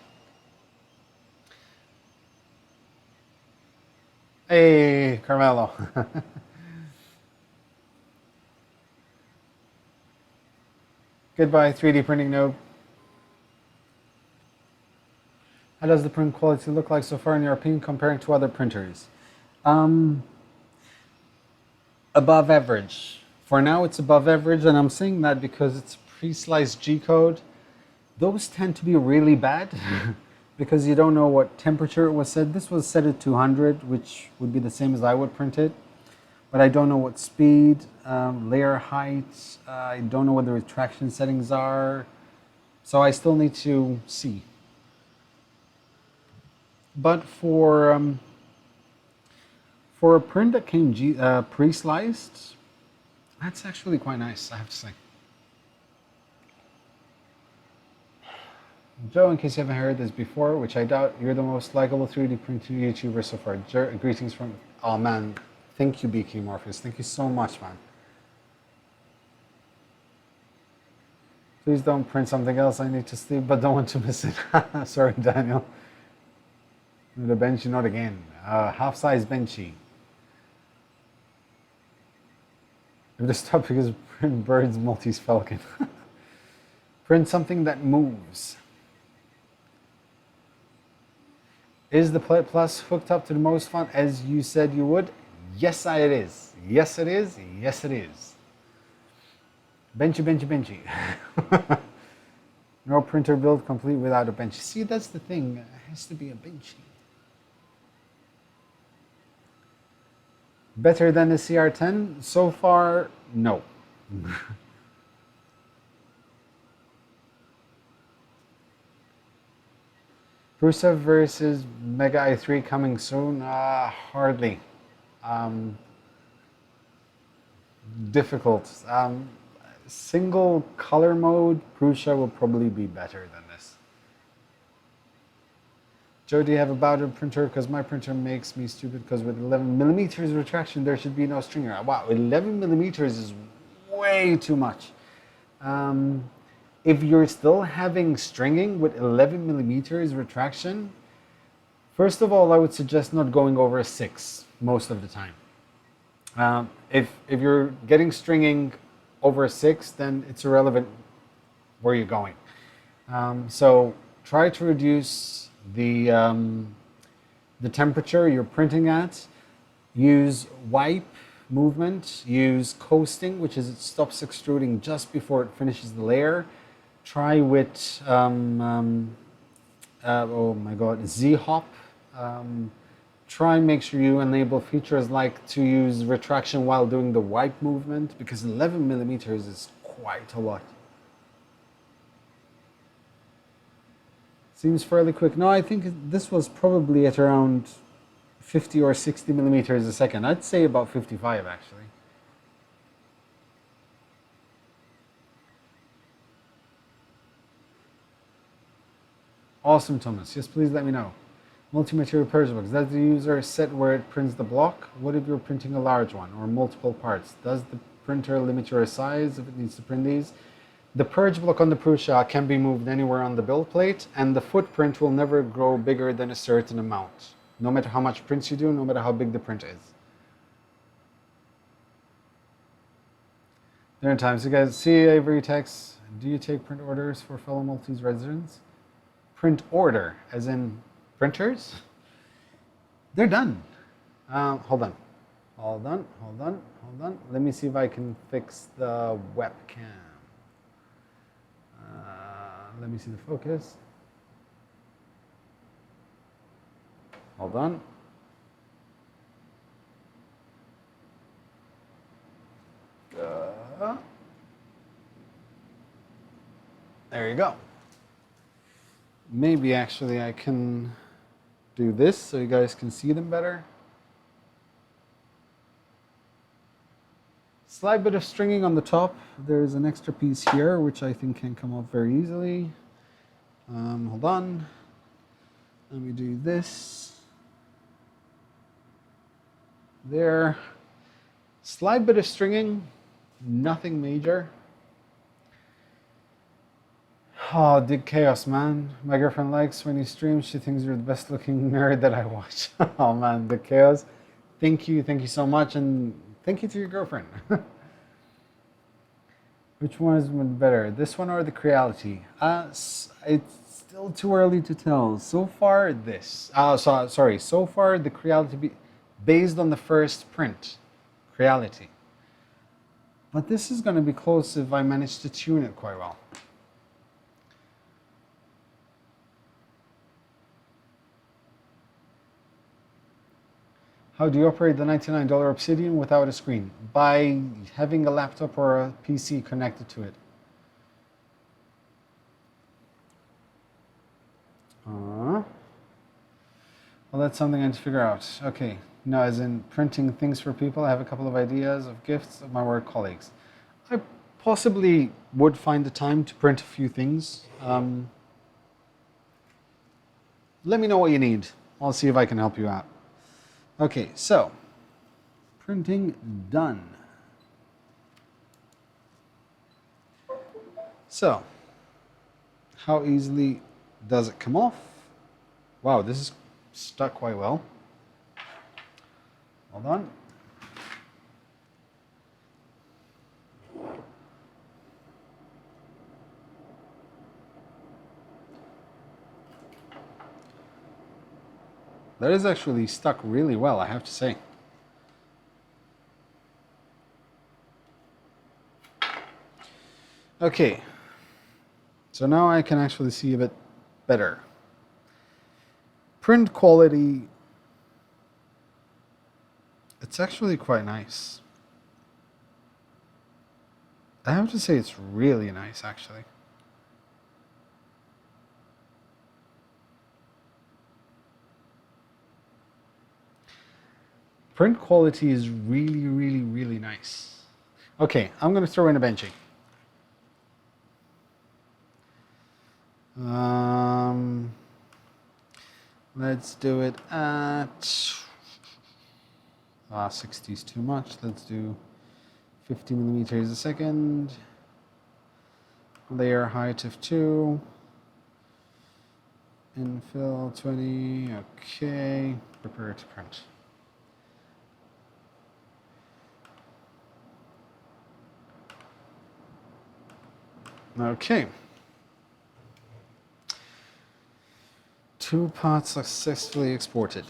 Hey, Carmelo. Goodbye, 3D printing noob. How does the print quality look like so far in your opinion comparing to other printers? above average. For now, it's above average, and I'm saying that because it's pre-sliced G-code. Those tend to be really bad because you don't know what temperature it was set. This was set at 200, which would be the same as I would print it. But I don't know what speed, layer height, I don't know what the retraction settings are. So I still need to see. But for a print that came pre-sliced, that's actually quite nice, I have to say. Joe, in case you haven't heard this before, which I doubt, you're the most likable 3D printing YouTuber so far. Greetings from... Oh man, thank you, BK Morpheus. Thank you so much, man. Please don't print something else. I need to sleep, but don't want to miss it. Sorry, Daniel. The Benchy, not again. Half-size Benchy. If this topic is print birds, Maltese Falcon. Print something that moves. Is the Plate Plus hooked up to the most font as you said you would? Yes, it is. Yes, it is. Yes, it is. Benchy, benchy, benchy. No printer build complete without a bench. See, that's the thing. It has to be a benchy. Better than the CR10? So far, no. Prusa versus Mega i3 coming soon? Hardly. Difficult. Single color mode, Prusa will probably be better than this. Joe, do you have a Bowder printer? Because my printer makes me stupid because with 11 millimeters retraction, there should be no stringer. Wow, 11 millimeters is way too much. If you're still having stringing with 11 millimeters retraction, first of all, I would suggest not going over a 6 most of the time. If you're getting stringing over a 6, then it's irrelevant where you're going. So try to reduce the temperature you're printing at. Use wipe movement. Use coasting, which is it stops extruding just before it finishes the layer. Try with, oh my god, Z-hop. Try and make sure you enable features like to use retraction while doing the wipe movement, because 11 millimeters is quite a lot. Seems fairly quick. No, I think this was probably at around 50 or 60 millimeters a second. I'd say about 55 actually. Awesome, Thomas. Yes, please let me know. Multi-material purge box. Does the user set where it prints the block? What if you're printing a large one or multiple parts? Does the printer limit your size if it needs to print these? The purge block on the Prusa can be moved anywhere on the build plate, and the footprint will never grow bigger than a certain amount, no matter how much prints you do, no matter how big the print is. There are times, you guys see Avery text, do you take print orders for fellow Maltese residents? Print order, as in printers? They're done. Hold on. Hold on, hold on, hold on. Let me see if I can fix the webcam. Let me see the focus. Hold on. There you go. Maybe actually I can do this so you guys can see them better. Slight bit of stringing on the top. There's an extra piece here which I think can come off very easily. Hold on. Let me do this. There. Slight bit of stringing, nothing major. Oh, Dig Chaos, man. My girlfriend likes when you stream. She thinks you're the best looking nerd that I watch. Oh man, Dig Chaos. Thank you so much, and thank you to your girlfriend. Which one is better, this one or the Creality? It's still too early to tell. So far, this. So far the Creality, based on the first print, Creality. But this is going to be close if I manage to tune it quite well. How do you operate the $99 Obsidian without a screen? By having a laptop or a PC connected to it. Well, that's something I need to figure out. Okay, no, as in printing things for people, I have a couple of ideas of gifts of my work colleagues. I possibly would find the time to print a few things. Let me know what you need. I'll see if I can help you out. Okay, so printing done. So, how easily does it come off? Wow, this is stuck quite well. Hold on. That is actually stuck really well, I have to say. Okay, so now I can actually see a bit better. Print quality, it's actually quite nice. I have to say it's really nice, actually. Print quality is really, really, really nice. Okay, I'm going to throw in a benchy. Let's do it at 60 is too much. Let's do 50 millimeters a second. Layer height of 2. Infill 20. Okay. Prepare to print. Okay. 2 parts successfully exported.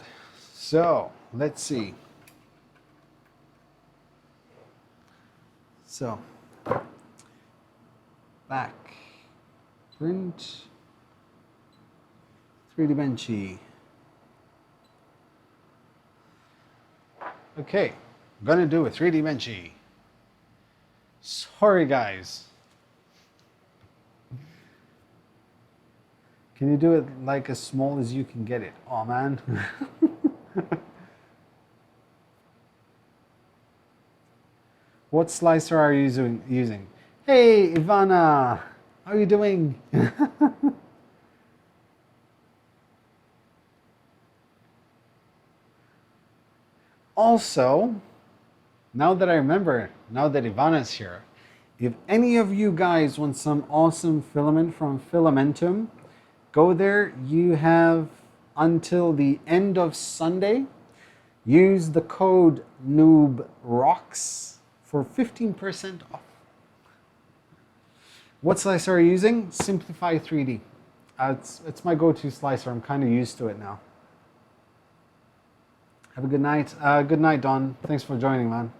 So, let's see. So, back, print, 3D benchy. Okay, I'm gonna do a 3D benchy. Sorry guys. Can you do it like as small as you can get it? Oh man. What slicer are you using? Hey Ivana, how are you doing? Also, now that I remember, now that Ivana's here, if any of you guys want some awesome filament from Filamentum, go there. You have until the end of Sunday. Use the code Noob Rocks for 15% off. What slicer are you using? Simplify 3D. It's my go-to slicer. I'm kind of used to it now. Have a good night. Good night, Don. Thanks for joining, man.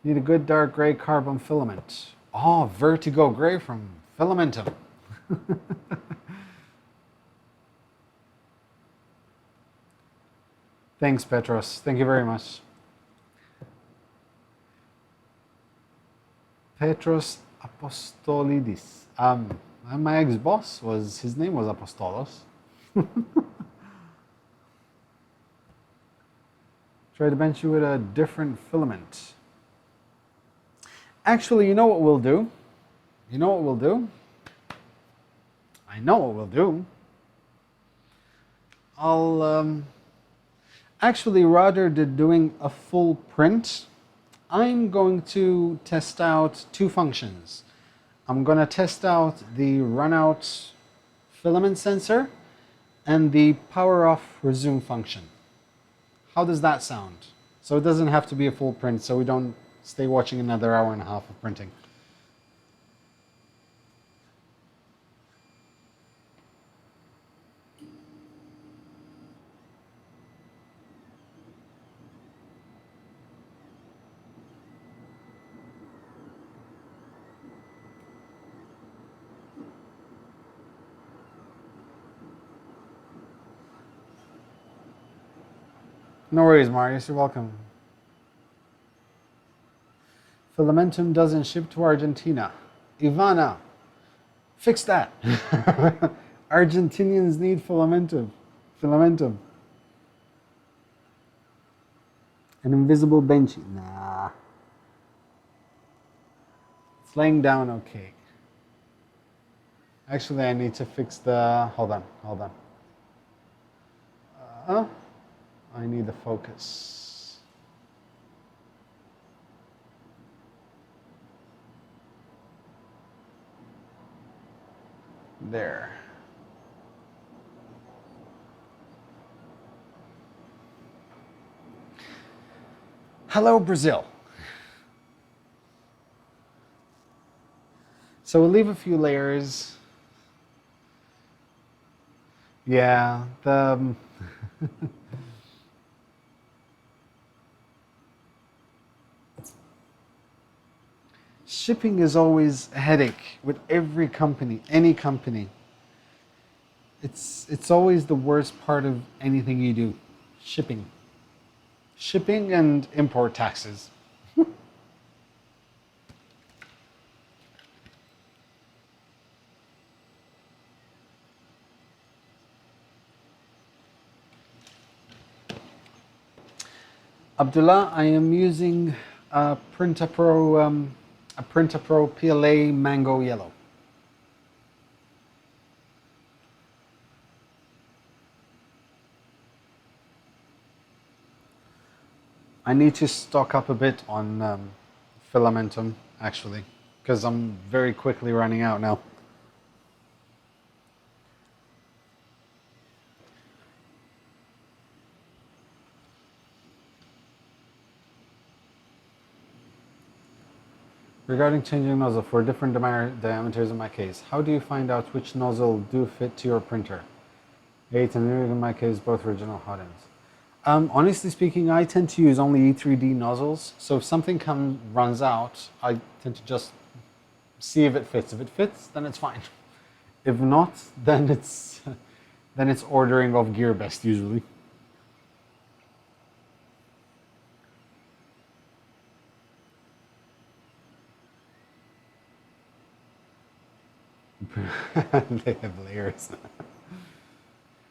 Need a good dark gray carbon filament. Oh, Vertigo Gray from Filamentum. Thanks, Petros. Thank you very much. Petros Apostolidis. My ex-boss his name was Apostolos. Try to bench you with a different filament. Actually, you know what we'll do? You know what we'll do? I know what we'll do. I'll actually, rather than doing a full print, I'm going to test out 2 functions. I'm going to test out the runout filament sensor and the power off resume function. How does that sound? So it doesn't have to be a full print, so we don't stay watching another hour and a half of printing. No worries, Marius. You're welcome. Filamentum doesn't ship to Argentina. Ivana, fix that. Argentinians need Filamentum. Filamentum. An invisible benchy. Nah. It's laying down okay. Actually, I need to fix the... Hold on. I need the focus. There. Hello, Brazil. So we'll leave a few layers. Yeah, the shipping is always a headache with every company, any company. It's always the worst part of anything you do, shipping. Shipping and import taxes. Abdullah, I am using a Printapro PLA Mango Yellow. I need to stock up a bit on Filamentum, actually, because I'm very quickly running out now. Regarding changing nozzle for different diameters in my case, how do you find out which nozzle do fit to your printer? 8 and in my case, both original hot ends. Honestly speaking, I tend to use only E3D nozzles. So if something runs out, I tend to just see if it fits. If it fits, then it's fine. If not, then it's ordering off Gearbest usually. They have layers.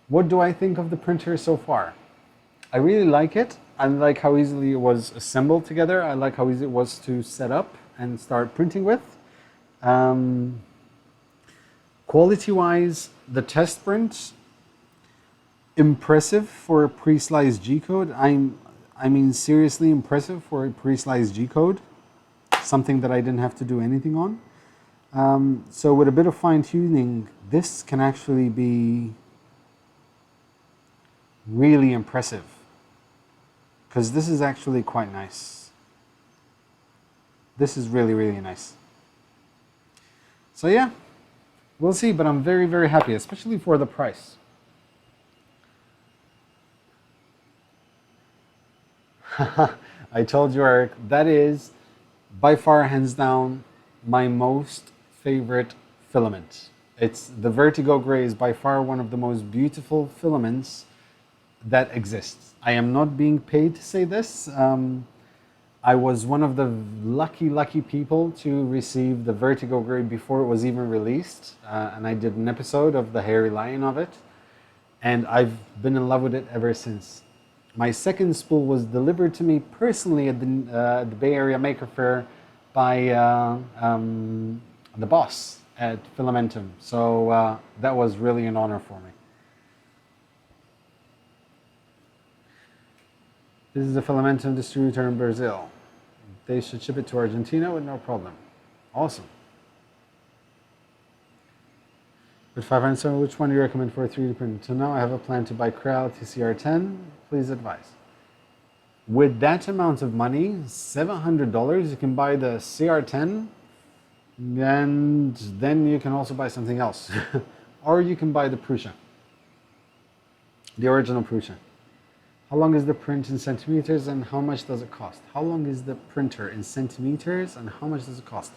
What do I think of the printer so far? I really like it. I like how easily it was assembled together. I like how easy it was to set up and start printing with. Quality-wise, the test print, impressive for a pre-sliced G-code. I mean, seriously impressive for a pre-sliced G-code. Something that I didn't have to do anything on. So with a bit of fine-tuning, this can actually be really impressive, because this is actually quite nice. This is really, really nice. So yeah, we'll see, but I'm very, very happy, especially for the price. I told you, Eric, that is by far, hands down, my most favorite filament. It's the Vertigo Gray is by far one of the most beautiful filaments that exists. I am not being paid to say this. I was one of the lucky people to receive the Vertigo Gray before it was even released, and I did an episode of the Hairy Lion of it, and I've been in love with it ever since. My second spool was delivered to me personally at the Bay Area Maker Faire by the boss at Filamentum. So that was really an honor for me. This is a Filamentum distributor in Brazil. They should ship it to Argentina with no problem. Awesome. With 507, which one do you recommend for a 3D printer? So now I have a plan to buy Creality CR10. Please advise. With that amount of money, $700, you can buy the CR10, and then you can also buy something else. Or you can buy the Prusa, the original Prusa. How long is the print in centimeters and how much does it cost? How long is the printer in centimeters and how much does it cost?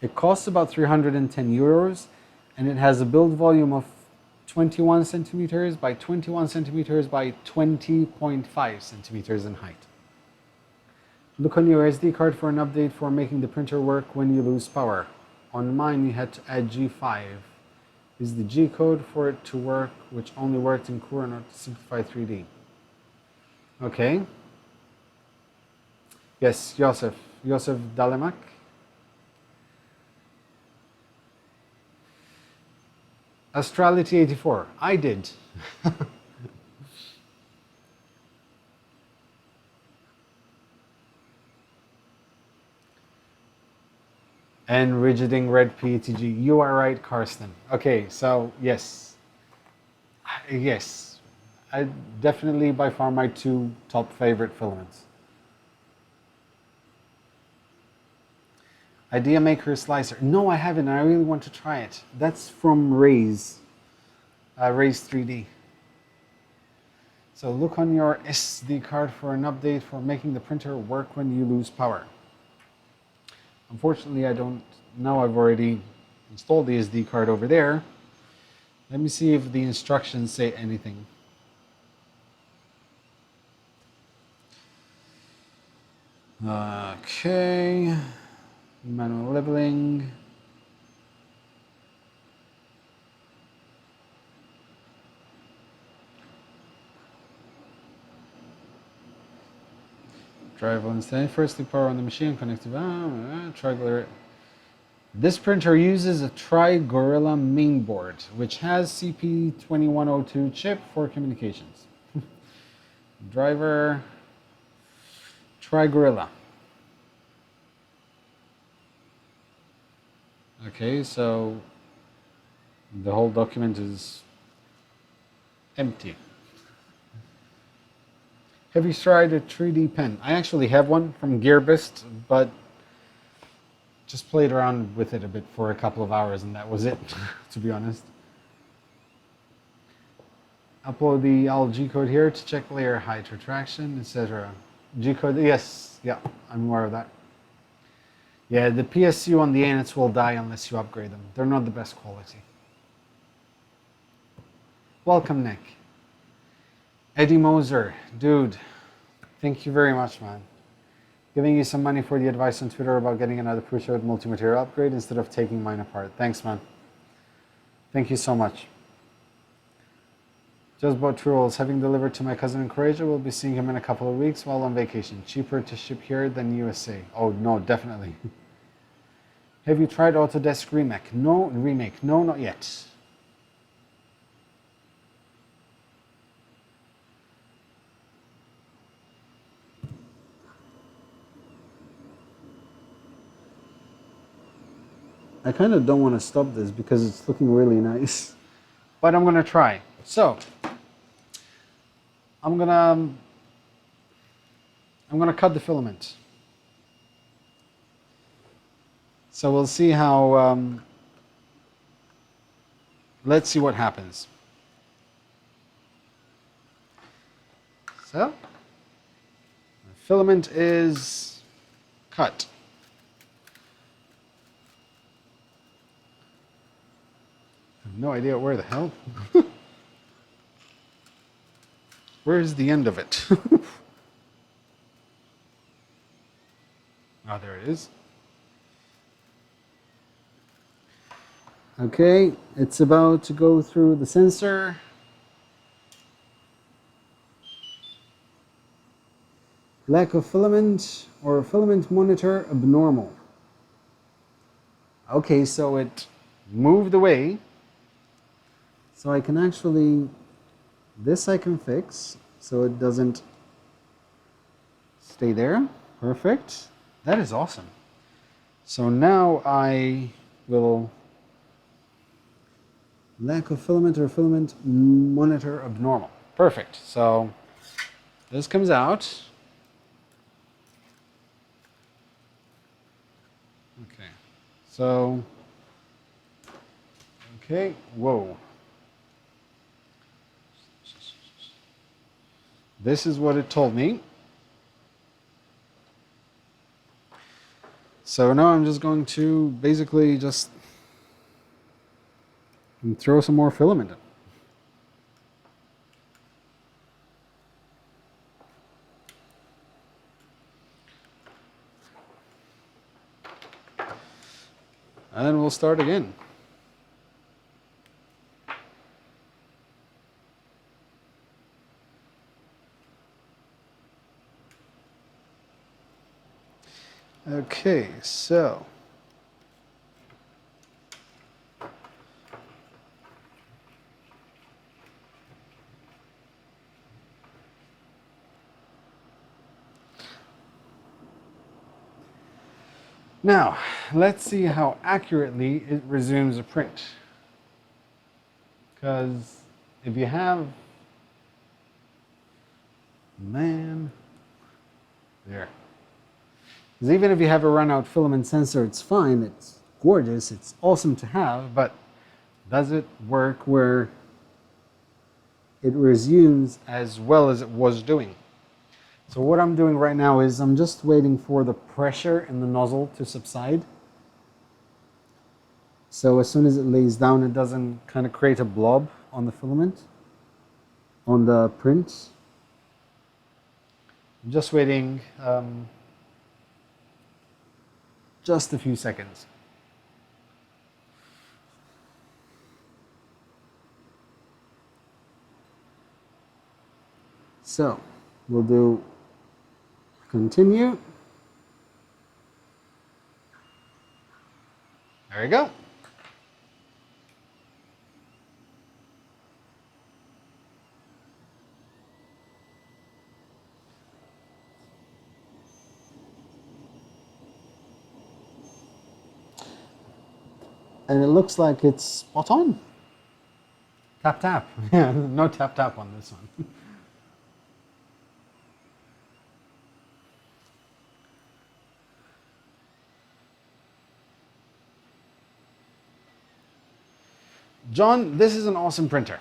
It costs about 310 euros and it has a build volume of 21 centimeters by 21 centimeters by 20.5 centimeters in height. Look on your SD card for an update for making the printer work when you lose power. On mine, you had to add G5. Is the G code for it to work, which only worked in Core, not Simplify 3D? Okay. Yes, Joseph Dalemak. Astrality 84. I did. And Rigiding Red PETG. You are right, Karsten. Okay, so yes. Yes. I definitely by far my two top favorite filaments. Idea Maker Slicer. No, I haven't. I really want to try it. That's from Raise 3D. So look on your SD card for an update for making the printer work when you lose power. Unfortunately, I don't know. I've already installed the SD card over there. Let me see if the instructions say anything. Okay. Manual leveling. Drive on stand. Firstly, power on the machine. Connected. Tri-Gorilla. This printer uses a Tri-Gorilla mainboard, which has CP2102 chip for communications. Driver. Tri-Gorilla. Okay, so the whole document is empty. Have you tried a 3D pen? I actually have one from Gearbest, but just played around with it a bit for a couple of hours and that was it, to be honest. Upload the G code here to check layer height, retraction, etc. G code, yes, yeah, I'm aware of that. Yeah, the PSU on the Annets will die unless you upgrade them. They're not the best quality. Welcome, Nick. Eddie Moser, dude, thank you very much, man. Giving you some money for the advice on Twitter about getting another Prusa multi-material upgrade instead of taking mine apart. Thanks, man. Thank you so much. Just bought tools. Having delivered to my cousin in Croatia, we'll be seeing him in a couple of weeks while on vacation. Cheaper to ship here than USA. Oh, no, definitely. Have you tried Autodesk Remake? No, not yet. I kind of don't want to stop this because it's looking really nice, but I'm going to try. So, I'm gonna cut the filament. So we'll see how. Let's see what happens. So, the filament is cut. I have no idea where the hell. Where's the end of it? Oh, there it is. Okay, it's about to go through the sensor. Lack of filament or filament monitor abnormal. Okay, so it moved away. So I can actually, this I can fix so it doesn't stay there. Perfect. That is awesome. So now I will lack of filament or filament monitor abnormal. Perfect. So this comes out. Okay. So, okay. Whoa. This is what it told me. So now I'm just going to basically just throw some more filament in. And we'll start again. Okay, so now let's see how accurately it resumes a print. Because if you have, man, there. Because even if you have a run-out filament sensor, it's fine, it's gorgeous, it's awesome to have, but does it work where it resumes as well as it was doing? So what I'm doing right now is I'm just waiting for the pressure in the nozzle to subside. So as soon as it lays down, it doesn't kind of create a blob on the filament, on the print. I'm just waiting just a few seconds. So we'll do continue. There we go. And it looks like it's spot on. Tap tap. Yeah, no tap tap on this one. John, this is an awesome printer.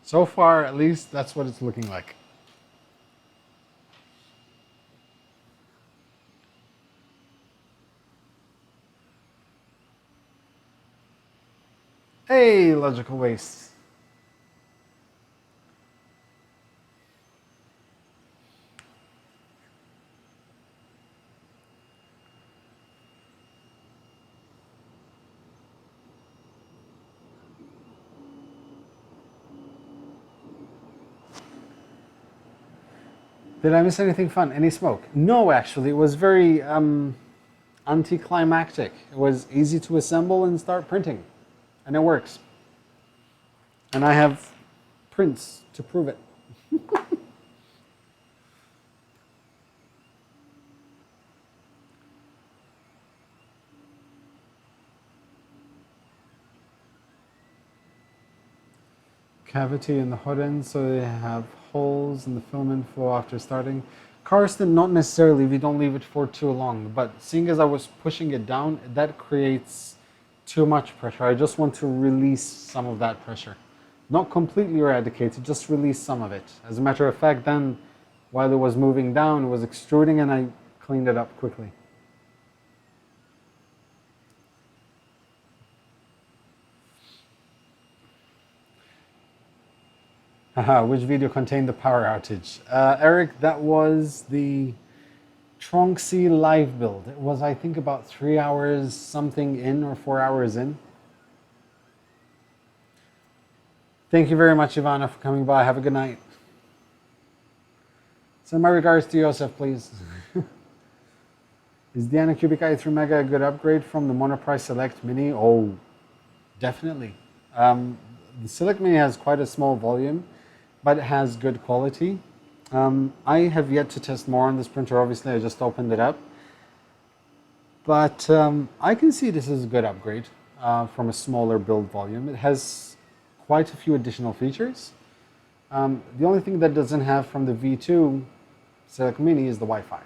So far, at least, that's what it's looking like. Hey, logical waste. Did I miss anything fun? Any smoke? No, actually. It was very anticlimactic. It was easy to assemble and start printing. And it works. And I have prints to prove it. Cavity in the hood end, so they have holes in the filament flow after starting. Karsten, not necessarily if you don't leave it for too long, but seeing as I was pushing it down, that creates too much pressure. I just want to release some of that pressure. Not completely eradicate it, just release some of it. As a matter of fact, then while it was moving down, it was extruding and I cleaned it up quickly. Haha, which video contained the power outage? Eric, that was the Tronxy live build. It was, I think, about 3 hours something in or 4 hours in. Thank you very much, Ivana, for coming by. Have a good night. Send my regards to Joseph, please. Is the Anycubic i3 Mega a good upgrade from the Monoprice Select Mini? Oh, definitely. The Select Mini has quite a small volume, but it has good quality. I have yet to test more on this printer. Obviously, I just opened it up. But I can see this is a good upgrade from a smaller build volume. It has quite a few additional features. The only thing that doesn't have from the V2 Select Mini is the Wi-Fi.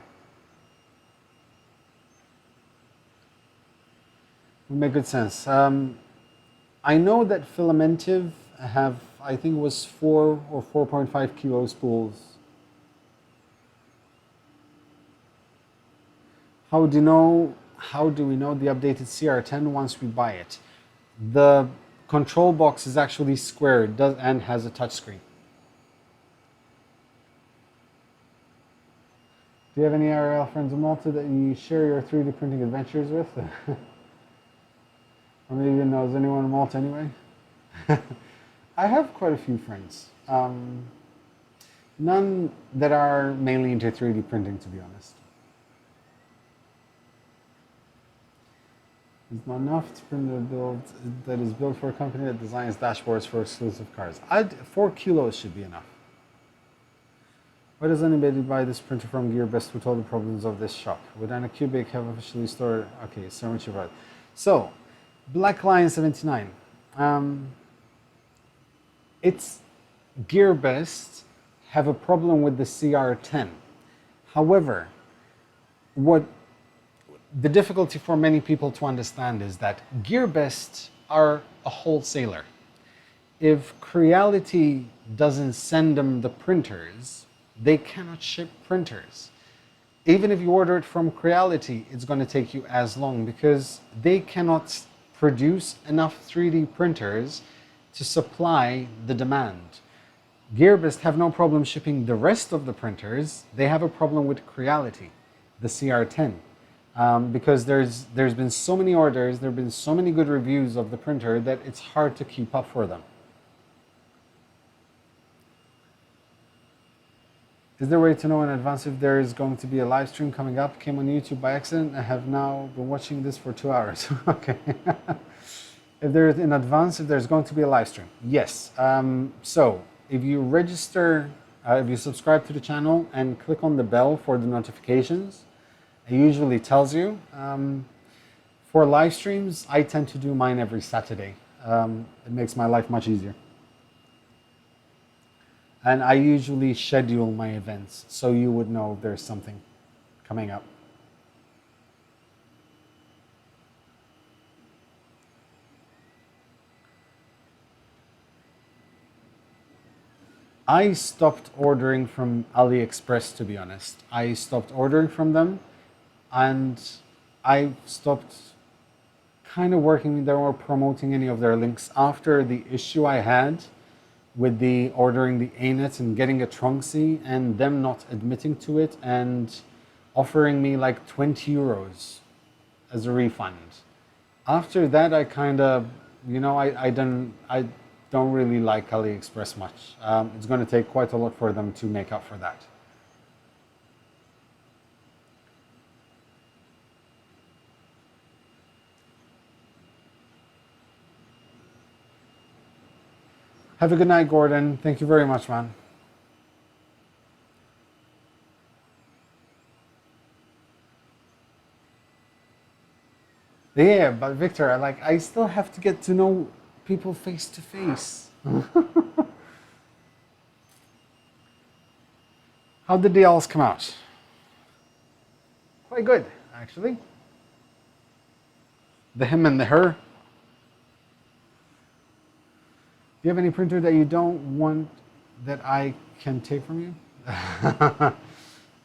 Would make good sense. I know that Filamentive have, I think it was 4 or 4.5 kilo spools. How do we know the updated CR10 once we buy it? The control box is actually square and has a touchscreen. Do you have any IRL friends in Malta that you share your 3D printing adventures with? Or maybe knows anyone in Malta anyway? I have quite a few friends. None that are mainly into 3D printing, to be honest. It's not enough to print a build that is built for a company that designs dashboards for exclusive cars. 4 kilos should be enough. Why does anybody buy this printer from Gearbest with all the problems of this shop? Would Anycubic have officially stored? Okay, so much about it. So, Black Lion 79. It's Gearbest have a problem with the CR10. However, what the difficulty for many people to understand is that Gearbest are a wholesaler. If Creality doesn't send them the printers, they cannot ship printers. Even if you order it from Creality, it's going to take you as long because they cannot produce enough 3D printers to supply the demand. Gearbest have no problem shipping the rest of the printers. They have a problem with Creality, the CR10. Because there's been so many orders, there have been so many good reviews of the printer that it's hard to keep up for them. Is there a way to know in advance if there is going to be a live stream coming up? Came on YouTube by accident. I have now been watching this for 2 hours. Okay. If there is in advance, if there's going to be a live stream. Yes. So if you register, if you subscribe to the channel and click on the bell for the notifications, it usually tells you. For live streams, I tend to do mine every Saturday. It makes my life much easier. And I usually schedule my events so you would know if there's something coming up. I stopped ordering from AliExpress, to be honest. I stopped ordering from them and I stopped kind of working there or promoting any of their links after the issue I had with the ordering the ANET and getting a Trunksy and them not admitting to it and offering me like 20 euros as a refund. After that, I kind of, I don't really like AliExpress much. It's going to take quite a lot for them to make up for that. Have a good night, Gordon. Thank you very much, man. Yeah, but Victor, I still have to get to know people face to face. How did the owls come out? Quite good, actually. The him and the her. Do you have any printer that you don't want that I can take from you?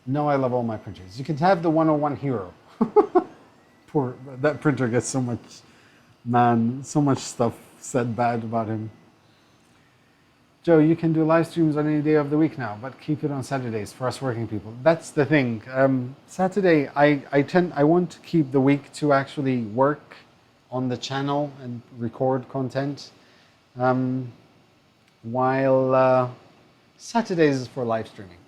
No, I love all my printers. You can have the 101 Hero. Poor, that printer gets so much stuff said bad about him. Joe, you can do live streams on any day of the week now, but keep it on Saturdays for us working people. That's the thing. Saturday, I want to keep the week to actually work on the channel and record content. While Saturdays is for live streaming.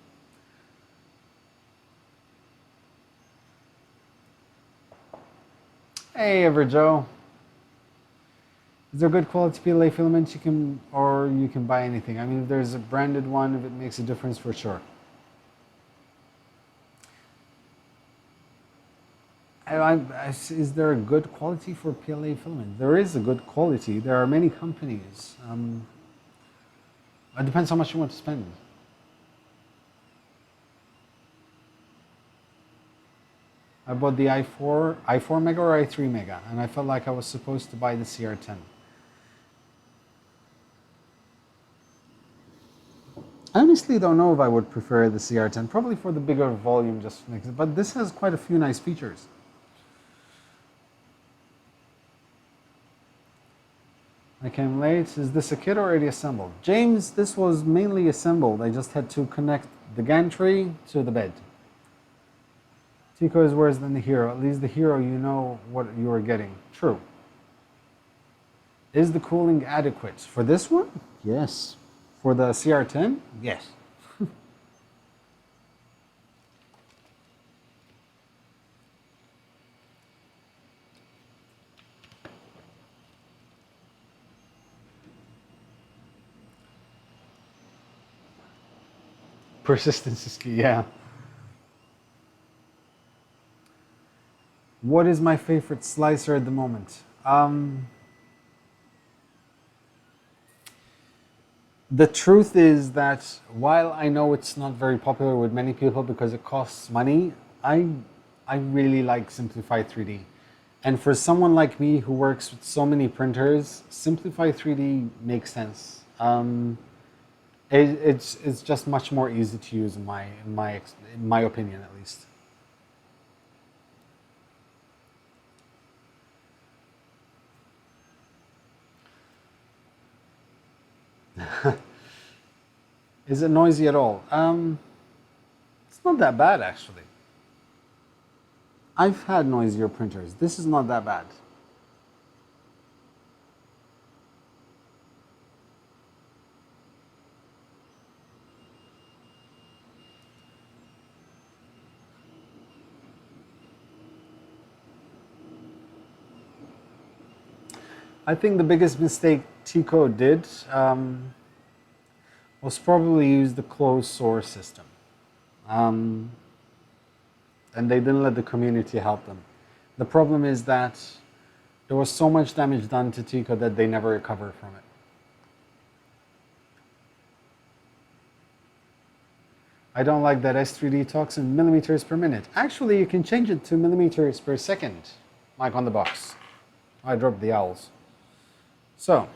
Hey, Joe. Is there good quality PLA filament you can buy anything? I mean, if there's a branded one, if it makes a difference, for sure. Is there a good quality for PLA filament? There is a good quality. There are many companies. It depends how much you want to spend. I bought the i4 Mega or i3 Mega, and I felt like I was supposed to buy the CR10. I honestly don't know if I would prefer the CR10, probably for the bigger volume, but this has quite a few nice features. I came late. Is this a kit already assembled? James, this was mainly assembled. I just had to connect the gantry to the bed. Tico is worse than the Hero. At least the Hero, you know what you are getting. True. Is the cooling adequate? For this one? Yes. For the CR10? Yes. Persistence is key, yeah. What is my favorite slicer at the moment? The truth is that while I know it's not very popular with many people because it costs money, I really like Simplify 3D. And for someone like me who works with so many printers, Simplify 3D makes sense. It's just much more easy to use in my opinion, at least. Is it noisy at all? It's not that bad, actually. I've had noisier printers. This is not that bad. I think the biggest mistake Tico did was probably use the closed source system. And they didn't let the community help them. The problem is that there was so much damage done to Tico that they never recovered from it. I don't like that S3D talks in millimeters per minute. Actually, you can change it to millimeters per second, like on the box. I dropped the owls. So,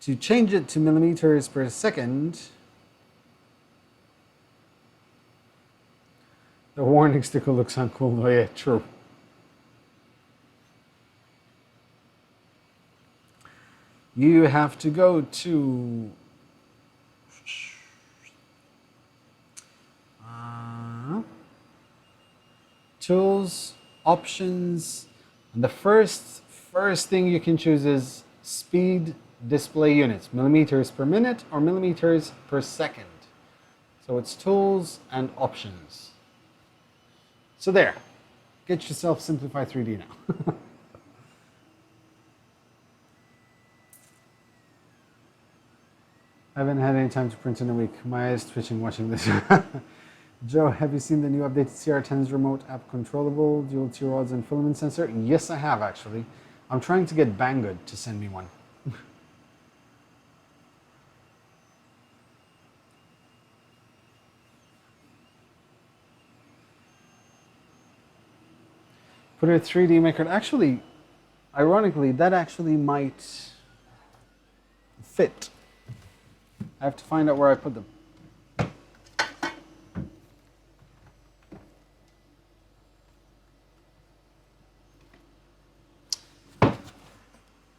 to change it to millimeters per second, the warning sticker looks uncool. Oh yeah, true. You have to go to Tools, Options, and the first thing you can choose is Speed Display Units, millimeters per minute or millimeters per second. So it's Tools and Options. So there, get yourself Simplify 3D now. I haven't had any time to print in a week. My eyes twitching watching this. Joe, have you seen the new updated CR10's remote app controllable, dual T-rods and filament sensor? Yes, I have actually. I'm trying to get Banggood to send me one. Put a 3D maker. Actually, ironically, that actually might fit. I have to find out where I put them.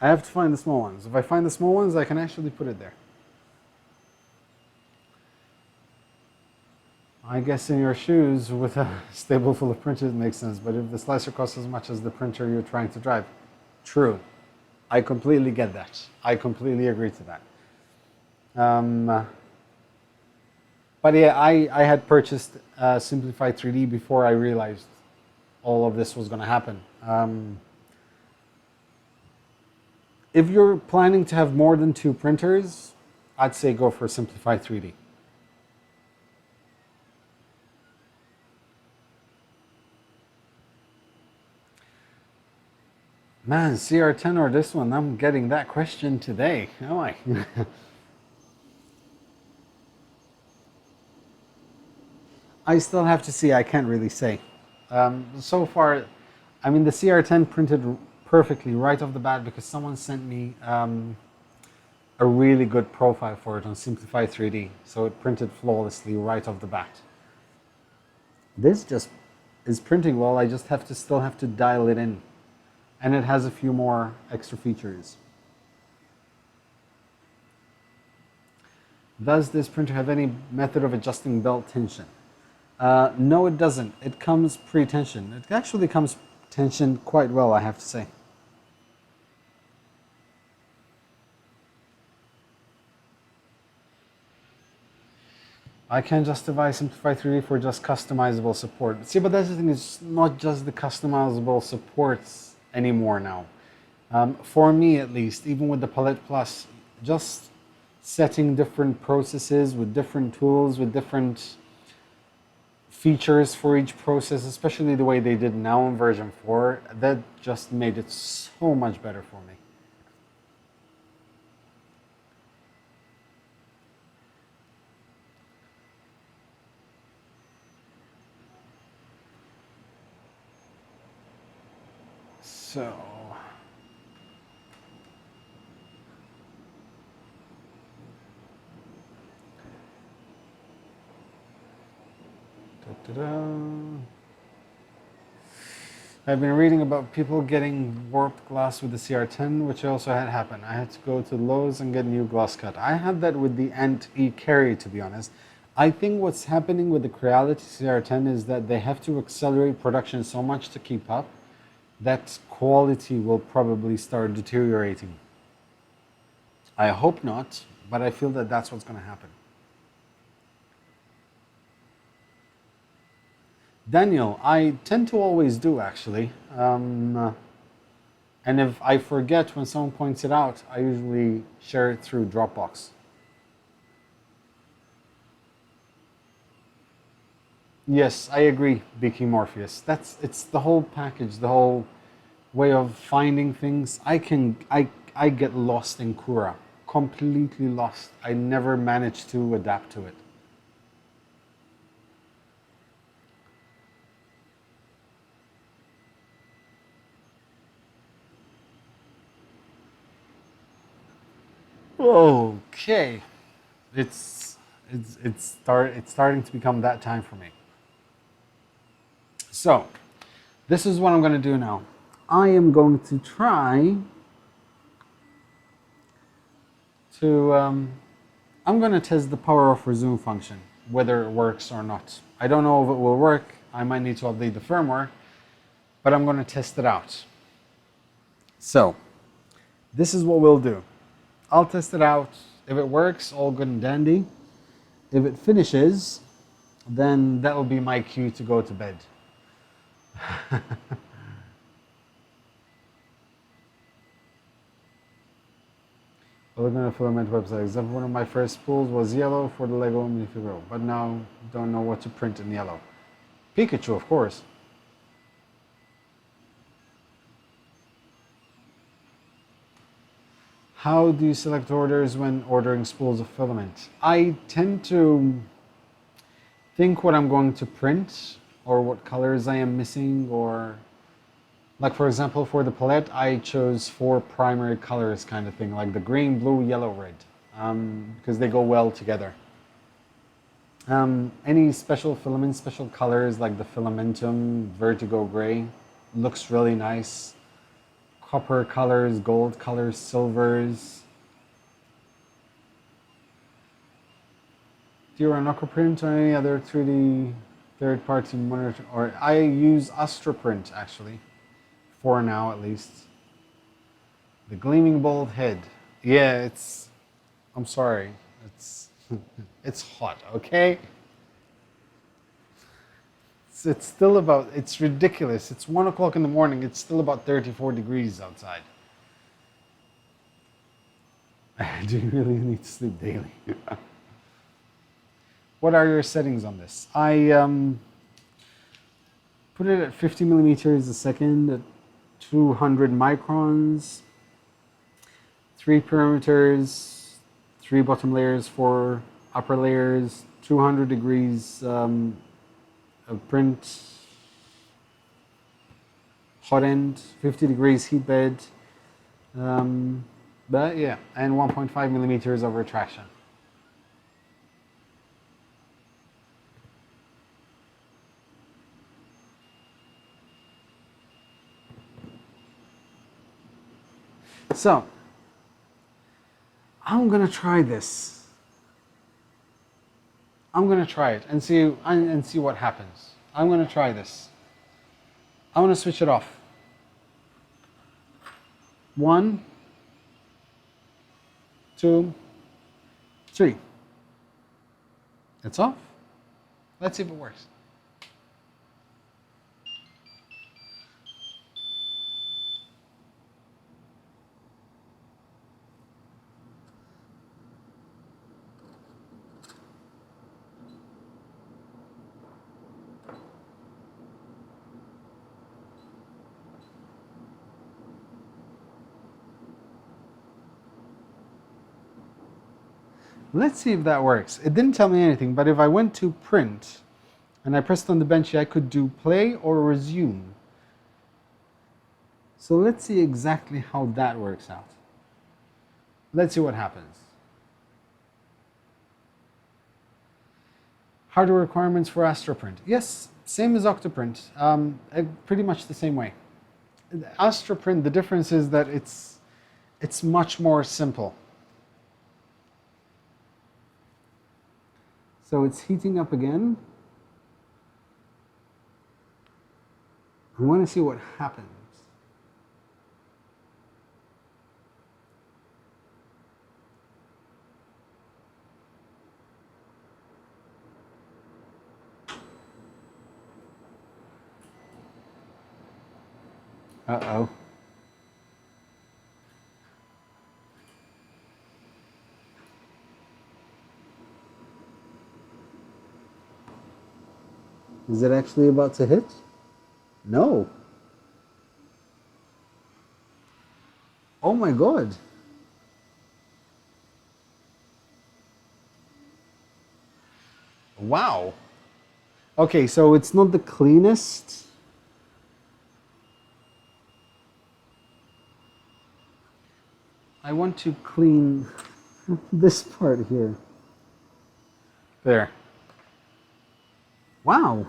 I have to find the small ones. If I find the small ones, I can actually put it there. I guess in your shoes with a stable full of printers makes sense, but if the slicer costs as much as the printer you're trying to drive, true. I completely get that. I completely agree to that. But yeah, I had purchased Simplify 3D before I realized all of this was going to happen. If you're planning to have more than 2 printers, I'd say go for Simplify 3D. Man, CR10 or this one? I'm getting that question today, am I? I still have to see, I can't really say. So far, I mean, the CR10 printed perfectly right off the bat because someone sent me a really good profile for it on Simplify 3D. So it printed flawlessly right off the bat. This just is printing well, I just still have to dial it in. And it has a few more extra features. Does this printer have any method of adjusting belt tension? No, it doesn't. It comes pre-tensioned. It actually comes tensioned quite well, I have to say. I can justify Simplify 3D for just customizable support. See, but that's the thing, it's not just the customizable supports anymore now. For me at least, even with the Palette Plus, just setting different processes with different tools, with different features for each process, especially the way they did now in version 4, that just made it so much better for me. So, I've been reading about people getting warped glass with the CR10, which also had happened. I had to go to Lowe's and get new glass cut. I had that with the Ant E Carry, to be honest. I think what's happening with the Creality CR10 is that they have to accelerate production so much to keep up that quality will probably start deteriorating. I hope not, but I feel that that's what's going to happen. Daniel, I tend to always do actually. And if I forget when someone points it out, I usually share it through Dropbox. Yes, I agree, Beaky Morpheus. It's the whole package, the whole way of finding things. I get lost in Cura, completely lost. I never manage to adapt to it. Okay, it's starting to become that time for me. So, this is what I'm going to do now. I am going to try to, I'm going to test the power off resume function, whether it works or not. I don't know if it will work. I might need to update the firmware, but I'm going to test it out. So, this is what we'll do. I'll test it out. If it works, all good and dandy. If it finishes, then that will be my cue to go to bed. Looking at the Filament website, example, one of my first spools was yellow for the Lego minifigure, but now don't know what to print in yellow. Pikachu, of course. How do you select orders when ordering spools of filament? I tend to think what I'm going to print or what colors I am missing, or like for example for the palette I chose 4 primary colors kind of thing, like the green, blue, yellow, red, because they go well together. Any special filaments, special colors like the Filamentum Vertigo Gray looks really nice. Copper colors, gold colors, silvers. Do you run Aquaprint or any other 3D third-party monitor? Or I use AstroPrint actually, for now at least. The gleaming bald head. Yeah, I'm sorry, it's hot, okay? It's still about, it's ridiculous. It's 1 o'clock in the morning. It's still about 34 degrees outside. Do you really need to sleep daily? What are your settings on this? I put it at 50 millimeters a second, at 200 microns, 3 perimeters, 3 bottom layers, 4 upper layers, 200 degrees print, hot end, 50 degrees heat bed, but yeah, and 1.5 millimeters of retraction. So, I'm gonna try this. I'm gonna try it and see what happens. I'm gonna try this. I'm gonna switch it off. 1, 2, 3. It's off. Let's see if it works. Let's see if that works. It didn't tell me anything, but if I went to print and I pressed on the benchy, I could do play or resume. So let's see exactly how that works out. Let's see what happens. Hardware requirements for AstroPrint. Yes, same as Octoprint, pretty much the same way. AstroPrint, the difference is that it's much more simple. So it's heating up again. I want to see what happens. Uh-oh. Is it actually about to hit? No. Oh my God. Wow. Okay, so it's not the cleanest. I want to clean this part here. There. Wow.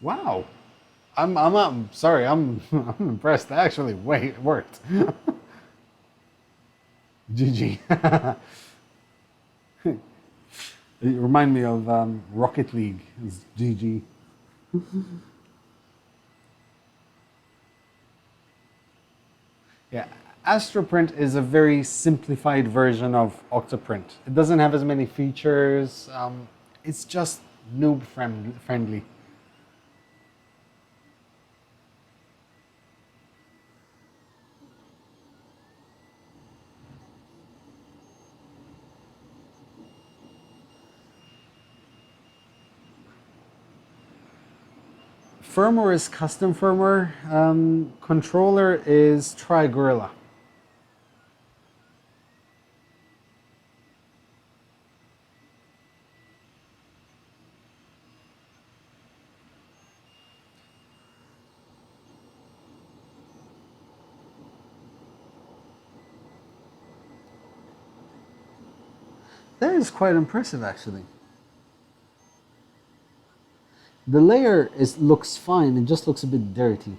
Wow. I'm sorry, I'm impressed. Actually, wait, it worked. GG. It reminded me of Rocket League. It's GG. Yeah, AstroPrint is a very simplified version of Octoprint. It doesn't have as many features. It's just noob friendly. Firmware is custom firmware. Controller is Tri-Gorilla. That is quite impressive, actually. The layer looks fine, it just looks a bit dirty.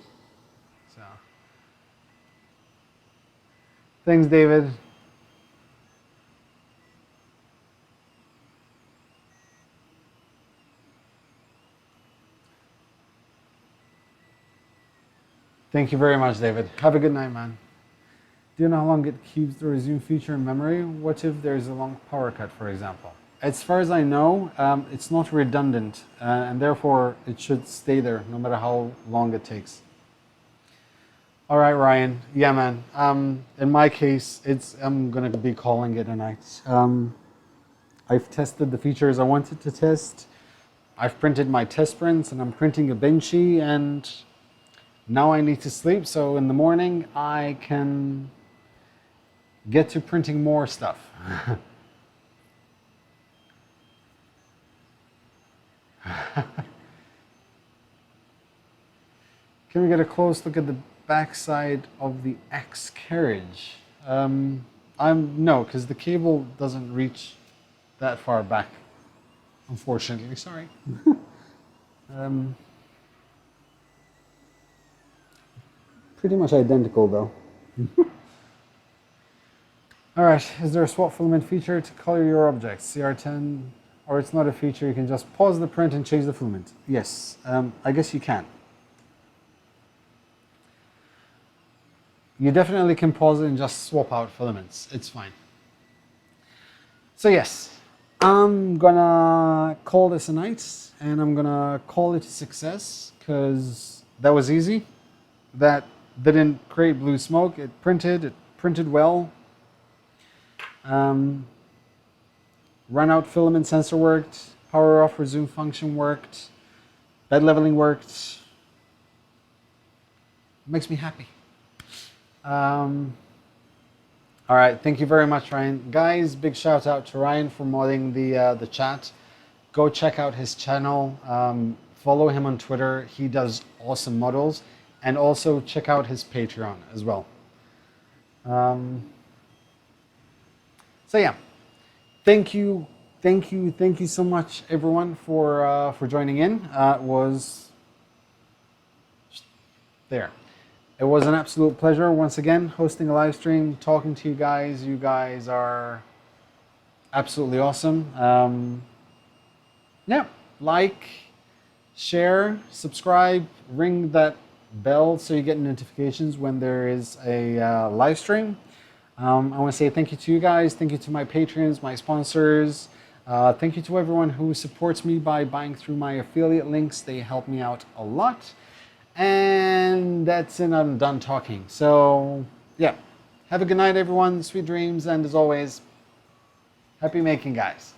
So. Thanks, David. Thank you very much, David. Have a good night, man. Do you know how long it keeps the resume feature in memory? What if there's a long power cut, for example? As far as I know, it's not redundant, and therefore it should stay there no matter how long it takes. All right, Ryan. Yeah, man. In my case, I'm gonna be calling it a night. I've tested the features I wanted to test. I've printed my test prints, and I'm printing a benchy, and now I need to sleep. So in the morning, I can get to printing more stuff. Can we get a close look at the backside of the X carriage? No, because the cable doesn't reach that far back, unfortunately. Sorry. Pretty much identical, though. All right, is there a swap filament feature to color your objects? CR10, or it's not a feature, you can just pause the print and change the filament. Yes, I guess you can. you definitely can pause it and just swap out filaments. It's fine. So yes, I'm gonna call this a night, and I'm gonna call it a success because that was easy. That didn't create blue smoke. It printed well. Run out filament sensor worked. Power off resume function worked. Bed leveling worked. Makes me happy. All right, thank you very much, Ryan. Guys, big shout out to Ryan for modding the chat. Go check out his channel. Follow him on Twitter. He does awesome models. And also check out his Patreon as well. So yeah, thank you so much, everyone, for joining in. It was there. It was an absolute pleasure once again hosting a live stream, talking to you guys. You guys are absolutely awesome. Yeah, like, share, subscribe, ring that bell so you get notifications when there is a live stream. I want to say thank you to you guys. Thank you to my patrons, my sponsors. Thank you to everyone who supports me by buying through my affiliate links. They help me out a lot. And that's it. I'm done talking. So yeah, have a good night, everyone. Sweet dreams. And as always, happy making, guys.